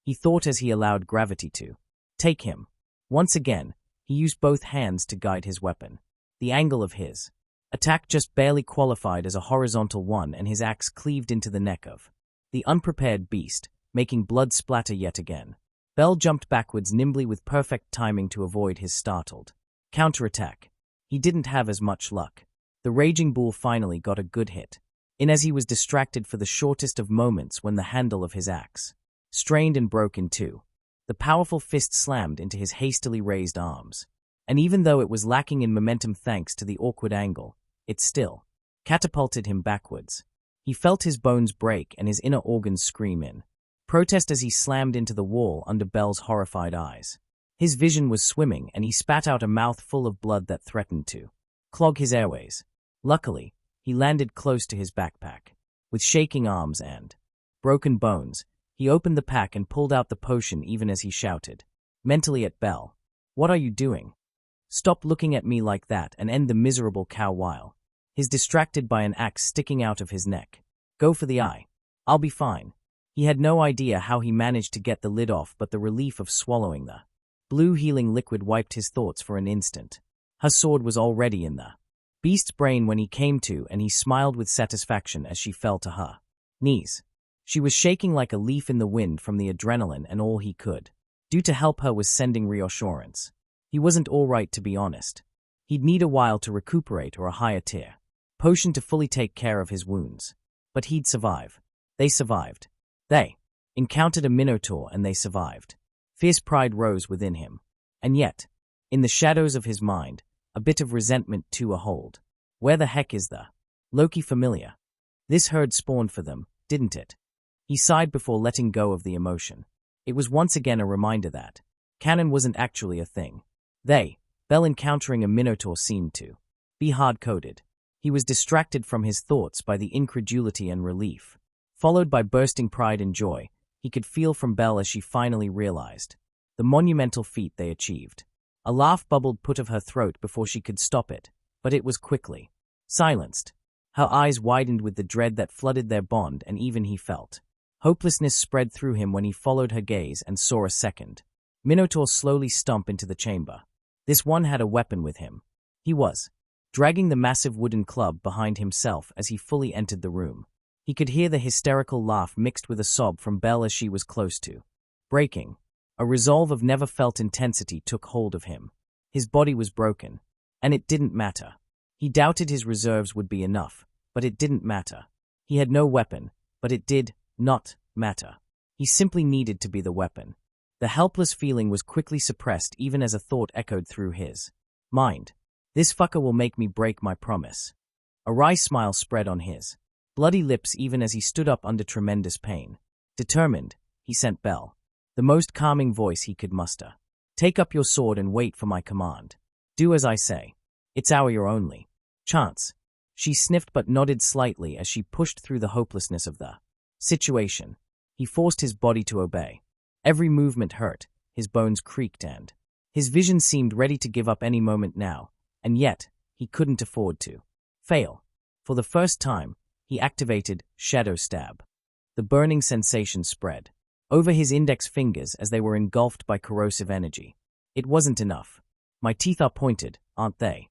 he thought as he allowed gravity to take him. Once again, he used both hands to guide his weapon. The angle of his attack just barely qualified as a horizontal one, and his axe cleaved into the neck of the unprepared beast, making blood splatter yet again. Belle jumped backwards nimbly with perfect timing to avoid his startled counterattack. He didn't have as much luck. The raging bull finally got a good hit in as he was distracted for the shortest of moments when the handle of his axe strained and broke in two. The powerful fist slammed into his hastily raised arms, and even though it was lacking in momentum thanks to the awkward angle, it still catapulted him backwards. He felt his bones break and his inner organs scream in protest as he slammed into the wall under Belle's horrified eyes. His vision was swimming, and he spat out a mouthful of blood that threatened to clog his airways. Luckily, he landed close to his backpack. With shaking arms and broken bones, he opened the pack and pulled out the potion even as he shouted mentally at Belle, "What are you doing? Stop looking at me like that and end the miserable cow while." He's distracted by an axe sticking out of his neck. "Go for the eye. I'll be fine." He had no idea how he managed to get the lid off, but the relief of swallowing the blue healing liquid wiped his thoughts for an instant. Her sword was already in the beast's brain when he came to, and he smiled with satisfaction as she fell to her knees. She was shaking like a leaf in the wind from the adrenaline, and all he could do to help her was sending reassurance. He wasn't all right, to be honest. He'd need a while to recuperate or a higher tier potion to fully take care of his wounds. But he'd survive. They survived. They encountered a Minotaur and they survived. Fierce pride rose within him. And yet, in the shadows of his mind, a bit of resentment too a hold. Where the heck is the Loki familiar? This herd spawned for them, didn't it? He sighed before letting go of the emotion. It was once again a reminder that canon wasn't actually a thing. Belle encountering a Minotaur seemed to be hard-coded. He was distracted from his thoughts by the incredulity and relief, followed by bursting pride and joy he could feel from Belle as she finally realized the monumental feat they achieved. A laugh bubbled out of her throat before she could stop it, but it was quickly silenced. Her eyes widened with the dread that flooded their bond, and even he felt hopelessness spread through him when he followed her gaze and saw a second Minotaur slowly stomp into the chamber. This one had a weapon with him. He was dragging the massive wooden club behind himself as he fully entered the room. He could hear the hysterical laugh mixed with a sob from Belle as she was close to breaking. A resolve of never-felt intensity took hold of him. His body was broken, and it didn't matter. He doubted his reserves would be enough, but it didn't matter. He had no weapon, but it did not matter. He simply needed to be the weapon. The helpless feeling was quickly suppressed even as a thought echoed through his mind. This fucker will make me break my promise. A wry smile spread on his bloody lips even as he stood up under tremendous pain. Determined, he sent Bell the most calming voice he could muster. Take up your sword and wait for my command. Do as I say. It's your only chance. She sniffed but nodded slightly as she pushed through the hopelessness of the situation. He forced his body to obey. Every movement hurt, his bones creaked and his vision seemed ready to give up any moment now, and yet he couldn't afford to fail. For the first time, he activated Shadow Stab. The burning sensation spread over his index fingers as they were engulfed by corrosive energy. It wasn't enough. My teeth are pointed, aren't they?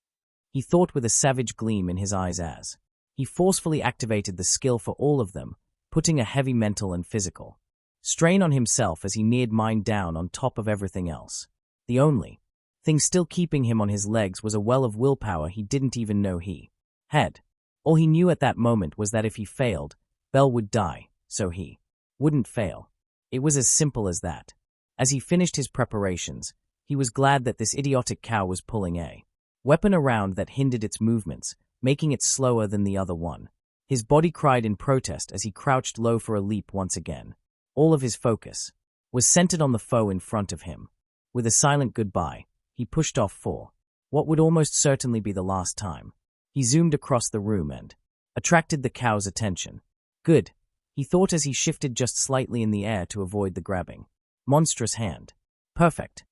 He thought with a savage gleam in his eyes as he forcefully activated the skill for all of them, putting a heavy mental and physical strain on himself as he neared mind down on top of everything else. The only thing still keeping him on his legs was a well of willpower he didn't even know he had. All he knew at that moment was that if he failed, Bell would die, so he wouldn't fail. It was as simple as that. As he finished his preparations, he was glad that this idiotic cow was pulling a weapon around that hindered its movements, making it slower than the other one. His body cried in protest as he crouched low for a leap once again. All of his focus was centered on the foe in front of him. With a silent goodbye, he pushed off for what would almost certainly be the last time. He zoomed across the room and attracted the cow's attention. Good, he thought as he shifted just slightly in the air to avoid the grabbing monstrous hand. Perfect.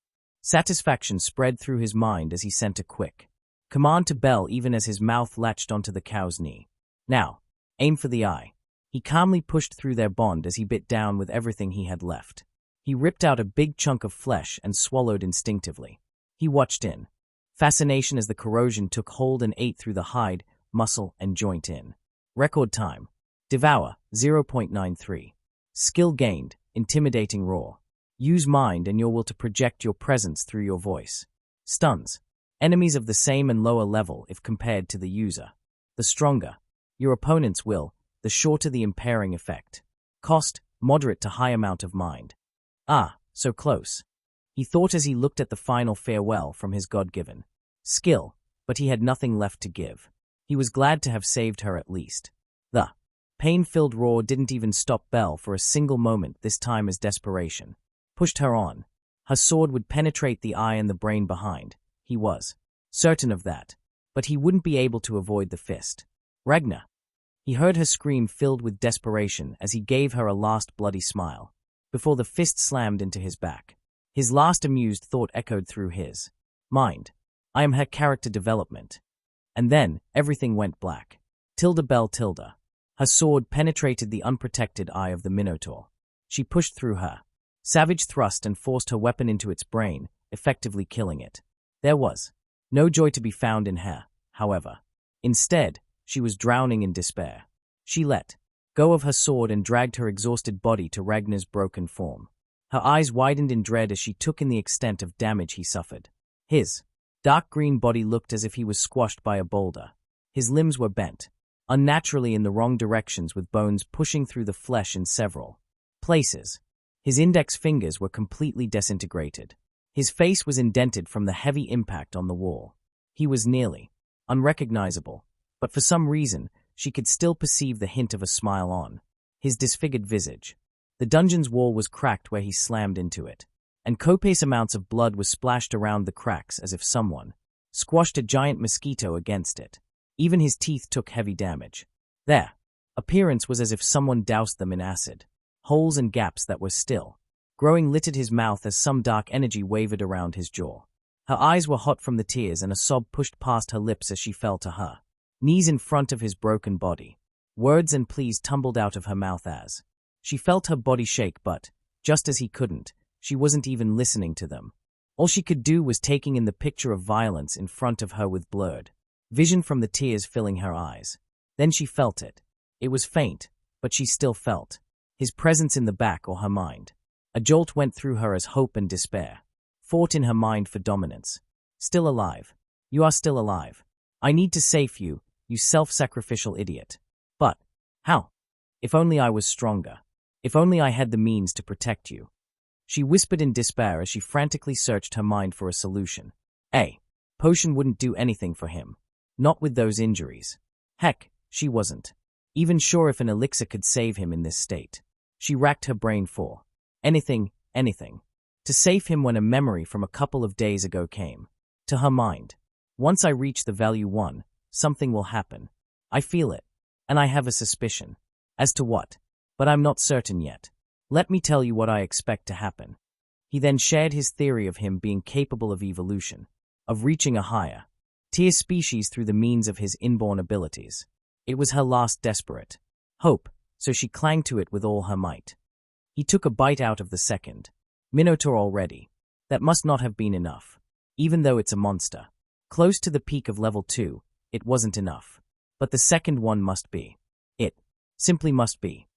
Satisfaction spread through his mind as he sent a quick command to Bell even as his mouth latched onto the cow's knee. Now, aim for the eye. He calmly pushed through their bond as he bit down with everything he had left. He ripped out a big chunk of flesh and swallowed instinctively. He watched in fascination as the corrosion took hold and ate through the hide, muscle, and joint in record time. Devour, 0.93. Skill gained, intimidating roar. Use mind and your will to project your presence through your voice. Stuns. Enemies of the same and lower level if compared to the user. The stronger your opponent's will, the shorter the impairing effect. Cost, moderate to high amount of mind. Ah, so close. He thought as he looked at the final farewell from his God-given skill, but he had nothing left to give. He was glad to have saved her at least. The pain-filled roar didn't even stop Bell for a single moment, this time as desperation pushed her on. Her sword would penetrate the eye and the brain behind. He was certain of that, but he wouldn't be able to avoid the fist. Ragnar. He heard her scream filled with desperation as he gave her a last bloody smile, before the fist slammed into his back. His last amused thought echoed through his mind. I am her character development. And then, everything went black. Bell. Her sword penetrated the unprotected eye of the Minotaur. She pushed through her savage thrust and forced her weapon into its brain, effectively killing it. There was no joy to be found in her, however. Instead, she was drowning in despair. She let go of her sword and dragged her exhausted body to Ragnar's broken form. Her eyes widened in dread as she took in the extent of damage he suffered. His dark green body looked as if he was squashed by a boulder. His limbs were bent, unnaturally in the wrong directions, with bones pushing through the flesh in several places. His index fingers were completely disintegrated. His face was indented from the heavy impact on the wall. He was nearly unrecognizable, but for some reason, she could still perceive the hint of a smile on his disfigured visage. The dungeon's wall was cracked where he slammed into it, and copious amounts of blood was splashed around the cracks as if someone squashed a giant mosquito against it. Even his teeth took heavy damage. Their appearance was as if someone doused them in acid. Holes and gaps that were still growing littered his mouth as some dark energy wavered around his jaw. Her eyes were hot from the tears and a sob pushed past her lips as she fell to her knees in front of his broken body. Words and pleas tumbled out of her mouth as she felt her body shake, but, just as he couldn't, she wasn't even listening to them. All she could do was taking in the picture of violence in front of her with blurred vision from the tears filling her eyes. Then she felt it. It was faint, but she still felt his presence in the back or her mind. A jolt went through her as hope and despair fought in her mind for dominance. Still alive. You are still alive. I need to save you, you self-sacrificial idiot. But how? If only I was stronger. If only I had the means to protect you. She whispered in despair as she frantically searched her mind for a solution. A potion wouldn't do anything for him. Not with those injuries. Heck, she wasn't even sure if an elixir could save him in this state. She racked her brain for anything, to save him when a memory from a couple of days ago came to her mind. Once I reach the value 1, something will happen. I feel it, and I have a suspicion. As to what? But I'm not certain yet. Let me tell you what I expect to happen. He then shared his theory of him being capable of evolution, of reaching a higher tier species through the means of his inborn abilities. It was her last desperate hope, so she clung to it with all her might. He took a bite out of the second Minotaur already. That must not have been enough. Even though it's a monster. Close to the peak of level 2, it wasn't enough. But the second one must be. It simply must be.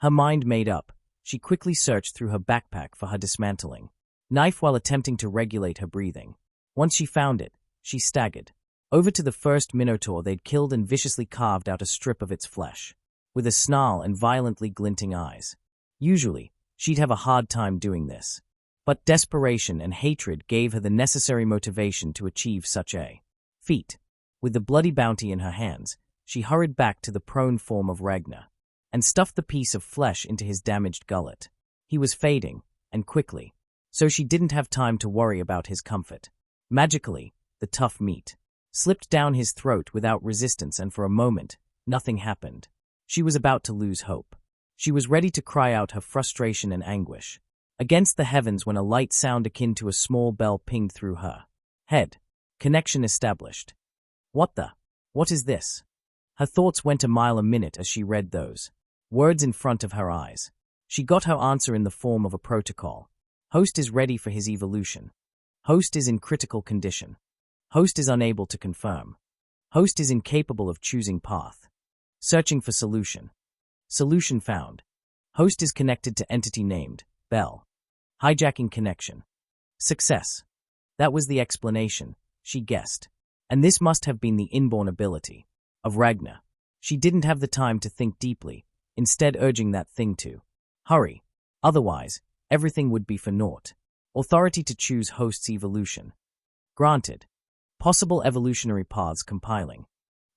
Her mind made up, she quickly searched through her backpack for her dismantling knife while attempting to regulate her breathing. Once she found it, she staggered over to the first Minotaur they'd killed and viciously carved out a strip of its flesh, with a snarl and violently glinting eyes. Usually, she'd have a hard time doing this. But desperation and hatred gave her the necessary motivation to achieve such a feat. With the bloody bounty in her hands, she hurried back to the prone form of Ragnar, and stuffed the piece of flesh into his damaged gullet. He was fading, and quickly, so she didn't have time to worry about his comfort. Magically, the tough meat slipped down his throat without resistance, and for a moment, nothing happened. She was about to lose hope. She was ready to cry out her frustration and anguish against the heavens when a light sound akin to a small bell pinged through her head. Connection established. What is this? Her thoughts went a mile a minute as she read those words in front of her eyes. She got her answer in the form of a protocol. Host is ready for his evolution. Host is in critical condition. Host is unable to confirm. Host is incapable of choosing path. Searching for solution. Solution found. Host is connected to entity named Bell. Hijacking connection. Success. That was the explanation, she guessed. And this must have been the inborn ability of Ragnar. She didn't have the time to think deeply, instead urging that thing to hurry. Otherwise, everything would be for naught. Authority to choose host's evolution. Granted. Possible evolutionary paths compiling.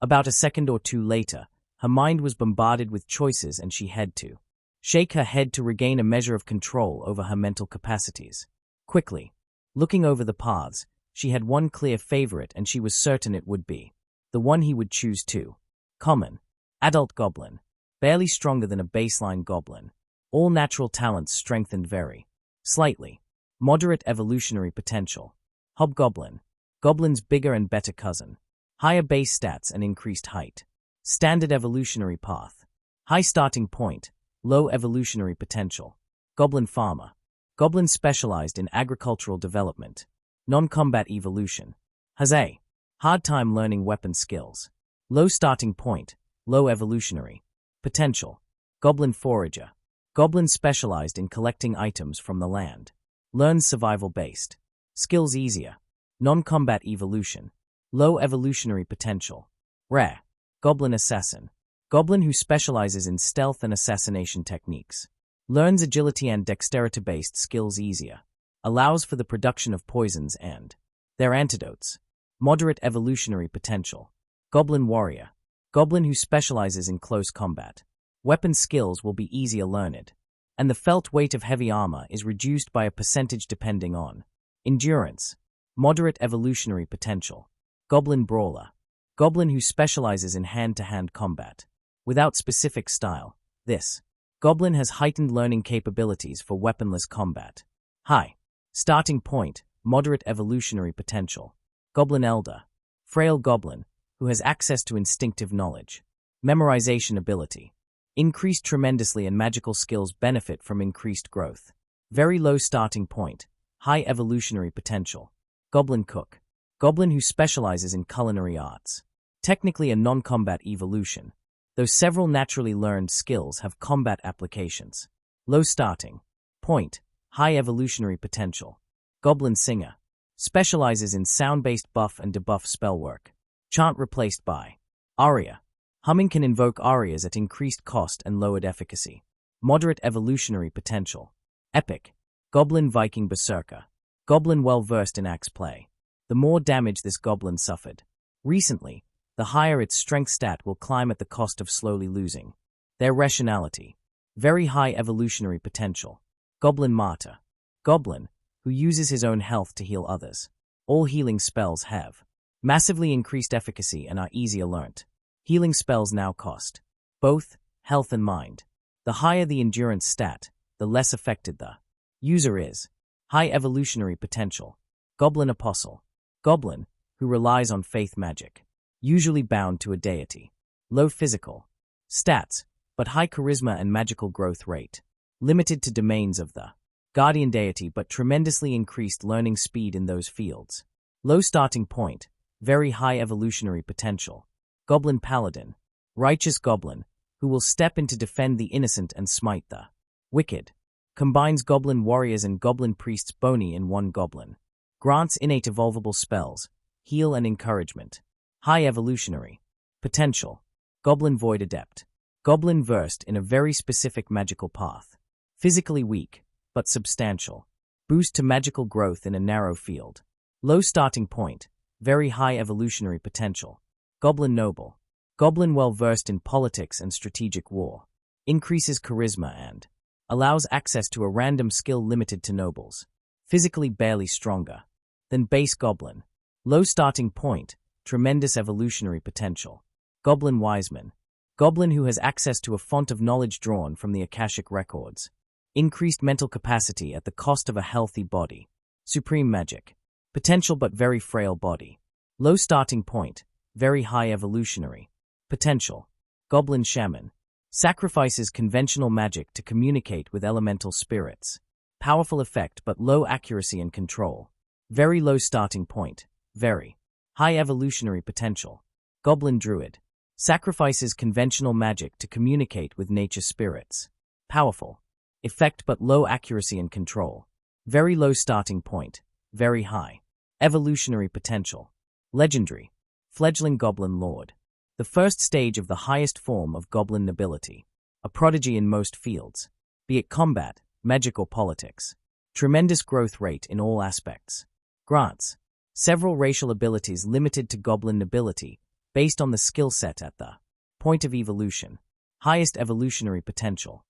About a second or two later, her mind was bombarded with choices and she had to shake her head to regain a measure of control over her mental capacities. Quickly, looking over the paths, she had one clear favorite and she was certain it would be the one he would choose to. Common. Adult Goblin. Barely stronger than a baseline Goblin. All natural talents strengthened very slightly. Moderate evolutionary potential. Hobgoblin. Goblin's bigger and better cousin. Higher base stats and increased height. Standard evolutionary path. High starting point. Low evolutionary potential. Goblin farmer. Goblin specialized in agricultural development. Non-combat evolution. Has a hard time learning weapon skills. Low starting point. Low evolutionary potential. Goblin forager. Goblin specialized in collecting items from the land. Learns survival-based. Skills easier. Non-combat evolution. Low evolutionary potential. Rare. Goblin assassin. Goblin who specializes in stealth and assassination techniques. Learns agility and dexterity-based skills easier. Allows for the production of poisons and their antidotes. Moderate evolutionary potential. Goblin warrior. Goblin who specializes in close combat. Weapon skills will be easier learned. And the felt weight of heavy armor is reduced by a percentage depending on endurance. Moderate evolutionary potential. Goblin brawler. Goblin who specializes in hand-to-hand combat. Without specific style, this Goblin has heightened learning capabilities for weaponless combat. High starting point, moderate evolutionary potential. Goblin elder. Frail Goblin, who has access to instinctive knowledge. Memorization ability. Increased tremendously and magical skills benefit from increased growth. Very low starting point, high evolutionary potential. Goblin cook. Goblin who specializes in culinary arts. Technically a non-combat evolution, though several naturally learned skills have combat applications. Low starting point, high evolutionary potential. Goblin singer. Specializes in sound-based buff and debuff spellwork. Chant replaced by aria. Humming can invoke arias at increased cost and lowered efficacy. Moderate evolutionary potential. Epic. Goblin Viking Berserker. Goblin well versed in axe play. The more damage this goblin suffered recently, the higher its strength stat will climb at the cost of slowly losing. Their rationality. Very high evolutionary potential. Goblin Martyr. Goblin, who uses his own health to heal others. All healing spells have massively increased efficacy and are easier learnt. Healing spells now cost both health and mind. The higher the endurance stat, the less affected the user is. High evolutionary potential. Goblin Apostle. Goblin, who relies on faith magic. Usually bound to a deity. Low physical stats, but high charisma and magical growth rate. Limited to domains of the guardian deity but tremendously increased learning speed in those fields. Low starting point, very high evolutionary potential. Goblin Paladin. Righteous Goblin, who will step in to defend the innocent and smite the wicked. Combines Goblin Warriors and Goblin Priests bony in one Goblin. Grants innate evolvable spells, heal and encouragement. High evolutionary potential. Goblin Void Adept. Goblin versed in a very specific magical path. Physically weak, but substantial. Boost to magical growth in a narrow field. Low starting point, very high evolutionary potential. Goblin Noble. Goblin well versed in politics and strategic war. Increases charisma and allows access to a random skill limited to nobles. Physically barely stronger than base Goblin. Low starting point, tremendous evolutionary potential. Goblin Wiseman. Goblin who has access to a font of knowledge drawn from the Akashic records. Increased mental capacity at the cost of a healthy body. Supreme magic. Potential but very frail body. Low starting point, very high evolutionary potential. Goblin Shaman. Sacrifices conventional magic to communicate with elemental spirits. Powerful effect but low accuracy and control. Very low starting point, very high evolutionary potential. Goblin Druid. Sacrifices conventional magic to communicate with nature spirits. Powerful effect but low accuracy and control. Very low starting point, very high evolutionary potential. Legendary. Fledgling Goblin Lord. The first stage of the highest form of goblin nobility. A prodigy in most fields, be it combat, magic or politics. Tremendous growth rate in all aspects. Grants several racial abilities limited to goblin nobility, based on the skill set at the point of evolution. Highest evolutionary potential.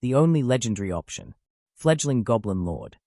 The only legendary option. Fledgling Goblin Lord.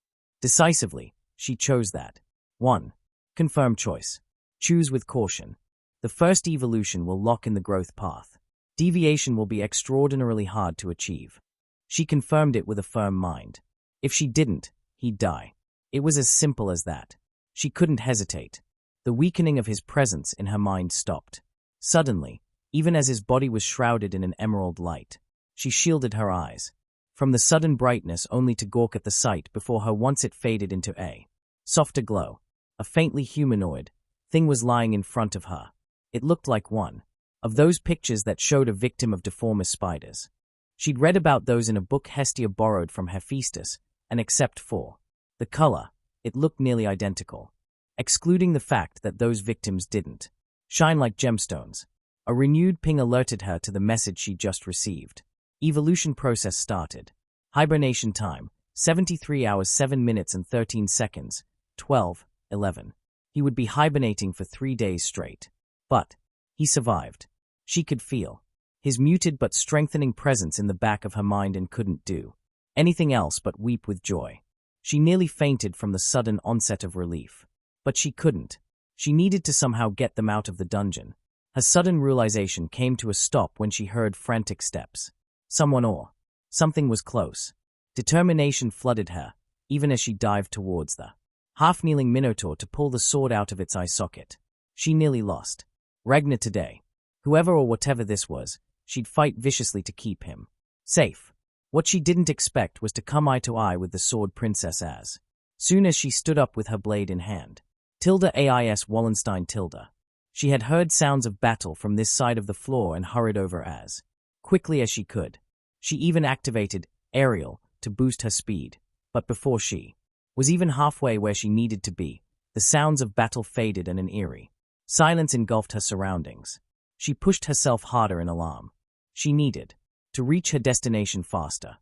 Decisively, she chose that. 1. Confirm choice. Choose with caution. The first evolution will lock in the growth path. Deviation will be extraordinarily hard to achieve. She confirmed it with a firm mind. If she didn't, he'd die. It was as simple as that. She couldn't hesitate. The weakening of his presence in her mind stopped. Suddenly, even as his body was shrouded in an emerald light, she shielded her eyes from the sudden brightness only to gawk at the sight before her once it faded into a softer glow. A faintly humanoid thing was lying in front of her. It looked like one of those pictures that showed a victim of deformous spiders. She'd read about those in a book Hestia borrowed from Hephaestus, and except for the color, it looked nearly identical. Excluding the fact that those victims didn't shine like gemstones. A renewed ping alerted her to the message she just received. Evolution process started. Hibernation time, 73 hours 7 minutes and 13 seconds, 12:11. He would be hibernating for 3 days straight. But he survived. She could feel his muted but strengthening presence in the back of her mind and couldn't do anything else but weep with joy. She nearly fainted from the sudden onset of relief. But she couldn't. She needed to somehow get them out of the dungeon. Her sudden realization came to a stop when she heard frantic steps. Someone or something was close. Determination flooded her, even as she dived towards the half-kneeling Minotaur to pull the sword out of its eye socket. She nearly lost Ragnar today. Whoever or whatever this was, she'd fight viciously to keep him safe. What she didn't expect was to come eye to eye with the sword princess as soon as she stood up with her blade in hand. Tilda Ais Wallenstein Tilda. She had heard sounds of battle from this side of the floor and hurried over as quickly as she could. She even activated Aerial to boost her speed, but before she was even halfway where she needed to be, the sounds of battle faded and an eerie silence engulfed her surroundings. She pushed herself harder in alarm. She needed to reach her destination faster.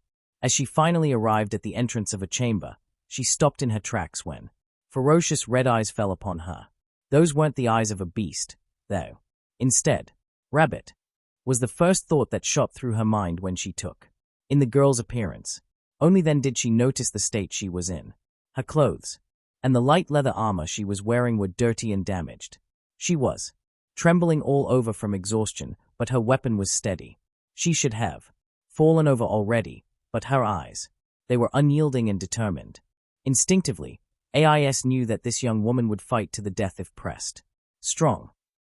As she finally arrived at the entrance of a chamber, she stopped in her tracks when ferocious red eyes fell upon her. Those weren't the eyes of a beast, though. Instead, rabbit was the first thought that shot through her mind when she took in the girl's appearance. Only then did she notice the state she was in. Her clothes and the light leather armor she was wearing were dirty and damaged. She was trembling all over from exhaustion, but her weapon was steady. She should have fallen over already, but her eyes, they were unyielding and determined. Instinctively, AIS knew that this young woman would fight to the death if pressed. Strong,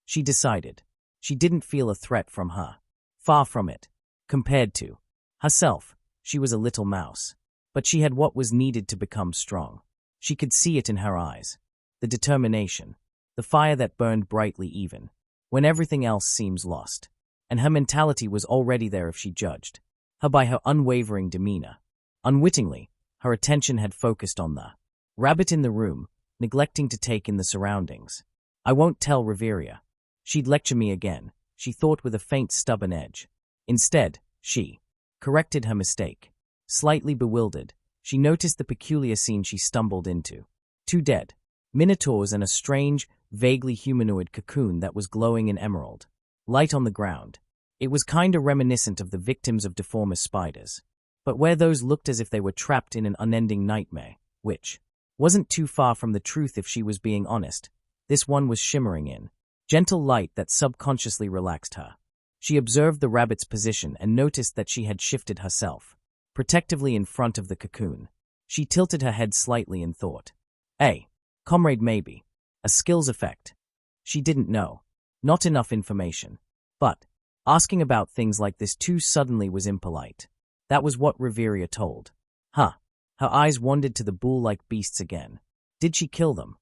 she decided. She didn't feel a threat from her. Far from it. Compared to herself, she was a little mouse. But she had what was needed to become strong. She could see it in her eyes. The determination. The fire that burned brightly even when everything else seems lost. And her mentality was already there if she judged her by her unwavering demeanor. Unwittingly, her attention had focused on the rabbit in the room, neglecting to take in the surroundings. I won't tell Riveria. She'd lecture me again, she thought with a faint stubborn edge. Instead, she corrected her mistake. Slightly bewildered, she noticed the peculiar scene she stumbled into. 2 dead minotaurs and a strange, vaguely humanoid cocoon that was glowing in emerald light on the ground. It was kinda reminiscent of the victims of deformous spiders, but where those looked as if they were trapped in an unending nightmare, which wasn't too far from the truth if she was being honest. This one was shimmering in gentle light that subconsciously relaxed her. She observed the rabbit's position and noticed that she had shifted herself protectively in front of the cocoon. She tilted her head slightly and thought, comrade, maybe a skills effect. She didn't know. Not enough information. But asking about things like this too suddenly was impolite. That was what Riveria told. Her eyes wandered to the bull-like beasts again. Did she kill them?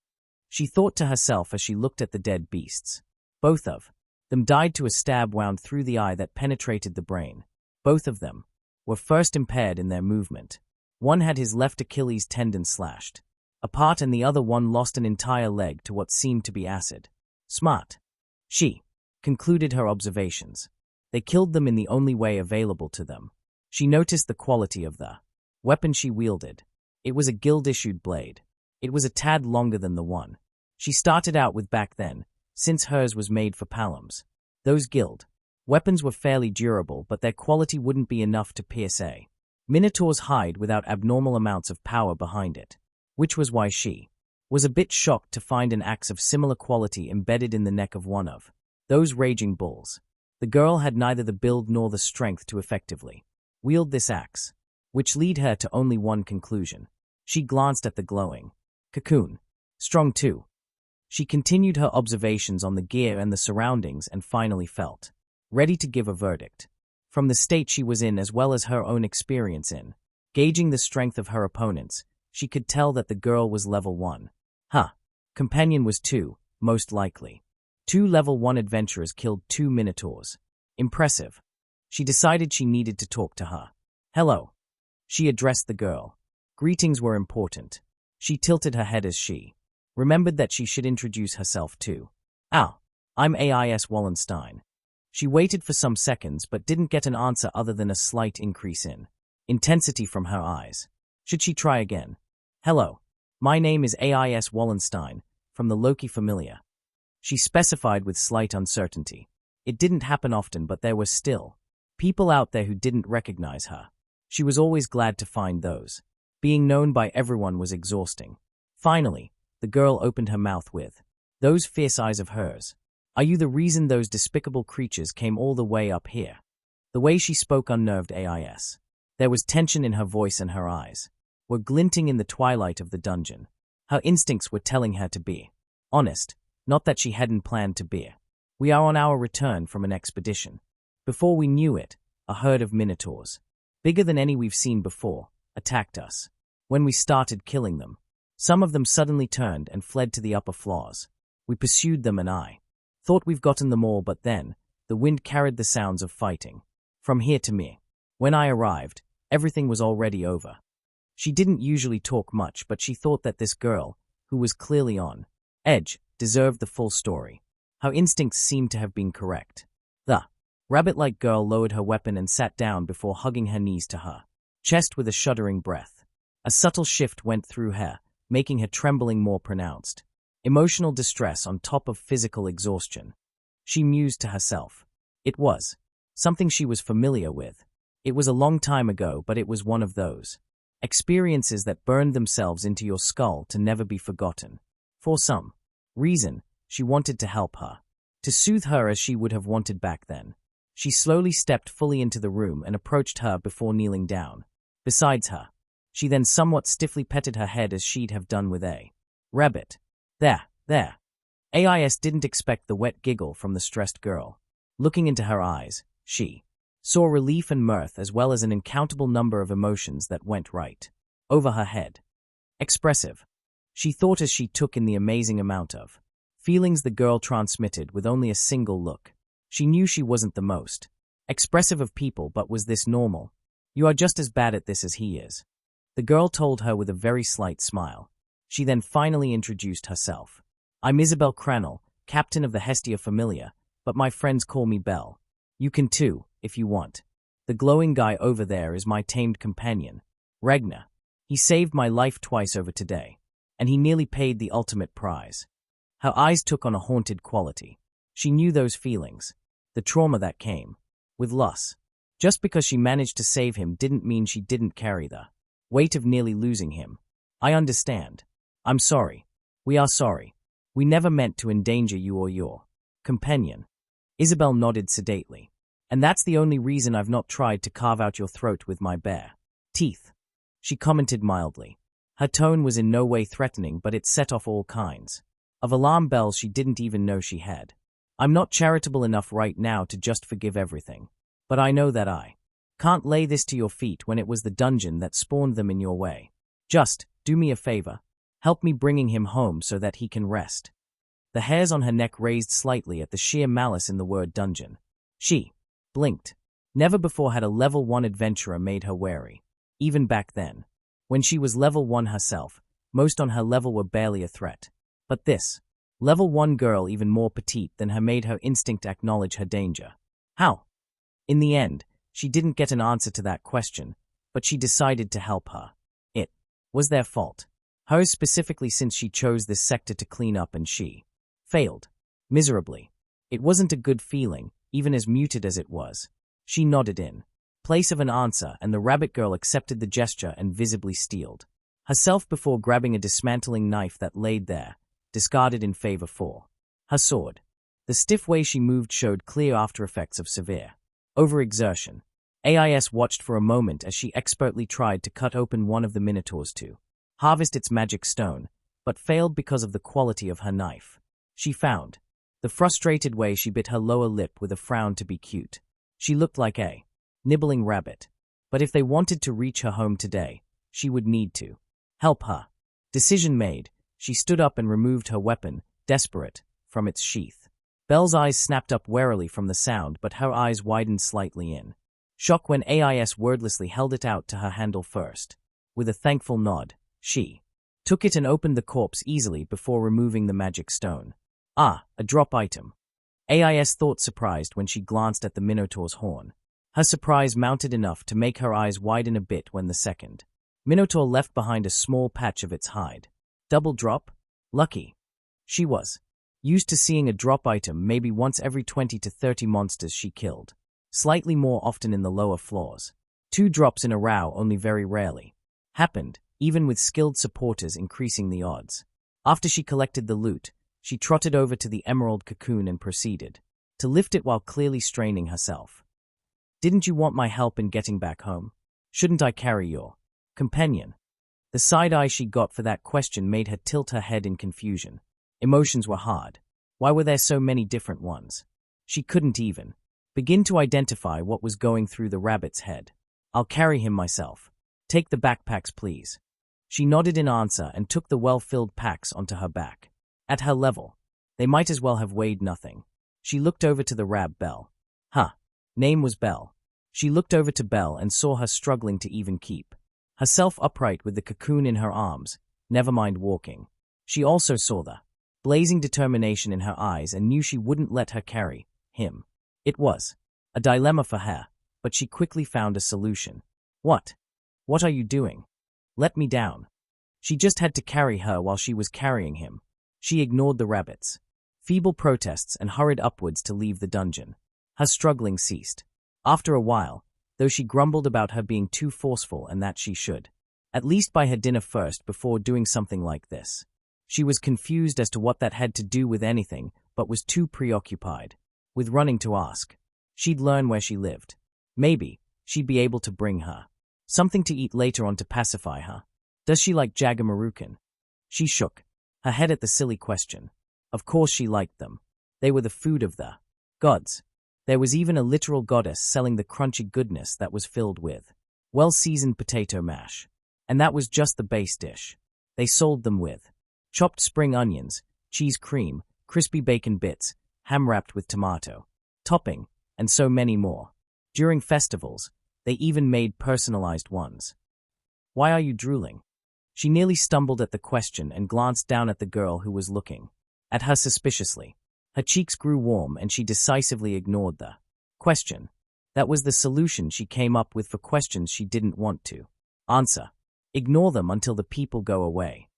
She thought to herself as she looked at the dead beasts. Both of them died to a stab wound through the eye that penetrated the brain. Both of them were first impaired in their movement. One had his left Achilles tendon slashed apart and the other one lost an entire leg to what seemed to be acid. Smart. She concluded her observations. They killed them in the only way available to them. She noticed the quality of the weapon she wielded. It was a guild-issued blade. It was a tad longer than the one she started out with back then, since hers was made for Palums. Those guild weapons were fairly durable, but their quality wouldn't be enough to pierce a minotaur's hide without abnormal amounts of power behind it, which was why she was a bit shocked to find an axe of similar quality embedded in the neck of one of those raging bulls. The girl had neither the build nor the strength to effectively wield this axe, which led her to only one conclusion. She glanced at the glowing cocoon. Strong too. She continued her observations on the gear and the surroundings and finally felt ready to give a verdict. From the state she was in as well as her own experience in gauging the strength of her opponents, she could tell that the girl was level 1. Her companion was 2, most likely. 2 level 1 adventurers killed 2 minotaurs. Impressive. She decided she needed to talk to her. Hello. She addressed the girl. Greetings were important. She tilted her head as she remembered that she should introduce herself too. I'm AIS Wallenstein. She waited for some seconds but didn't get an answer other than a slight increase in intensity from her eyes. Should she try again? Hello. My name is AIS Wallenstein, from the Loki Familia. She specified with slight uncertainty. It didn't happen often, but there were still people out there who didn't recognize her. She was always glad to find those. Being known by everyone was exhausting. Finally, the girl opened her mouth with those fierce eyes of hers. Are you the reason those despicable creatures came all the way up here? The way she spoke unnerved AIS. There was tension in her voice and her eyes were glinting in the twilight of the dungeon. Her instincts were telling her to be honest, not that she hadn't planned to be. We are on our return from an expedition. Before we knew it, a herd of minotaurs, bigger than any we've seen before, attacked us. When we started killing them, some of them suddenly turned and fled to the upper floors. We pursued them and I thought we've gotten them all, but then the wind carried the sounds of fighting from here to me. When I arrived, everything was already over. She didn't usually talk much, but she thought that this girl, who was clearly on edge, deserved the full story. Her instincts seemed to have been correct. The rabbit-like girl lowered her weapon and sat down before hugging her knees to her chest with a shuddering breath. A subtle shift went through her, making her trembling more pronounced. Emotional distress on top of physical exhaustion. She mused to herself. It was something she was familiar with. It was a long time ago, but it was one of those experiences that burned themselves into your skull to never be forgotten. For some reason, she wanted to help her, to soothe her as she would have wanted back then. She slowly stepped fully into the room and approached her before kneeling down. Besides her, she then somewhat stiffly petted her head as she'd have done with a rabbit. There. AIS didn't expect the wet giggle from the stressed girl. Looking into her eyes, she saw relief and mirth as well as an uncountable number of emotions that went right over her head. Expressive, she thought as she took in the amazing amount of feelings the girl transmitted with only a single look. She knew she wasn't the most expressive of people, but was this normal? You are just as bad at this as he is, the girl told her with a very slight smile. She then finally introduced herself. I'm Isabel Cranell, captain of the Hestia Familia, but my friends call me Belle. You can too, if you want. The glowing guy over there is my tamed companion, Ragnar. He saved my life twice over today, and he nearly paid the ultimate prize. Her eyes took on a haunted quality. She knew those feelings, the trauma that came with loss. Just because she managed to save him didn't mean she didn't carry the weight of nearly losing him. I understand. I'm sorry. We are sorry. We never meant to endanger you or your companion. Isabel nodded sedately. And that's the only reason I've not tried to carve out your throat with my bare teeth, she commented mildly. Her tone was in no way threatening, but it set off all kinds of alarm bells she didn't even know she had. I'm not charitable enough right now to just forgive everything, but I know that I can't lay this to your feet when it was the dungeon that spawned them in your way. Just do me a favor. Help me bringing him home so that he can rest. The hairs on her neck raised slightly at the sheer malice in the word dungeon. She blinked. Never before had a level 1 adventurer made her wary. Even back then, when she was level 1 herself, most on her level were barely a threat. But this level 1 girl, even more petite than her, made her instinct acknowledge her danger. How? In the end, she didn't get an answer to that question, but she decided to help her. It was their fault. Hers specifically, since she chose this sector to clean up and she failed miserably. It wasn't a good feeling, even as muted as it was. She nodded in place of an answer, and the rabbit girl accepted the gesture and visibly steeled herself before grabbing a dismantling knife that laid there, discarded in favor for her sword. The stiff way she moved showed clear after effects of severe overexertion. AIS watched for a moment as she expertly tried to cut open one of the minotaurs to harvest its magic stone, but failed because of the quality of her knife. She found the frustrated way she bit her lower lip with a frown to be cute. She looked like a nibbling rabbit. But if they wanted to reach her home today, she would need to help her. Decision made, she stood up and removed her weapon, desperate, from its sheath. Belle's eyes snapped up warily from the sound, but her eyes widened slightly in shock when AIS wordlessly held it out to her handle first. With a thankful nod, she took it and opened the corpse easily before removing the magic stone. Ah, a drop item. AIS thought, surprised when she glanced at the Minotaur's horn. Her surprise mounted enough to make her eyes widen a bit when the second Minotaur left behind a small patch of its hide. Double drop? Lucky. She was used to seeing a drop item maybe once every 20 to 30 monsters she killed, slightly more often in the lower floors. 2 drops in a row only very rarely happened, even with skilled supporters increasing the odds. After she collected the loot, she trotted over to the emerald cocoon and proceeded to lift it while clearly straining herself. Didn't you want my help in getting back home? Shouldn't I carry your companion? The side eye she got for that question made her tilt her head in confusion. Emotions were hard. Why were there so many different ones? She couldn't even begin to identify what was going through the rabbit's head. I'll carry him myself. Take the backpacks, please. She nodded in answer and took the well-filled packs onto her back. At her level, they might as well have weighed nothing. She looked over to the rab Belle. Name was Belle. She looked over to Belle and saw her struggling to even keep herself upright with the cocoon in her arms, never mind walking. She also saw the blazing determination in her eyes and knew she wouldn't let her carry him. It was a dilemma for her, but she quickly found a solution. What? What are you doing? Let me down. She just had to carry her while she was carrying him. She ignored the rabbits' feeble protests and hurried upwards to leave the dungeon. Her struggling ceased. After a while, though she grumbled about her being too forceful and that she should at least buy her dinner first before doing something like this. She was confused as to what that had to do with anything, but was too preoccupied with running to ask. She'd learn where she lived. Maybe she'd be able to bring her something to eat later on to pacify her. Does she like Jagamarukan? She shook her head at the silly question. Of course she liked them. They were the food of the gods. There was even a literal goddess selling the crunchy goodness that was filled with well-seasoned potato mash. And that was just the base dish. They sold them with chopped spring onions, cheese cream, crispy bacon bits, ham wrapped with tomato topping, and so many more. During festivals, they even made personalized ones. Why are you drooling? She nearly stumbled at the question and glanced down at the girl who was looking at her suspiciously. Her cheeks grew warm and she decisively ignored the question. That was the solution she came up with for questions she didn't want to answer. Ignore them until the people go away.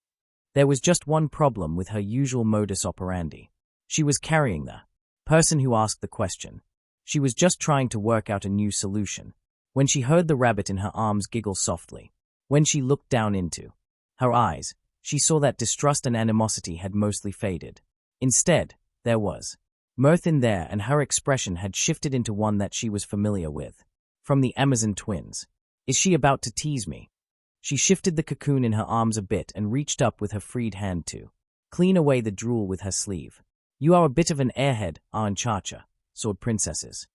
There was just one problem with her usual modus operandi. She was carrying the person who asked the question. She was just trying to work out a new solution. When she heard the rabbit in her arms giggle softly, when she looked down into her eyes, she saw that distrust and animosity had mostly faded. Instead, there was mirth in there, and her expression had shifted into one that she was familiar with. From the Amazon twins. Is she about to tease me? She shifted the cocoon in her arms a bit and reached up with her freed hand to clean away the drool with her sleeve. You are a bit of an airhead, aren't Chacha, sword princesses.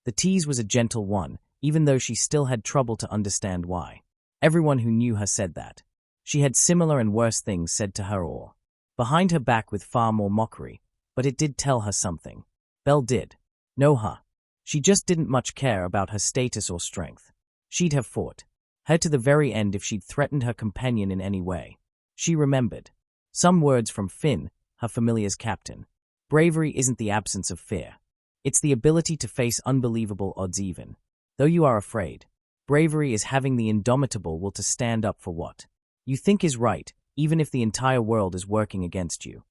The tease was a gentle one, even though she still had trouble to understand why. Everyone who knew her said that. She had similar and worse things said to her or behind her back with far more mockery, but it did tell her something. Belle did know her. She just didn't much care about her status or strength. She'd have fought her to the very end if she'd threatened her companion in any way. She remembered some words from Finn, her familiar's captain. Bravery isn't the absence of fear. It's the ability to face unbelievable odds even though you are afraid. Bravery is having the indomitable will to stand up for what you think is right, even if the entire world is working against you.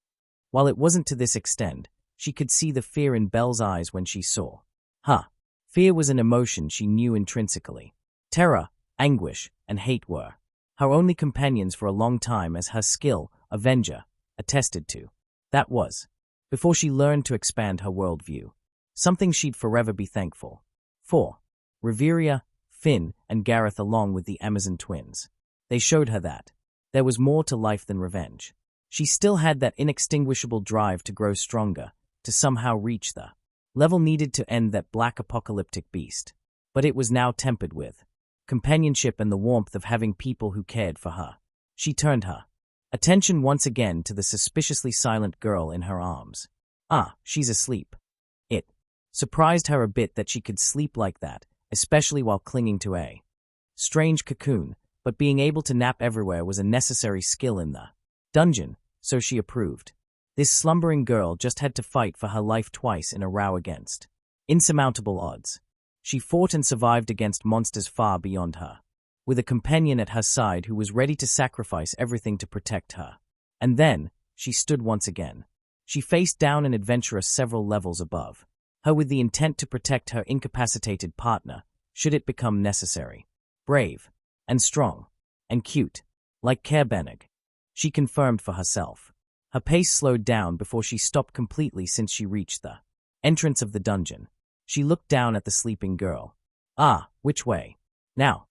While it wasn't to this extent, she could see the fear in Belle's eyes when she saw her. Fear was an emotion she knew intrinsically. Terror, anguish, and hate were her only companions for a long time, as her skill, Avenger, attested to. That was before she learned to expand her worldview, something she'd forever be thankful for. Reveria, Finn, and Gareth, along with the Amazon twins. They showed her that there was more to life than revenge. She still had that inextinguishable drive to grow stronger, to somehow reach the level needed to end that black apocalyptic beast. But it was now tempered with companionship and the warmth of having people who cared for her. She turned her attention once again to the suspiciously silent girl in her arms. Ah, she's asleep. It surprised her a bit that she could sleep like that, especially while clinging to a strange cocoon, but being able to nap everywhere was a necessary skill in the dungeon, so she approved. This slumbering girl just had to fight for her life twice in a row against insurmountable odds. She fought and survived against monsters far beyond her, with a companion at her side who was ready to sacrifice everything to protect her. And then, she stood once again. She faced down an adventurer several levels above her with the intent to protect her incapacitated partner, should it become necessary. Brave, and strong, and cute, like Kerbeneg. She confirmed for herself. Her pace slowed down before she stopped completely since she reached the entrance of the dungeon. She looked down at the sleeping girl. Ah, which way? Now,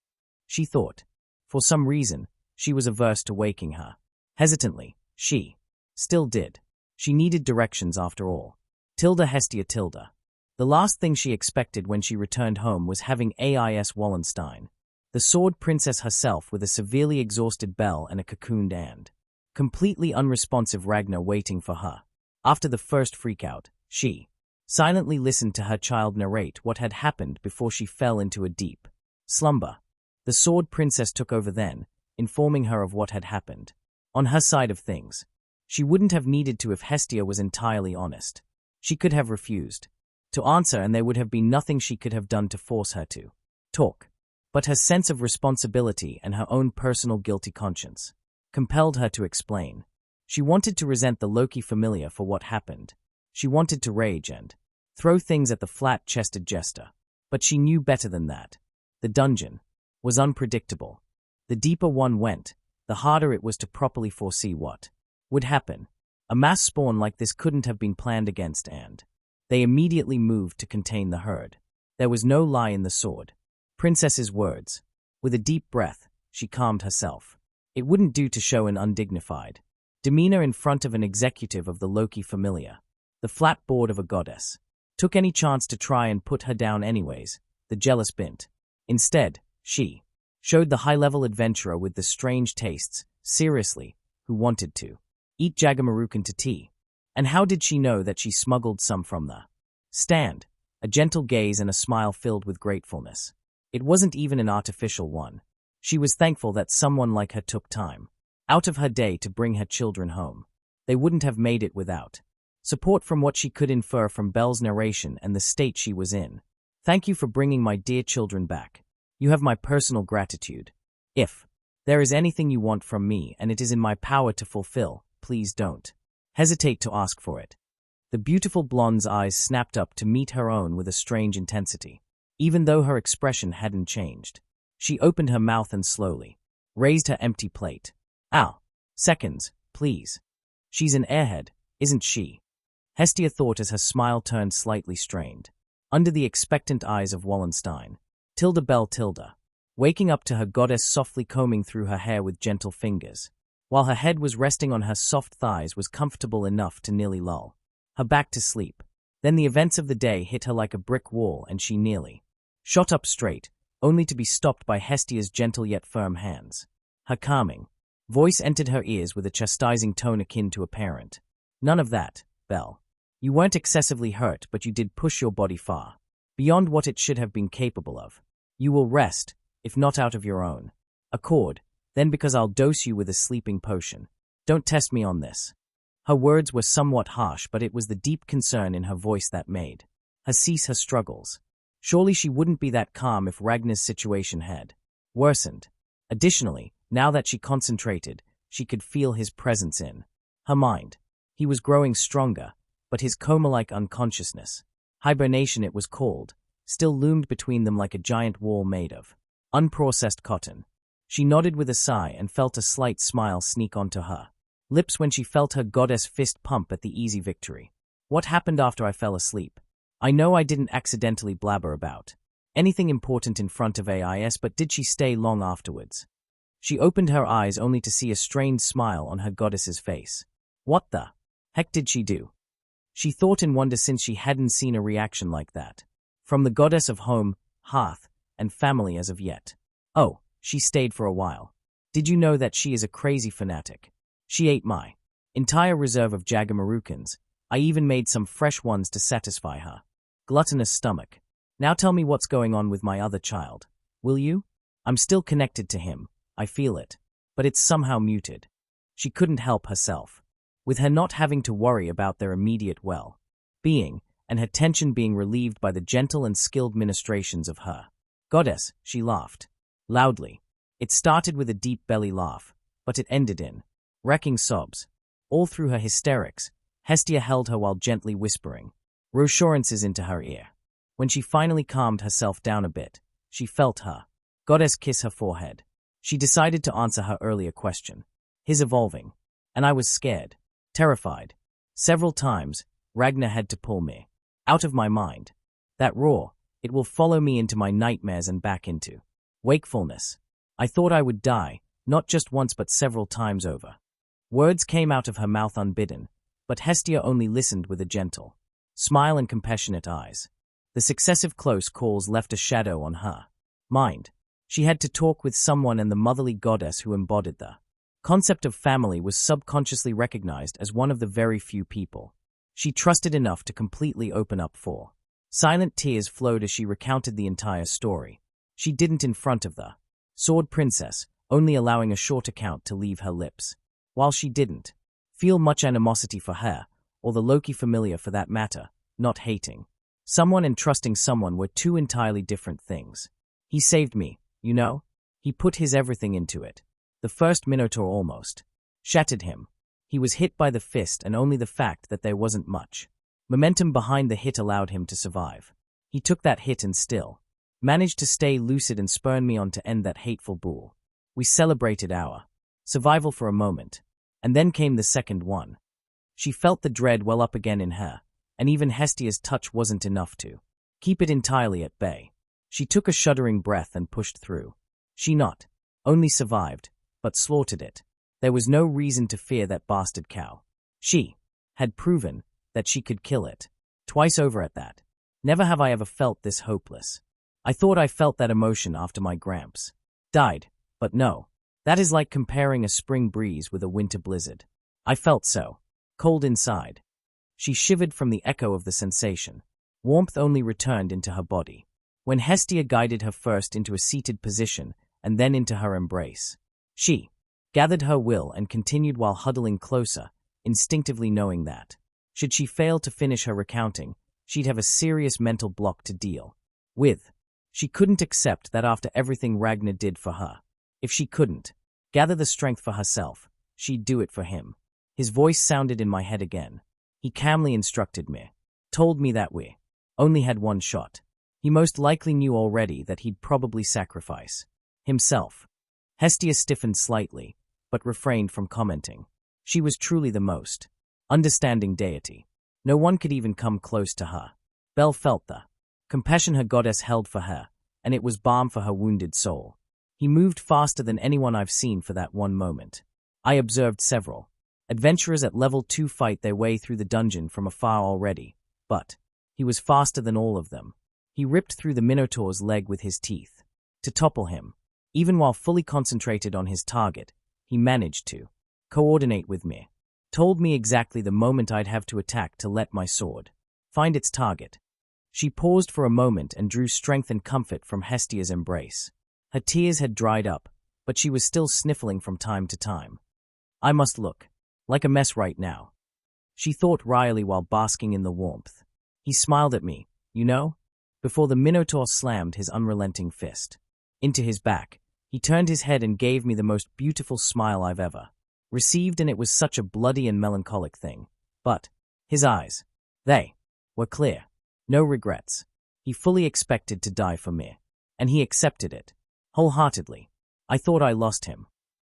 she thought. For some reason, she was averse to waking her. Hesitantly, she still did. She needed directions after all. Tilda Hestia Tilda. The last thing she expected when she returned home was having AIS Wallenstein, the sword princess herself, with a severely exhausted Belle and a cocooned and completely unresponsive Ragnar waiting for her. After the first freakout, she silently listened to her child narrate what had happened before she fell into a deep slumber. The sword princess took over then, informing her of what had happened. On her side of things, she wouldn't have needed to if Hestia was entirely honest. She could have refused to answer, and there would have been nothing she could have done to force her to talk. But her sense of responsibility and her own personal guilty conscience compelled her to explain. She wanted to resent the Loki familiar for what happened. She wanted to rage and throw things at the flat-chested jester. But she knew better than that. The dungeon was unpredictable. The deeper one went, the harder it was to properly foresee what would happen. A mass spawn like this couldn't have been planned against, and they immediately moved to contain the herd. There was no lie in the sword princess's words. With a deep breath, she calmed herself. It wouldn't do to show an undignified demeanor in front of an executive of the Loki familiar. The flat board of a goddess took any chance to try and put her down anyways, the jealous bint. Instead, she showed the high-level adventurer with the strange tastes, seriously, who wanted to eat Jagamarukan to tea. And how did she know that she smuggled some from the stand? A gentle gaze and a smile filled with gratefulness. It wasn't even an artificial one. She was thankful that someone like her took time out of her day to bring her children home. They wouldn't have made it without support from what she could infer from Belle's narration and the state she was in. Thank you for bringing my dear children back. You have my personal gratitude. If there is anything you want from me and it is in my power to fulfill, please don't hesitate to ask for it. The beautiful blonde's eyes snapped up to meet her own with a strange intensity. Even though her expression hadn't changed, she opened her mouth and slowly raised her empty plate. Ow. Seconds, please. She's an airhead, isn't she? Hestia thought as her smile turned slightly strained. Under the expectant eyes of Wallenstein, Tilda Bell Tilda, waking up to her goddess softly combing through her hair with gentle fingers, while her head was resting on her soft thighs was comfortable enough to nearly lull her back to sleep. Then the events of the day hit her like a brick wall and she nearly shot up straight, only to be stopped by Hestia's gentle yet firm hands. Her calming voice entered her ears with a chastising tone akin to a parent. None of that, Belle. You weren't excessively hurt, but you did push your body far beyond what it should have been capable of. You will rest, if not out of your own accord, then because I'll dose you with a sleeping potion. Don't test me on this. Her words were somewhat harsh, but it was the deep concern in her voice that made her cease her struggles. Surely she wouldn't be that calm if Ragnar's situation had worsened. Additionally, now that she concentrated, she could feel his presence in her mind. He was growing stronger, but his coma-like unconsciousness, hibernation it was called, still loomed between them like a giant wall made of unprocessed cotton. She nodded with a sigh and felt a slight smile sneak onto her lips when she felt her goddess fist pump at the easy victory. What happened after I fell asleep? I know I didn't accidentally blabber about anything important in front of AIS, but did she stay long afterwards? She opened her eyes only to see a strained smile on her goddess's face. What the heck did she do? She thought in wonder, since she hadn't seen a reaction like that from the goddess of home, hearth, and family as of yet. Oh, she stayed for a while. Did you know that she is a crazy fanatic? She ate my entire reserve of Jagamarukans. I even made some fresh ones to satisfy her gluttonous stomach. Now tell me what's going on with my other child, will you? I'm still connected to him, I feel it, but it's somehow muted. She couldn't help herself. With her not having to worry about their immediate well-being, and her tension being relieved by the gentle and skilled ministrations of her goddess, she laughed loudly. It started with a deep belly laugh, but it ended in wrecking sobs. All through her hysterics, Hestia held her while gently whispering reassurances into her ear. When she finally calmed herself down a bit, she felt her goddess kiss her forehead. She decided to answer her earlier question. His evolving. And I was scared, terrified. Several times, Ragnar had to pull me out of my mind. That roar, it will follow me into my nightmares and back into wakefulness. I thought I would die, not just once but several times over. Words came out of her mouth unbidden, but Hestia only listened with a gentle smile and compassionate eyes. The successive close calls left a shadow on her mind. She had to talk with someone, and the motherly goddess who embodied the concept of family was subconsciously recognized as one of the very few people she trusted enough to completely open up for. Silent tears flowed as she recounted the entire story. She didn't in front of the sword princess, only allowing a short account to leave her lips. While she didn't feel much animosity for her, or the Loki familiar for that matter, not hating someone and trusting someone were two entirely different things. He saved me, you know? He put his everything into it. The first Minotaur almost shattered him. He was hit by the fist, and only the fact that there wasn't much momentum behind the hit allowed him to survive. He took that hit and still managed to stay lucid and spurn me on to end that hateful bull. We celebrated our survival for a moment, and then came the second one. She felt the dread well up again in her, and even Hestia's touch wasn't enough to keep it entirely at bay. She took a shuddering breath and pushed through. She not only survived, but slaughtered it. There was no reason to fear that bastard cow. She had proven that she could kill it. Twice over at that. Never have I ever felt this hopeless. I thought I felt that emotion after my Gramps died, but no. That is like comparing a spring breeze with a winter blizzard. I felt so cold inside. She shivered from the echo of the sensation. Warmth only returned into her body when Hestia guided her first into a seated position and then into her embrace. She gathered her will and continued while huddling closer, instinctively knowing that, should she fail to finish her recounting, she'd have a serious mental block to deal with. She couldn't accept that after everything Ragnar did for her. If she couldn't gather the strength for herself, she'd do it for him. His voice sounded in my head again. He calmly instructed me, told me that we only had one shot. He most likely knew already that he'd probably sacrifice himself. Hestia stiffened slightly, but refrained from commenting. She was truly the most understanding deity. No one could even come close to her. Belle felt the compassion her goddess held for her, and it was balm for her wounded soul. He moved faster than anyone I've seen for that one moment. I observed several adventurers at level 2 fight their way through the dungeon from afar already, but he was faster than all of them. He ripped through the Minotaur's leg with his teeth to topple him. Even while fully concentrated on his target, he managed to coordinate with me. Told me exactly the moment I'd have to attack to let my sword find its target. She paused for a moment and drew strength and comfort from Hestia's embrace. Her tears had dried up, but she was still sniffling from time to time. I must look like a mess right now, she thought wryly while basking in the warmth. He smiled at me, you know? Before the Minotaur slammed his unrelenting fist into his back, he turned his head and gave me the most beautiful smile I've ever received, and it was such a bloody and melancholic thing. But his eyes, they were clear. No regrets. He fully expected to die for me, and he accepted it wholeheartedly. I thought I lost him.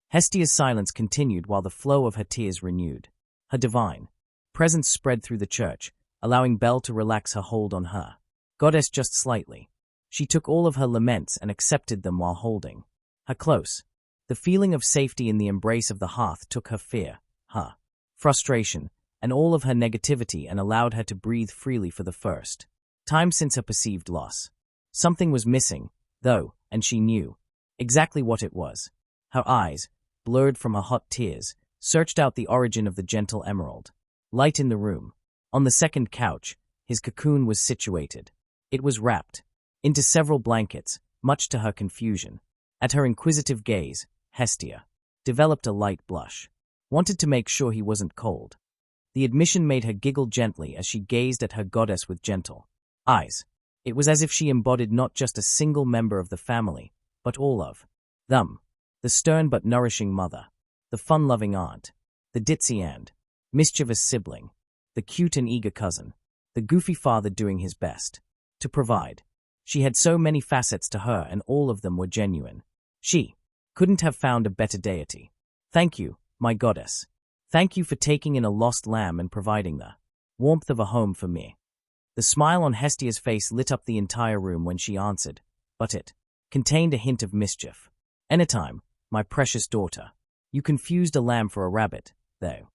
Hestia's silence continued while the flow of her tears renewed. Her divine presence spread through the church, allowing Belle to relax her hold on her goddess just slightly. She took all of her laments and accepted them while holding her close. The feeling of safety in the embrace of the hearth took her fear, her frustration, and all of her negativity and allowed her to breathe freely for the first time since her perceived loss. Something was missing, though, and she knew exactly what it was. Her eyes, blurred from her hot tears, searched out the origin of the gentle emerald light in the room. On the second couch, his cocoon was situated. It was wrapped into several blankets, much to her confusion. At her inquisitive gaze, Hestia developed a light blush. Wanted to make sure he wasn't cold. The admission made her giggle gently as she gazed at her goddess with gentle eyes. It was as if she embodied not just a single member of the family, but all of them. The stern but nourishing mother, the fun-loving aunt, the ditzy and mischievous sibling, the cute and eager cousin, the goofy father doing his best to provide. She had so many facets to her, and all of them were genuine. She couldn't have found a better deity. Thank you, my goddess. Thank you for taking in a lost lamb and providing the warmth of a home for me. The smile on Hestia's face lit up the entire room when she answered, but it contained a hint of mischief. Anytime, my precious daughter. You confused a lamb for a rabbit, though.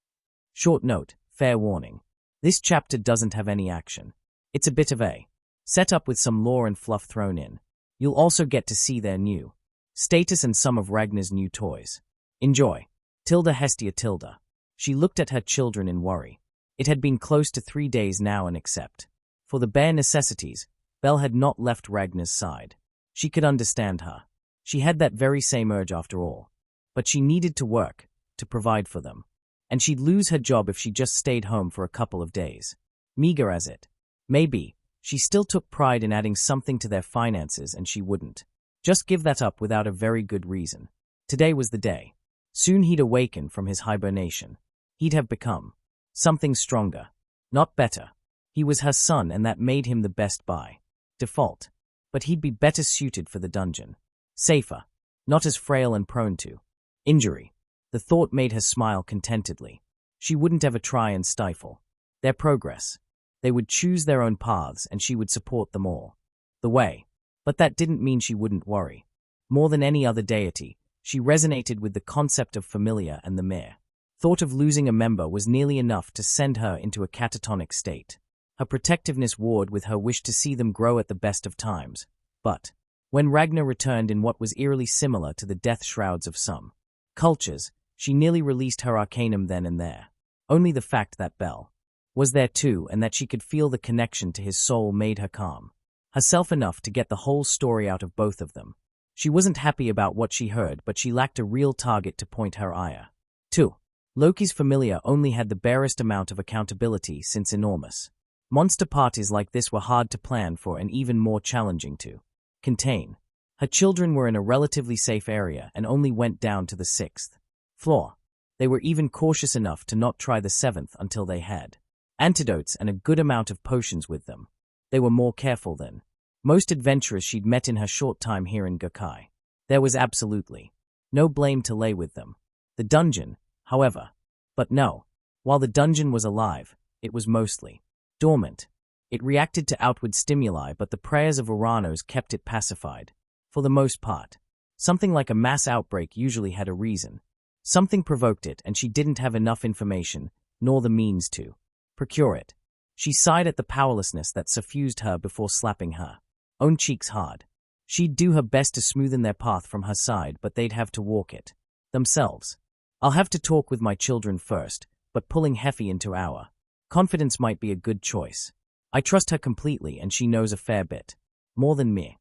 Short note, fair warning. This chapter doesn't have any action. It's a bit of a setup with some lore and fluff thrown in. You'll also get to see their new status and some of Ragnar's new toys. Enjoy. Tilda Hestia Tilda. She looked at her children in worry. It had been close to 3 days now, and except for the bare necessities, Belle had not left Ragnar's side. She could understand her. She had that very same urge after all. But she needed to work, to provide for them. And she'd lose her job if she just stayed home for a couple of days. Meager as it may be, she still took pride in adding something to their finances, and she wouldn't Just give that up without a very good reason. Today was the day. Soon he'd awaken from his hibernation. He'd have become something stronger, not better. He was her son, and that made him the best by default. But he'd be better suited for the dungeon. Safer, not as frail and prone to injury. The thought made her smile contentedly. She wouldn't ever try and stifle their progress. They would choose their own paths, and she would support them all the way. But that didn't mean she wouldn't worry. More than any other deity, she resonated with the concept of familiar, and the mere thought of losing a member was nearly enough to send her into a catatonic state. Her protectiveness warred with her wish to see them grow at the best of times. But when Ragnar returned in what was eerily similar to the death shrouds of some cultures, she nearly released her arcanum then and there. Only the fact that Bell was there too, and that she could feel the connection to his soul, made her calm herself enough to get the whole story out of both of them. She wasn't happy about what she heard, but she lacked a real target to point her ire to. Loki's familiar only had the barest amount of accountability, since enormous monster parties like this were hard to plan for and even more challenging to contain. Her children were in a relatively safe area and only went down to the 6th floor. They were even cautious enough to not try the 7th until they had antidotes and a good amount of potions with them. They were more careful than most adventurers she'd met in her short time here in Gokai. There was absolutely no blame to lay with them. The dungeon, however. But no. While the dungeon was alive, it was mostly dormant. It reacted to outward stimuli, but the prayers of Oranos kept it pacified. For the most part. Something like a mass outbreak usually had a reason. Something provoked it, and she didn't have enough information, nor the means to procure it. She sighed at the powerlessness that suffused her before slapping her own cheeks hard. She'd do her best to smoothen their path from her side, but they'd have to walk it themselves. I'll have to talk with my children first, but pulling Heffy into our confidence might be a good choice. I trust her completely, and she knows a fair bit more than me.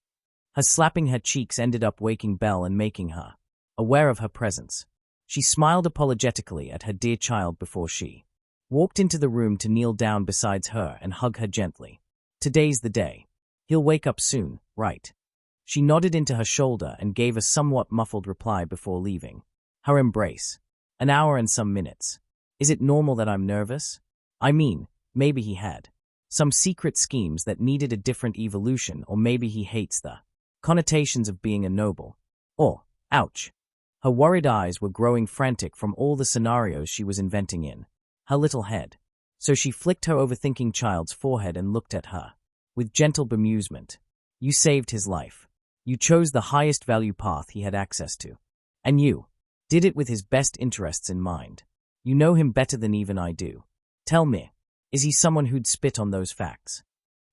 Her slapping her cheeks ended up waking Belle and making her aware of her presence. She smiled apologetically at her dear child before she walked into the room to kneel down beside her and hug her gently. Today's the day. He'll wake up soon, right? She nodded into her shoulder and gave a somewhat muffled reply before leaving her embrace. An hour and some minutes. Is it normal that I'm nervous? I mean, maybe he had some secret schemes that needed a different evolution, or maybe he hates the connotations of being a noble. Or, ouch. Her worried eyes were growing frantic from all the scenarios she was inventing in her little head. So she flicked her overthinking child's forehead and looked at her with gentle bemusement. You saved his life. You chose the highest value path he had access to. And you did it with his best interests in mind. You know him better than even I do. Tell me, is he someone who'd spit on those facts?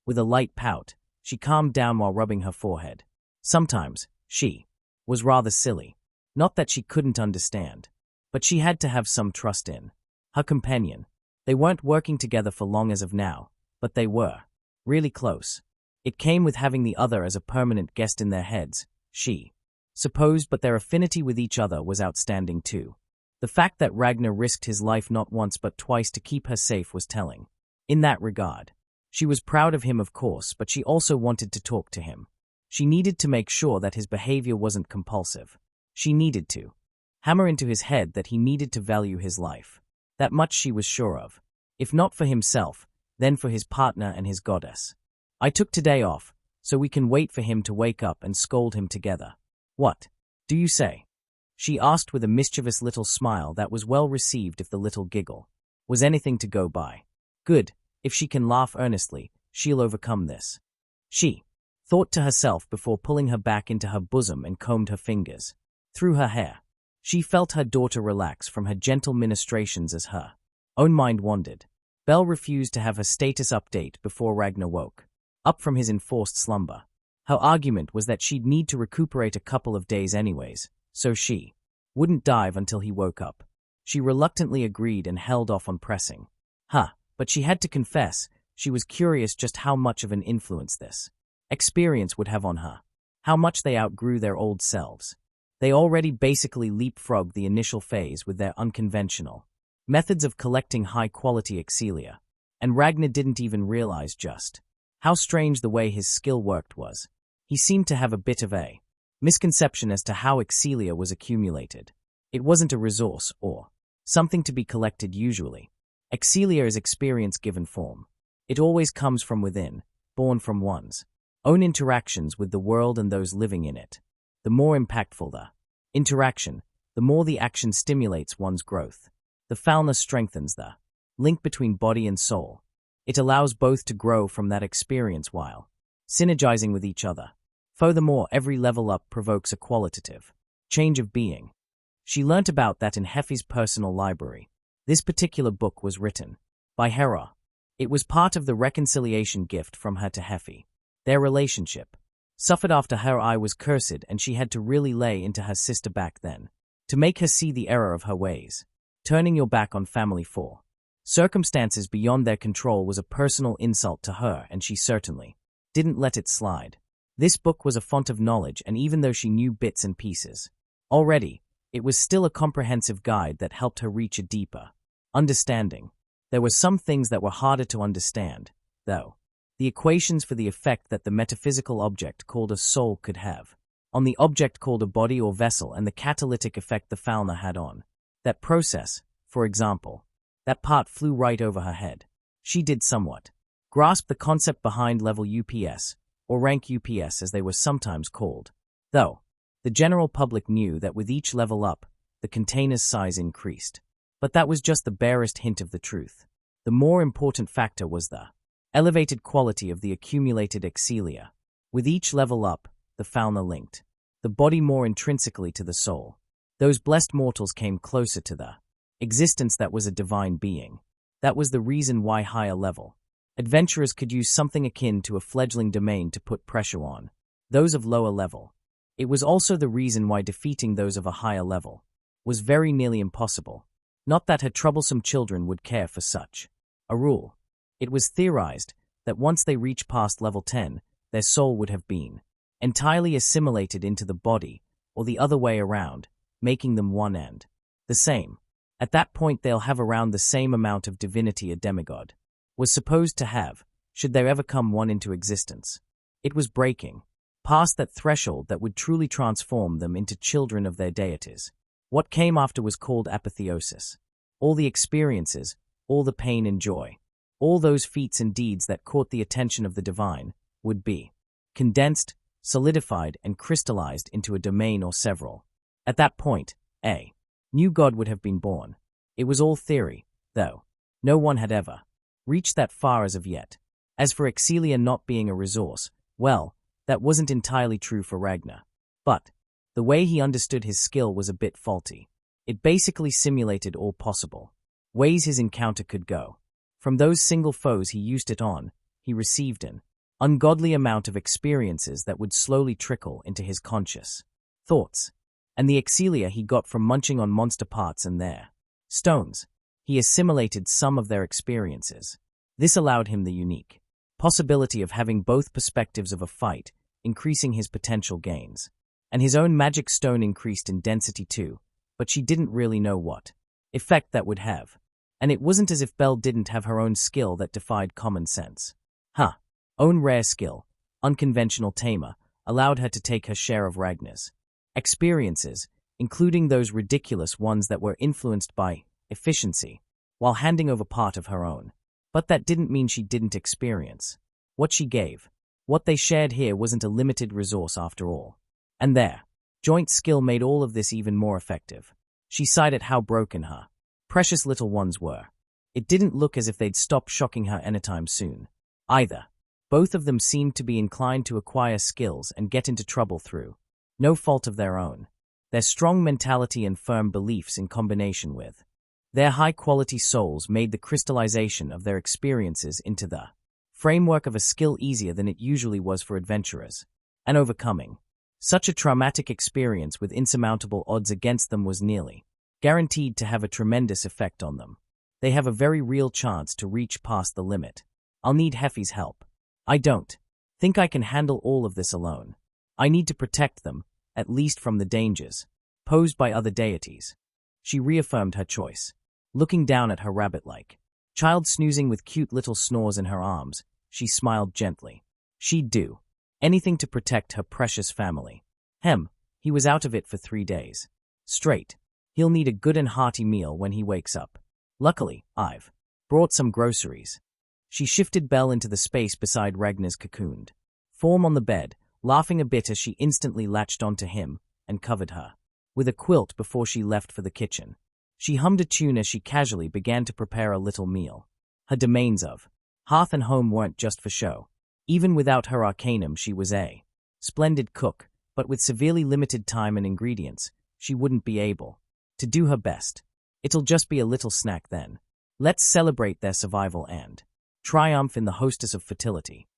With a light pout, she calmed down while rubbing her forehead. Sometimes, she was rather silly. Not that she couldn't understand, but she had to have some trust in her companion. They weren't working together for long as of now, but they were really close. It came with having the other as a permanent guest in their heads, she supposed, but their affinity with each other was outstanding too. The fact that Ragnar risked his life not once but twice to keep her safe was telling. In that regard, she was proud of him, of course, but she also wanted to talk to him. She needed to make sure that his behavior wasn't compulsive. She needed to hammer into his head that he needed to value his life. That much she was sure of. If not for himself, then for his partner and his goddess. I took today off, so we can wait for him to wake up and scold him together. What do you say? She asked with a mischievous little smile that was well received if the little giggle was anything to go by. Good, if she can laugh earnestly, she'll overcome this. She thought to herself before pulling her back into her bosom and combed her fingers through her hair. She felt her daughter relax from her gentle ministrations as her own mind wandered. Belle refused to have her status update before Ragnar woke up from his enforced slumber. Her argument was that she'd need to recuperate a couple of days anyways, so she wouldn't dive until he woke up. She reluctantly agreed and held off on pressing. But she had to confess, she was curious just how much of an influence this experience would have on her. How much they outgrew their old selves. They already basically leapfrogged the initial phase with their unconventional methods of collecting high-quality excelia. And Ragnar didn't even realize just how strange the way his skill worked was. He seemed to have a bit of a Misconception as to how Excelia was accumulated. It wasn't a resource or something to be collected usually. Excelia is experience given form. It always comes from within, born from one's own interactions with the world and those living in it. The more impactful the interaction, the more the action stimulates one's growth. The fauna strengthens the link between body and soul. It allows both to grow from that experience while synergizing with each other. Furthermore, every level up provokes a qualitative change of being. She learnt about that in Heffy's personal library. This particular book was written by Hera. It was part of the reconciliation gift from her to Heffy. Their relationship suffered after her eye was cursed, and she had to really lay into her sister back then to make her see the error of her ways. Turning your back on family for circumstances beyond their control was a personal insult to her, and she certainly didn't let it slide. This book was a font of knowledge, and even though she knew bits and pieces already, it was still a comprehensive guide that helped her reach a deeper understanding. There were some things that were harder to understand, though. The equations for the effect that the metaphysical object called a soul could have on the object called a body or vessel, and the catalytic effect the fauna had on that process. For example, that part flew right over her head. She did somewhat grasp the concept behind level UPS, or rank UPS as they were sometimes called, though the general public knew that with each level up, the container's size increased. But that was just the barest hint of the truth. The more important factor was the elevated quality of the accumulated Excelia. With each level up, the fauna linked the body more intrinsically to the soul. Those blessed mortals came closer to the existence that was a divine being. That was the reason why higher level adventurers could use something akin to a fledgling domain to put pressure on those of lower level. It was also the reason why defeating those of a higher level was very nearly impossible. Not that her troublesome children would care for such a rule. It was theorized that once they reached past level 10, their soul would have been entirely assimilated into the body, or the other way around, making them one and the same. At that point they'll have around the same amount of divinity a demigod was supposed to have, should there ever come one into existence. It was breaking past that threshold that would truly transform them into children of their deities. What came after was called apotheosis. All the experiences, all the pain and joy, all those feats and deeds that caught the attention of the divine, would be condensed, solidified, and crystallized into a domain or several. At that point, a new god would have been born. It was all theory, though. No one had ever reached that far as of yet. As for Excelia not being a resource, well, that wasn't entirely true for Ragnar. But the way he understood his skill was a bit faulty. It basically simulated all possible ways his encounter could go. From those single foes he used it on, he received an ungodly amount of experiences that would slowly trickle into his conscious thoughts. And the Excelia he got from munching on monster parts and their stones. He assimilated some of their experiences. This allowed him the unique possibility of having both perspectives of a fight, increasing his potential gains. And his own magic stone increased in density too, but she didn't really know what effect that would have. And it wasn't as if Belle didn't have her own skill that defied common sense. Own rare skill, unconventional tamer, allowed her to take her share of Ragnar's experiences, including those ridiculous ones that were influenced by efficiency, while handing over part of her own. But that didn't mean she didn't experience what she gave. What they shared here wasn't a limited resource after all. And their joint skill made all of this even more effective. She sighed at how broken her precious little ones were. It didn't look as if they'd stop shocking her anytime soon, either. Both of them seemed to be inclined to acquire skills and get into trouble through no fault of their own. Their strong mentality and firm beliefs in combination with their high-quality souls made the crystallization of their experiences into the framework of a skill easier than it usually was for adventurers. And overcoming such a traumatic experience with insurmountable odds against them was nearly guaranteed to have a tremendous effect on them. They have a very real chance to reach past the limit. I'll need Heffy's help. I don't think I can handle all of this alone. I need to protect them, at least from the dangers posed by other deities. She reaffirmed her choice. Looking down at her rabbit-like child snoozing with cute little snores in her arms, she smiled gently. She'd do anything to protect her precious family. He was out of it for 3 days. Straight. He'll need a good and hearty meal when he wakes up. Luckily, I've brought some groceries. She shifted Belle into the space beside Ragnar's cocooned form on the bed, laughing a bit as she instantly latched onto him and covered her with a quilt before she left for the kitchen. She hummed a tune as she casually began to prepare a little meal. Her domains of hearth and home weren't just for show. Even without her arcanum, she was a splendid cook, but with severely limited time and ingredients, she wouldn't be able to do her best. It'll just be a little snack then. Let's celebrate their survival and triumph in the hostess of fertility.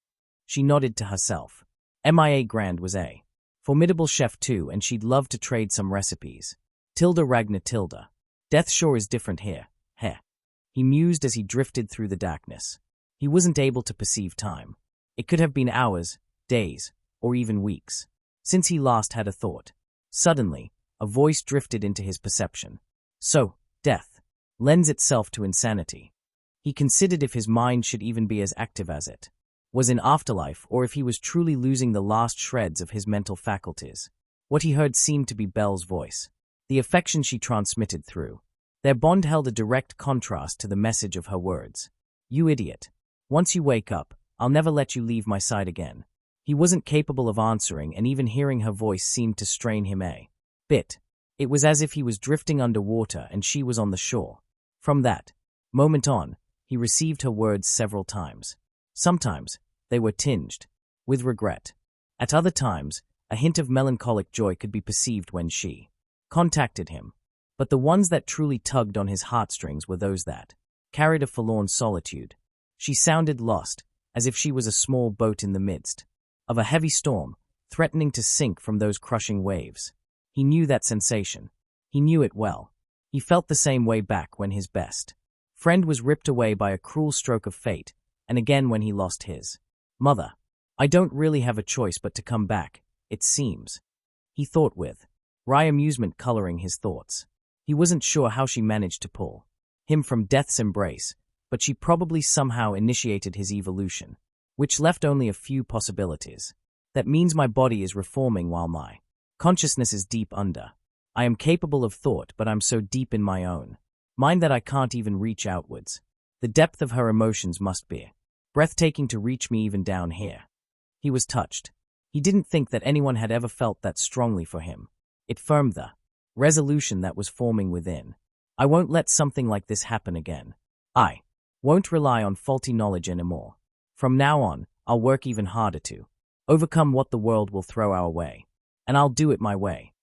She nodded to herself. Mia Grand was a formidable chef too, and she'd love to trade some recipes. Ragnar. Death sure is different here. Heh. He mused as he drifted through the darkness. He wasn't able to perceive time. It could have been hours, days, or even weeks since he last had a thought. Suddenly, a voice drifted into his perception. So, death lends itself to insanity. He considered if his mind should even be as active as it was in afterlife, or if he was truly losing the last shreds of his mental faculties. What he heard seemed to be Belle's voice, the affection she transmitted through their bond held a direct contrast to the message of her words. You idiot. Once you wake up, I'll never let you leave my side again. He wasn't capable of answering, and even hearing her voice seemed to strain him a bit. It was as if he was drifting underwater and she was on the shore. From that moment on, he received her words several times. Sometimes, they were tinged with regret. At other times, a hint of melancholic joy could be perceived when she contacted him. But the ones that truly tugged on his heartstrings were those that carried a forlorn solitude. She sounded lost, as if she was a small boat in the midst of a heavy storm, threatening to sink from those crushing waves. He knew that sensation. He knew it well. He felt the same way back when his best friend was ripped away by a cruel stroke of fate, and again when he lost his mother. I don't really have a choice but to come back, it seems, he thought, with wry amusement coloring his thoughts. He wasn't sure how she managed to pull him from death's embrace, but she probably somehow initiated his evolution, which left only a few possibilities. That means my body is reforming while my consciousness is deep under. I am capable of thought, but I'm so deep in my own mind that I can't even reach outwards. The depth of her emotions must be breathtaking to reach me even down here. He was touched. He didn't think that anyone had ever felt that strongly for him. It firmed the resolution that was forming within. I won't let something like this happen again. I won't rely on faulty knowledge anymore. From now on, I'll work even harder to overcome what the world will throw our way. And I'll do it my way.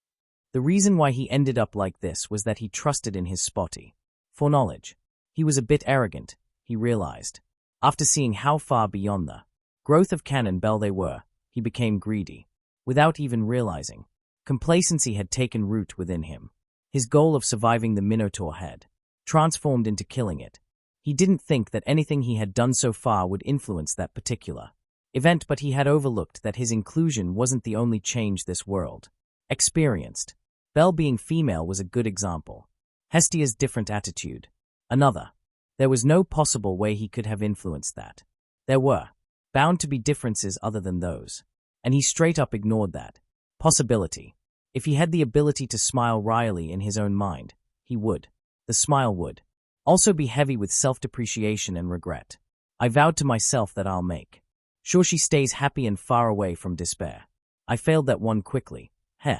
The reason why he ended up like this was that he trusted in his spotty foreknowledge. He was a bit arrogant, he realized. After seeing how far beyond the growth of Canon Bell they were, he became greedy. Without even realizing, complacency had taken root within him. His goal of surviving the Minotaur had transformed into killing it. He didn't think that anything he had done so far would influence that particular event, but he had overlooked that his inclusion wasn't the only change this world experienced. Belle being female was a good example. Hestia's different attitude, another. There was no possible way he could have influenced that. There were bound to be differences other than those, and he straight up ignored that possibility. If he had the ability to smile wryly in his own mind, he would. The smile would also be heavy with self-depreciation and regret. I vowed to myself that I'll make sure she stays happy and far away from despair. I failed that one quickly. Heh.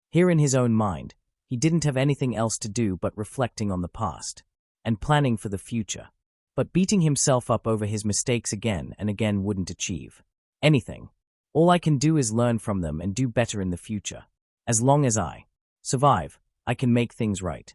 Here in his own mind, he didn't have anything else to do but reflecting on the past and planning for the future. But beating himself up over his mistakes again and again wouldn't achieve anything. All I can do is learn from them and do better in the future. As long as I survive, I can make things right.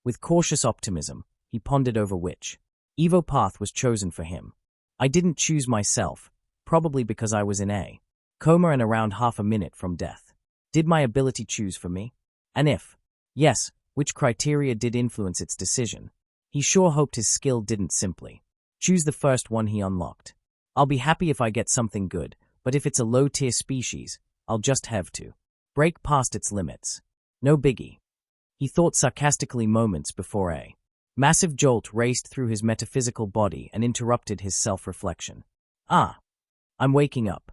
With cautious optimism, he pondered over which Evo path was chosen for him. I didn't choose myself, probably because I was in a coma and around half a minute from death. Did my ability choose for me? And if yes, which criteria did influence its decision? He sure hoped his skill didn't simply choose the first one he unlocked. I'll be happy if I get something good, but if it's a low-tier species, I'll just have to break past its limits. No biggie. He thought sarcastically moments before a massive jolt raced through his metaphysical body and interrupted his self-reflection. I'm waking up.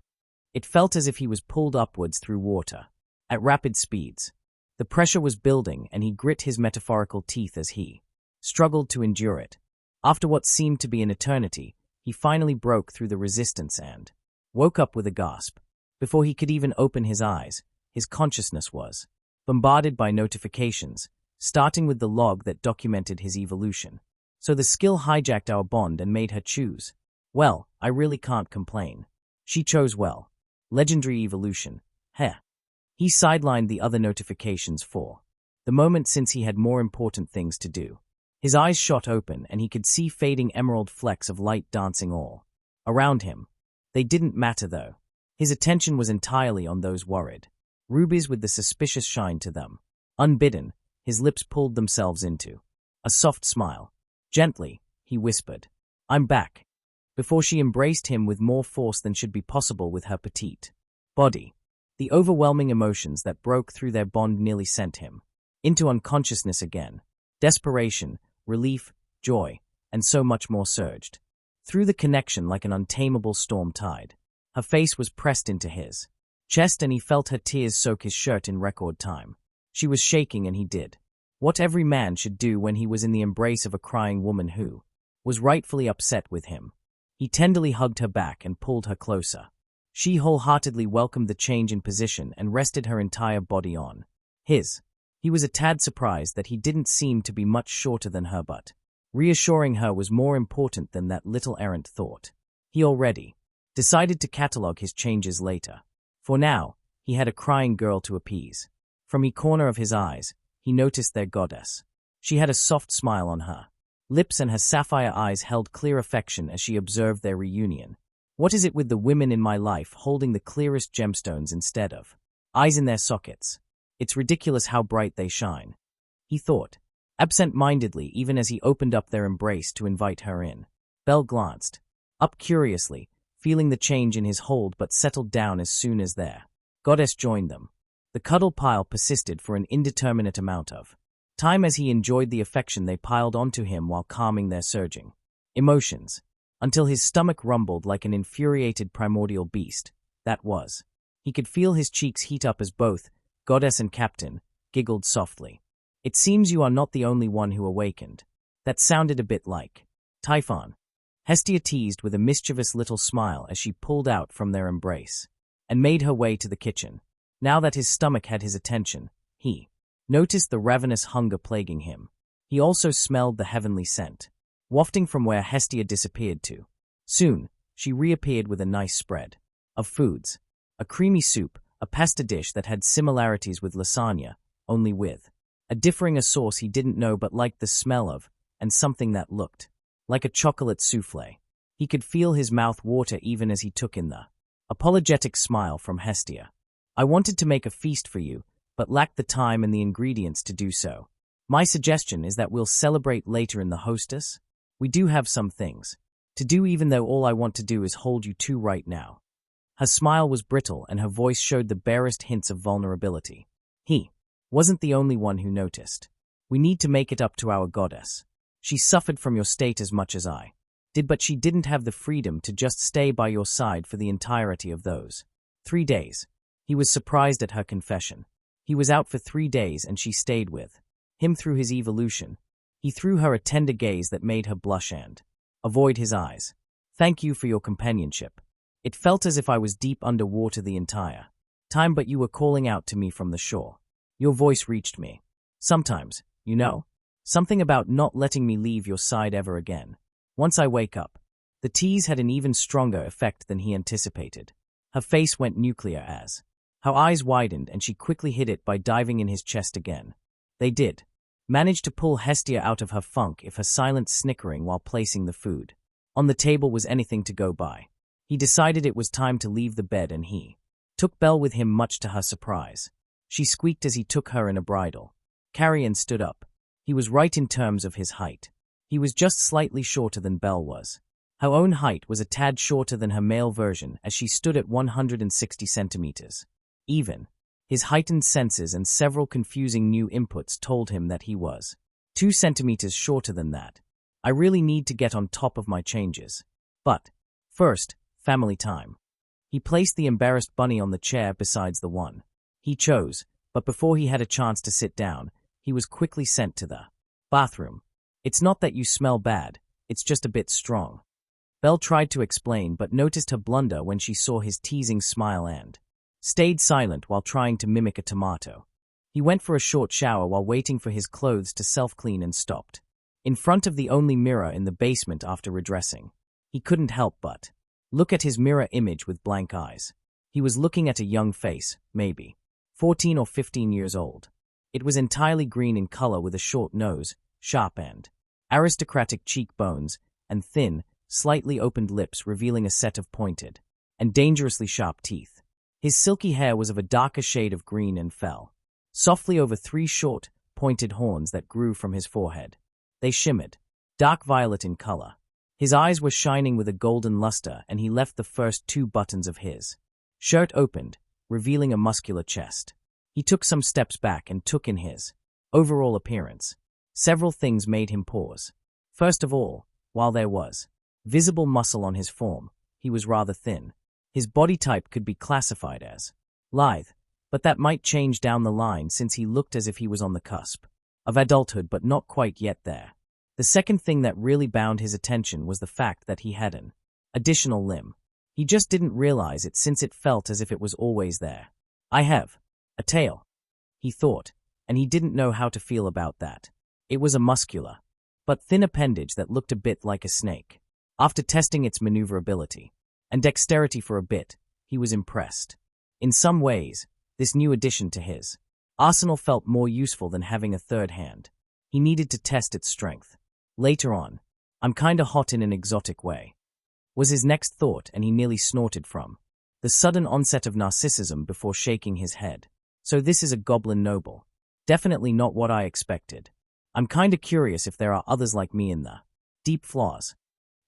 It felt as if he was pulled upwards through water. at rapid speeds. The pressure was building, and he grit his metaphorical teeth as he struggled to endure it. After what seemed to be an eternity, he finally broke through the resistance and woke up with a gasp. Before he could even open his eyes, his consciousness was bombarded by notifications, starting with the log that documented his evolution. So the skill hijacked our bond and made her choose. Well, I really can't complain. She chose well. Legendary evolution. Heh. He sidelined the other notifications for the moment since he had more important things to do. His eyes shot open and he could see fading emerald flecks of light dancing all around him. They didn't matter though. His attention was entirely on those worried rubies with the suspicious shine to them. Unbidden, his lips pulled themselves into a soft smile. Gently, he whispered, "I'm back," before she embraced him with more force than should be possible with her petite body. The overwhelming emotions that broke through their bond nearly sent him into unconsciousness again. Desperation, relief, joy, and so much more surged through the connection like an untamable storm tide. Her face was pressed into his chest and he felt her tears soak his shirt in record time. She was shaking and he did what every man should do when he was in the embrace of a crying woman who was rightfully upset with him. He tenderly hugged her back and pulled her closer. She wholeheartedly welcomed the change in position and rested her entire body on his. He was a tad surprised that he didn't seem to be much shorter than her, but reassuring her was more important than that little errant thought. He already decided to catalog his changes later. For now, he had a crying girl to appease. From the corner of his eyes, he noticed their goddess. She had a soft smile on her lips and her sapphire eyes held clear affection as she observed their reunion. What is it with the women in my life holding the clearest gemstones instead of eyes in their sockets? It's ridiculous how bright they shine, he thought, absent-mindedly even as he opened up their embrace to invite her in. Belle glanced up curiously, feeling the change in his hold but settled down as soon as their goddess joined them. The cuddle pile persisted for an indeterminate amount of time as he enjoyed the affection they piled onto him while calming their surging emotions, until his stomach rumbled like an infuriated primordial beast. That was. He could feel his cheeks heat up as both goddess and captain giggled softly. "It seems you are not the only one who awakened." That sounded a bit like Typhon. Hestia teased with a mischievous little smile as she pulled out from their embrace and made her way to the kitchen. Now that his stomach had his attention, he noticed the ravenous hunger plaguing him. He also smelled the heavenly scent, wafting from where Hestia disappeared to. Soon, she reappeared with a nice spread of foods. A creamy soup, a pasta dish that had similarities with lasagna, only with a differing sauce he didn't know but liked the smell of, and something that looked like a chocolate souffle. He could feel his mouth water even as he took in the apologetic smile from Hestia. "I wanted to make a feast for you, but lacked the time and the ingredients to do so. My suggestion is that we'll celebrate later in the hostess. We do have some things to do even though all I want to do is hold you two right now." Her smile was brittle and her voice showed the barest hints of vulnerability. He wasn't the only one who noticed. "We need to make it up to our goddess. She suffered from your state as much as I did, but she didn't have the freedom to just stay by your side for the entirety of those 3 days. He was surprised at her confession. He was out for 3 days and she stayed with him through his evolution. He threw her a tender gaze that made her blush and avoid his eyes. "Thank you for your companionship. It felt as if I was deep underwater the entire time, but you were calling out to me from the shore. Your voice reached me. Sometimes, you know, something about not letting me leave your side ever again. Once I wake up." The tease had an even stronger effect than he anticipated. Her face went nuclear as her eyes widened and she quickly hid it by diving in his chest again. They did manage to pull Hestia out of her funk if her silent snickering while placing the food on the table was anything to go by. He decided it was time to leave the bed and he took Belle with him much to her surprise. She squeaked as he took her in a bridle carry and stood up. He was right in terms of his height. He was just slightly shorter than Belle was. Her own height was a tad shorter than her male version as she stood at 160 centimeters. Even his heightened senses and several confusing new inputs told him that he was 2 centimeters shorter than that. "I really need to get on top of my changes. But first, family time." He placed the embarrassed bunny on the chair besides the one He chose, but before he had a chance to sit down, he was quickly sent to the bathroom. It's not that you smell bad, it's just a bit strong. Belle tried to explain but noticed her blunder when she saw his teasing smile and stayed silent while trying to mimic a tomato. He went for a short shower while waiting for his clothes to self-clean and stopped. In front of the only mirror in the basement after redressing. He couldn't help but look at his mirror image with blank eyes. He was looking at a young face, maybe 14 or 15 years old. It was entirely green in color with a short nose, sharp and aristocratic cheekbones, and thin, slightly opened lips revealing a set of pointed and dangerously sharp teeth. His silky hair was of a darker shade of green and fell softly over 3 short, pointed horns that grew from his forehead. They shimmered, dark violet in color. His eyes were shining with a golden luster, and he left the first 2 buttons of his shirt opened, revealing a muscular chest. He took some steps back and took in his overall appearance. Several things made him pause. First of all, while there was visible muscle on his form, he was rather thin. His body type could be classified as lithe, but that might change down the line since he looked as if he was on the cusp of adulthood but not quite yet there. The second thing that really bound his attention was the fact that he had an additional limb. He just didn't realize it since it felt as if it was always there. I have a tail, he thought, and he didn't know how to feel about that. It was a muscular, but thin appendage that looked a bit like a snake. After testing its maneuverability and dexterity for a bit, he was impressed. In some ways, this new addition to his arsenal felt more useful than having a third hand. He needed to test its strength. Later on, I'm kinda hot in an exotic way, was his next thought, and he nearly snorted from the sudden onset of narcissism before shaking his head. So this is a goblin noble. Definitely not what I expected. I'm kinda curious if there are others like me in the deep flaws.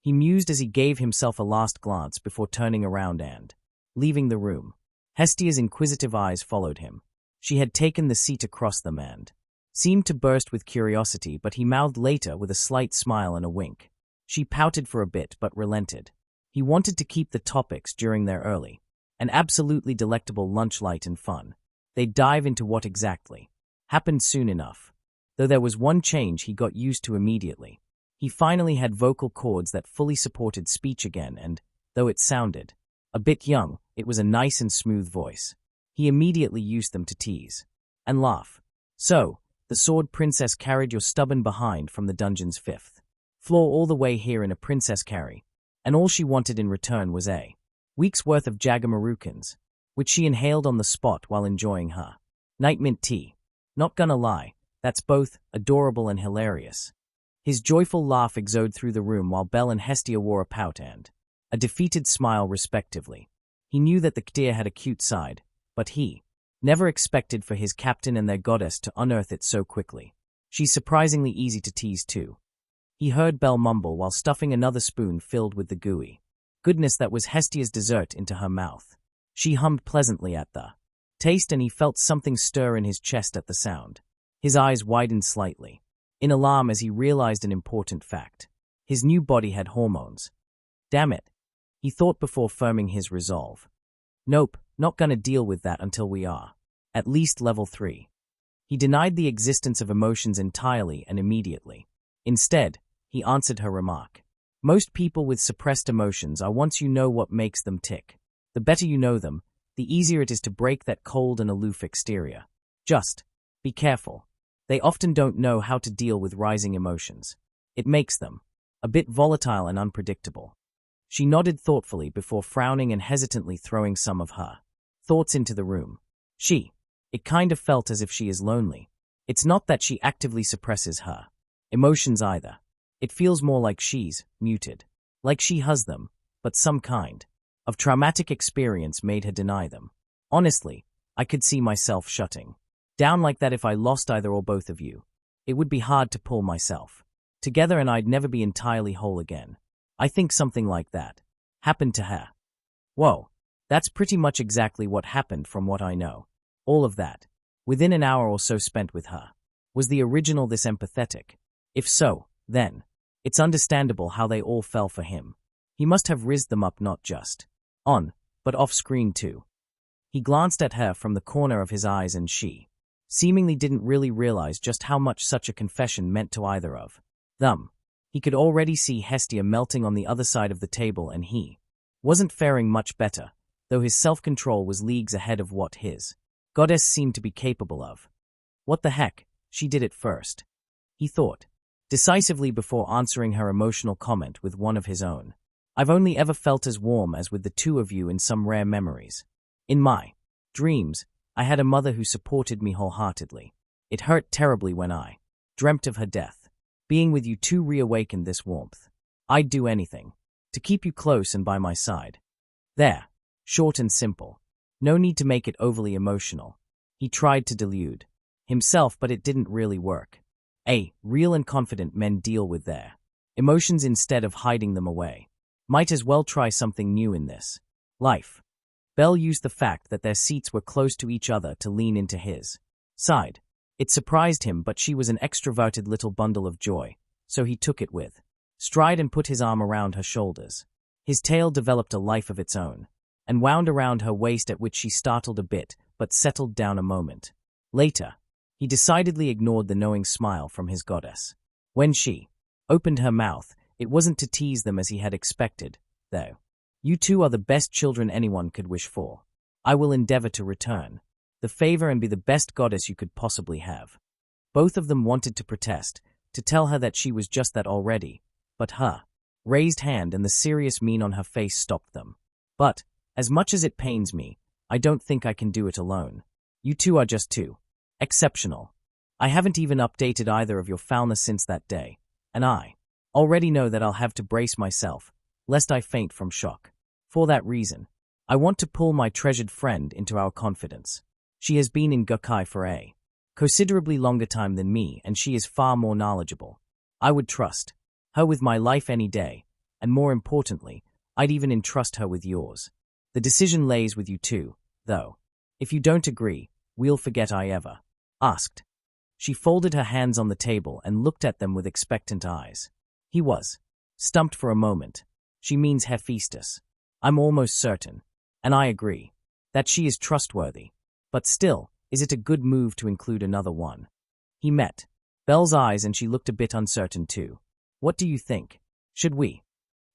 He mused as he gave himself a last glance before turning around and leaving the room. Hestia's inquisitive eyes followed him. She had taken the seat across them and seemed to burst with curiosity, but he mouthed later with a slight smile and a wink. She pouted for a bit but relented. He wanted to keep the topics during their early and absolutely delectable lunch light and fun. They'd dive into what exactly happened soon enough. Though there was one change he got used to immediately. He finally had vocal cords that fully supported speech again, and, though it sounded a bit young, it was a nice and smooth voice. He immediately used them to tease and laugh. So, the sword princess carried your stubborn behind from the dungeon's 5th floor all the way here in a princess carry, and all she wanted in return was a week's worth of Jagamarucans, which she inhaled on the spot while enjoying her night mint tea. Not gonna lie, that's both adorable and hilarious. His joyful laugh exoded through the room while Belle and Hestia wore a pout and a defeated smile respectively. He knew that the Ktir had a cute side, but he never expected for his captain and their goddess to unearth it so quickly. She's surprisingly easy to tease too. He heard Belle mumble while stuffing another spoon filled with the gooey goodness that was Hestia's dessert into her mouth. She hummed pleasantly at the taste, and he felt something stir in his chest at the sound. His eyes widened slightly, in alarm as he realized an important fact. His new body had hormones. Damn it, he thought before firming his resolve. Nope, not gonna deal with that until we are at least level 3. He denied the existence of emotions entirely and immediately. Instead, he answered her remark. Most people with suppressed emotions are once you know what makes them tick. The better you know them, the easier it is to break that cold and aloof exterior. Just be careful. They often don't know how to deal with rising emotions. It makes them a bit volatile and unpredictable. She nodded thoughtfully before frowning and hesitantly throwing some of her thoughts into the room. It kind of felt as if she is lonely. It's not that she actively suppresses her emotions either. It feels more like she's muted. Like she has them, but some kind of traumatic experience made her deny them. Honestly, I could see myself shutting down like that if I lost either or both of you. It would be hard to pull myself together and I'd never be entirely whole again. I think something like that happened to her. Whoa, that's pretty much exactly what happened from what I know. All of that, within an hour or so spent with her. Was the original this empathetic? If so, then it's understandable how they all fell for him. He must have rizzed them up not just on, but off screen too. He glanced at her from the corner of his eyes and she seemingly didn't really realize just how much such a confession meant to either of them. He could already see Hestia melting on the other side of the table and he wasn't faring much better, though his self-control was leagues ahead of what his goddess seemed to be capable of. What the heck, she did it first, he thought, decisively before answering her emotional comment with one of his own. I've only ever felt as warm as with the two of you in some rare memories. In my dreams, I had a mother who supported me wholeheartedly. It hurt terribly when I dreamt of her death. Being with you two reawakened this warmth. I'd do anything to keep you close and by my side. There, short and simple. No need to make it overly emotional. He tried to delude himself, but it didn't really work. Real and confident men deal with their emotions instead of hiding them away. Might as well try something new in this life. Bell used the fact that their seats were close to each other to lean into his side. It surprised him, but she was an extroverted little bundle of joy, so he took it with stride and put his arm around her shoulders. His tail developed a life of its own, and wound around her waist, at which she startled a bit, but settled down a moment later. He decidedly ignored the knowing smile from his goddess. When she opened her mouth, it wasn't to tease them as he had expected, though. You two are the best children anyone could wish for. I will endeavor to return the favor and be the best goddess you could possibly have. Both of them wanted to protest, to tell her that she was just that already, but her raised hand and the serious mien on her face stopped them. But, as much as it pains me, I don't think I can do it alone. You two are just too exceptional. I haven't even updated either of your foulness since that day, and I already know that I'll have to brace myself, lest I faint from shock. For that reason, I want to pull my treasured friend into our confidence. She has been in Gukkai for a considerably longer time than me, and she is far more knowledgeable. I would trust her with my life any day, and more importantly, I'd even entrust her with yours. The decision lays with you two, though. If you don't agree, we'll forget I ever asked. She folded her hands on the table and looked at them with expectant eyes. He was stumped for a moment. She means Hephaestus. I'm almost certain, and I agree, that she is trustworthy. But still, is it a good move to include another one? He met Belle's eyes and she looked a bit uncertain too. What do you think? Should we?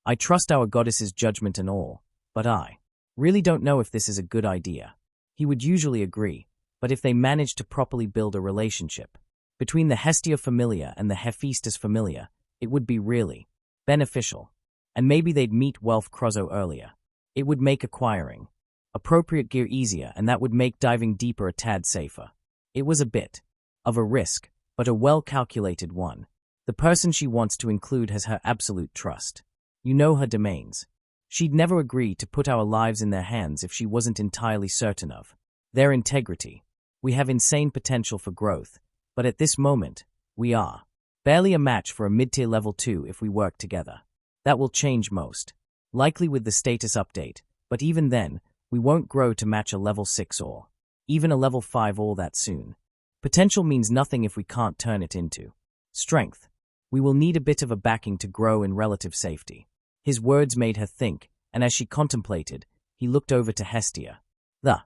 I trust our goddess's judgment and all, but I really don't know if this is a good idea. He would usually agree, but if they managed to properly build a relationship between the Hestia familia and the Hephaestus familia, it would be really beneficial. And maybe they'd meet Welf Crozo earlier. It would make acquiring appropriate gear easier, and that would make diving deeper a tad safer. It was a bit of a risk, but a well-calculated one. The person she wants to include has her absolute trust. You know her domains. She'd never agree to put our lives in their hands if she wasn't entirely certain of their integrity. We have insane potential for growth, but at this moment, we are barely a match for a mid-tier level 2 if we work together. That will change most likely with the status update, but even then, we won't grow to match a level 6 or even a level 5 all that soon. Potential means nothing if we can't turn it into strength. We will need a bit of a backing to grow in relative safety. His words made her think, and as she contemplated, he looked over to Hestia. The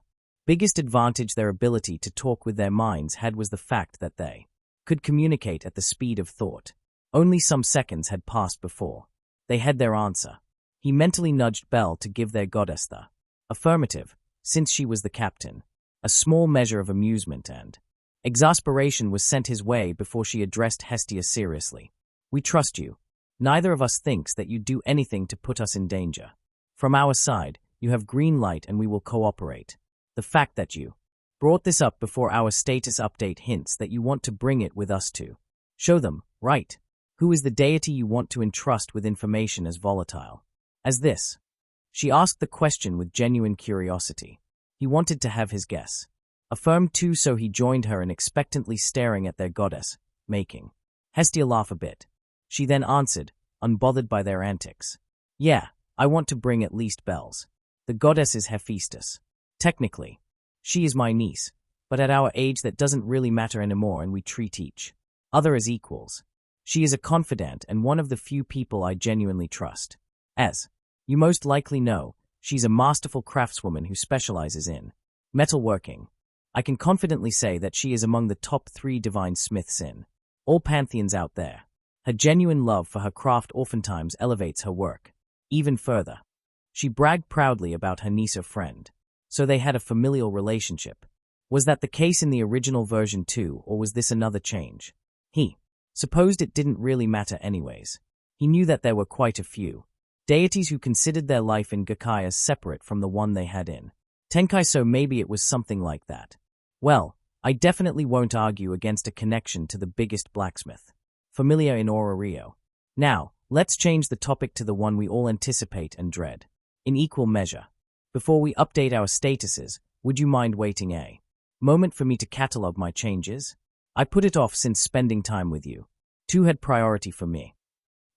biggest advantage their ability to talk with their minds had was the fact that they could communicate at the speed of thought. Only some seconds had passed before they had their answer. He mentally nudged Belle to give their goddess the affirmative, since she was the captain. A small measure of amusement and exasperation was sent his way before she addressed Hestia seriously. We trust you. Neither of us thinks that you'd do anything to put us in danger. From our side, you have green light and we will cooperate. The fact that you brought this up before our status update hints that you want to bring it with us too. Show them, right? Who is the deity you want to entrust with information as volatile as this? She asked the question with genuine curiosity. He wanted to have his guess affirmed too, so he joined her in expectantly staring at their goddess, making Hestia laugh a bit. She then answered, unbothered by their antics. Yeah, I want to bring at least Belle's. The goddess is Hephaestus. Technically, she is my niece, but at our age that doesn't really matter anymore and we treat each other as equals. She is a confidant and one of the few people I genuinely trust. As you most likely know, she's a masterful craftswoman who specializes in Metalworking. I can confidently say that she is among the top 3 divine smiths in all pantheons out there. Her genuine love for her craft oftentimes elevates her work even further. She bragged proudly about her niece or friend, so they had a familial relationship. Was that the case in the original version too, or was this another change? He supposed it didn't really matter anyways. He knew that there were quite a few deities who considered their life in Gakkai as separate from the one they had in Tenkai, so maybe it was something like that. Well, I definitely won't argue against a connection to the biggest blacksmith familiar in Orario. Now, let's change the topic to the one we all anticipate and dread, in equal measure. Before we update our statuses, would you mind waiting a moment for me to catalog my changes? I put it off since spending time with you. 2 had priority for me.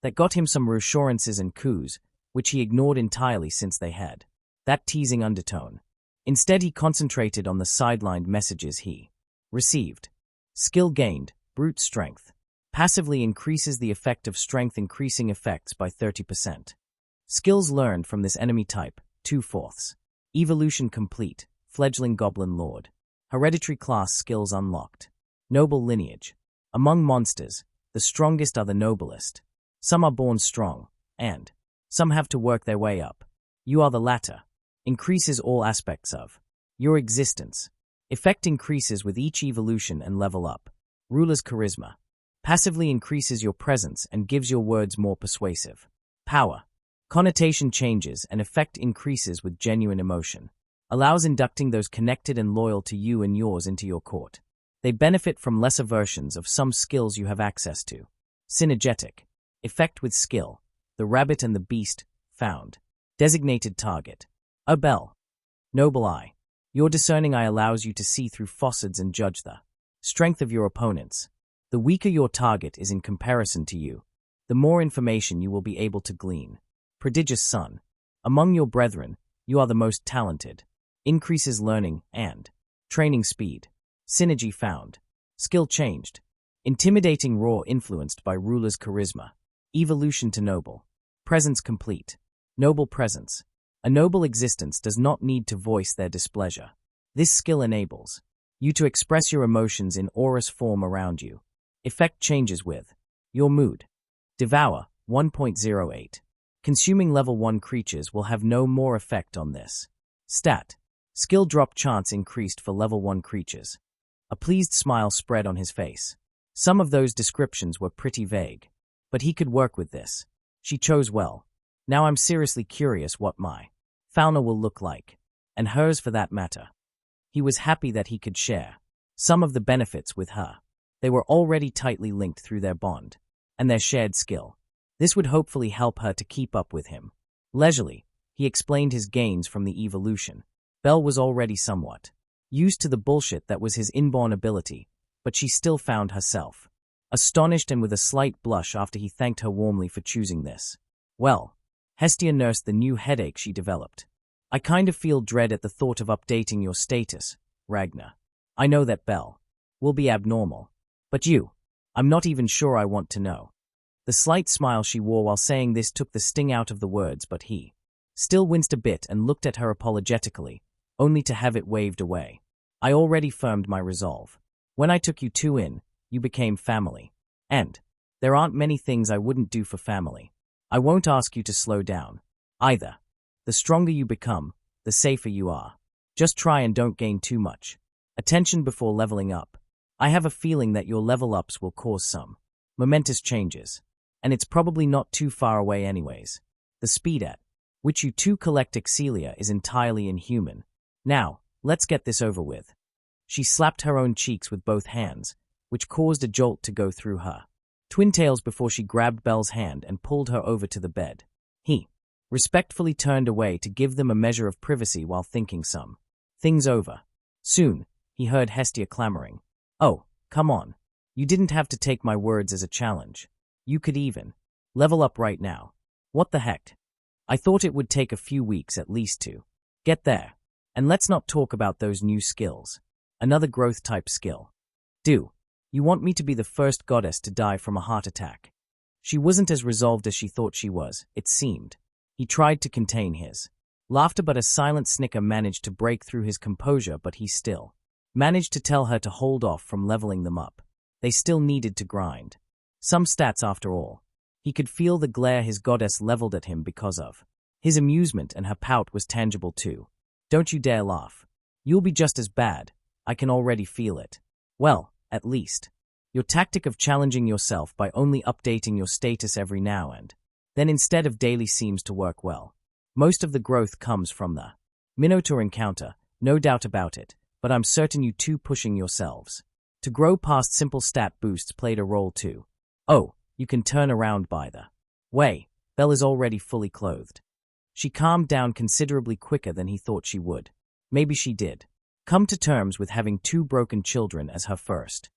That got him some reassurances and coups, which he ignored entirely since they had that teasing undertone. Instead, he concentrated on the sidelined messages he received. Skill gained, brute strength. Passively increases the effect of strength increasing effects by 30%. Skills learned from this enemy type, 2/4. Evolution complete, fledgling Goblin Lord. Hereditary class skills unlocked. Noble lineage. Among monsters, the strongest are the noblest. Some are born strong, and some have to work their way up. You are the latter. Increases all aspects of your existence. Effect increases with each evolution and level up. Ruler's charisma. Passively increases your presence and gives your words more persuasive. Power. Connotation changes and effect increases with genuine emotion. Allows inducting those connected and loyal to you and yours into your court. They benefit from lesser versions of some skills you have access to. Synergetic. Effect with skill. The rabbit and the beast, found. Designated target. A bell. Noble eye. Your discerning eye allows you to see through facades and judge the strength of your opponents. The weaker your target is in comparison to you, the more information you will be able to glean. Prodigious son. Among your brethren, you are the most talented. Increases learning and training speed. Synergy found. Skill changed. Intimidating roar influenced by ruler's charisma. Evolution to noble. Presence complete. Noble presence. A noble existence does not need to voice their displeasure. This skill enables you to express your emotions in aurous form around you. Effect changes with your mood. Devour 1.08. Consuming level 1 creatures will have no more effect on this. Stat. Skill drop chance increased for level 1 creatures. A pleased smile spread on his face. Some of those descriptions were pretty vague, but he could work with this. She chose well. Now I'm seriously curious what my fauna will look like, and hers for that matter. He was happy that he could share some of the benefits with her. They were already tightly linked through their bond and their shared skill. This would hopefully help her to keep up with him. Leisurely, he explained his gains from the evolution. Belle was already somewhat used to the bullshit that was his inborn ability, but she still found herself astonished and with a slight blush after he thanked her warmly for choosing this. Well, Hestia nursed the new headache she developed. I kind of feel dread at the thought of updating your status, Ragnar. I know that Belle will be abnormal. But you, I'm not even sure I want to know. The slight smile she wore while saying this took the sting out of the words, but he still winced a bit and looked at her apologetically, only to have it waved away. I already firmed my resolve. When I took you 2 in, you became family. And there aren't many things I wouldn't do for family. I won't ask you to slow down, either. The stronger you become, the safer you are. Just try and don't gain too much attention before leveling up. I have a feeling that your level ups will cause some momentous changes, and it's probably not too far away anyways. The speed at which you 2 collect Excelia is entirely inhuman. Now, let's get this over with. She slapped her own cheeks with both hands, which caused a jolt to go through her twin tails before she grabbed Belle's hand and pulled her over to the bed. He respectfully turned away to give them a measure of privacy while thinking some things over. Soon, he heard Hestia clamoring. Oh, come on. You didn't have to take my words as a challenge. You could even level up right now. What the heck? I thought it would take a few weeks at least to get there. And let's not talk about those new skills. Another growth type skill. Do you want me to be the first goddess to die from a heart attack? She wasn't as resolved as she thought she was, it seemed. He tried to contain his Laughter but a silent snicker managed to break through his composure, but he still managed to tell her to hold off from leveling them up. They still needed to grind. Some stats after all. He could feel the glare his goddess leveled at him because of. His amusement, and her pout was tangible too. Don't you dare laugh. You'll be just as bad. I can already feel it. Well, at least. Your tactic of challenging yourself by only updating your status every now and then instead of daily seems to work well. Most of the growth comes from the Minotaur encounter, no doubt about it, but I'm certain you two pushing yourselves to grow past simple stat boosts played a role too. Oh, you can turn around by the way. Belle is already fully clothed. She calmed down considerably quicker than he thought she would. Maybe she did come to terms with having 2 broken children as her first.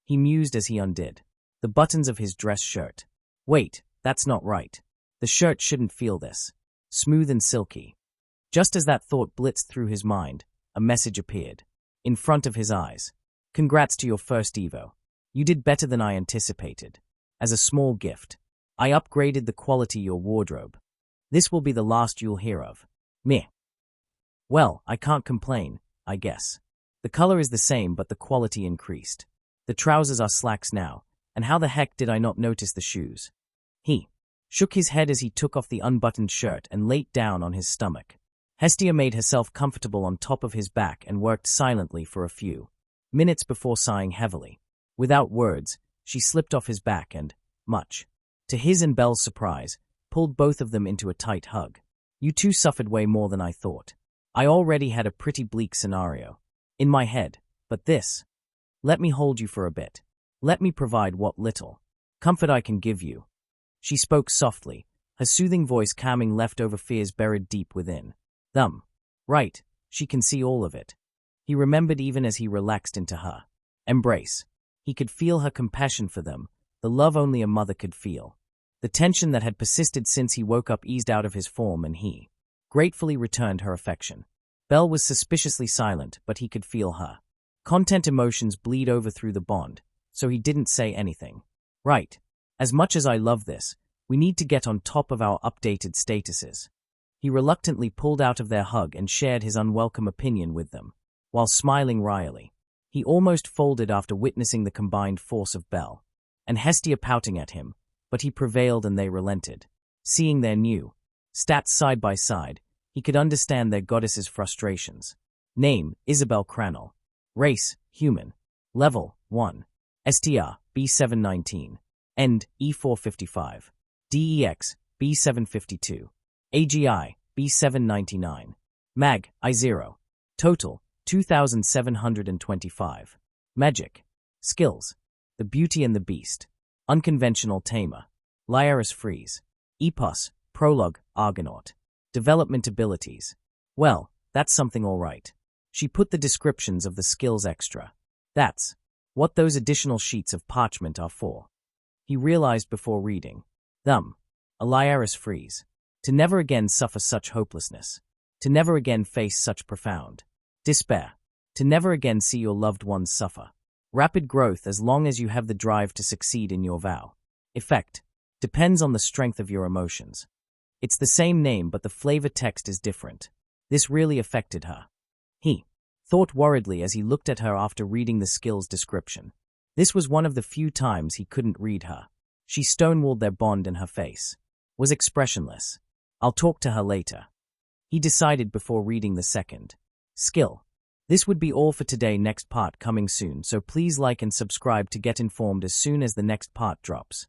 He mused as he undid the buttons of his dress shirt. Wait, that's not right. The shirt shouldn't feel this smooth and silky. Just as that thought blitzed through his mind, a message appeared in front of his eyes. Congrats to your first Evo. You did better than I anticipated. As a small gift, I upgraded the quality of your wardrobe. This will be the last you'll hear of me. Well, I can't complain, I guess. The color is the same, but the quality increased. The trousers are slacks now, and how the heck did I not notice the shoes? He shook his head as he took off the unbuttoned shirt and laid down on his stomach. Hestia made herself comfortable on top of his back and worked silently for a few minutes before sighing heavily. Without words, she slipped off his back and, much to his and Belle's surprise, pulled both of them into a tight hug. You two suffered way more than I thought. I already had a pretty bleak scenario in my head, but this. Let me hold you for a bit. Let me provide what little comfort I can give you. She spoke softly, her soothing voice calming leftover fears buried deep within. Right, she can see all of it. He remembered even as he relaxed into her embrace. He could feel her compassion for them, the love only a mother could feel. The tension that had persisted since he woke up eased out of his form, and he gratefully returned her affection. Belle was suspiciously silent, but he could feel her content emotions bleed over through the bond, so he didn't say anything. Right. As much as I love this, we need to get on top of our updated statuses. He reluctantly pulled out of their hug and shared his unwelcome opinion with them, while smiling wryly. He almost folded after witnessing the combined force of Belle and Hestia pouting at him, but he prevailed and they relented. Seeing their new stats side by side, he could understand their goddess's frustrations. Name, Isabel Cranell. Race, human. Level, 1. STR, B719. End, E455. DEX, B752. AGI, B799. Mag, I0. Total, 2,725. Magic. Skills. The Beauty and the Beast. Unconventional Tamer. Lyris Freeze. Epos, Prologue, Argonaut. Development abilities. Well, that's something all right. She put the descriptions of the skills extra. That's what those additional sheets of parchment are for. He realized before reading them. A Lyris Freeze. To never again suffer such hopelessness. To never again face such profound despair. To never again see your loved ones suffer. Rapid growth as long as you have the drive to succeed in your vow. Effect. Depends on the strength of your emotions. It's the same name, but the flavor text is different. This really affected her. He thought worriedly as he looked at her after reading the skills description. This was one of the few times he couldn't read her. She stonewalled their bond, and her face was expressionless. I'll talk to her later, he decided before reading the second skill. This would be all for today. Next part coming soon, so please like and subscribe to get informed as soon as the next part drops.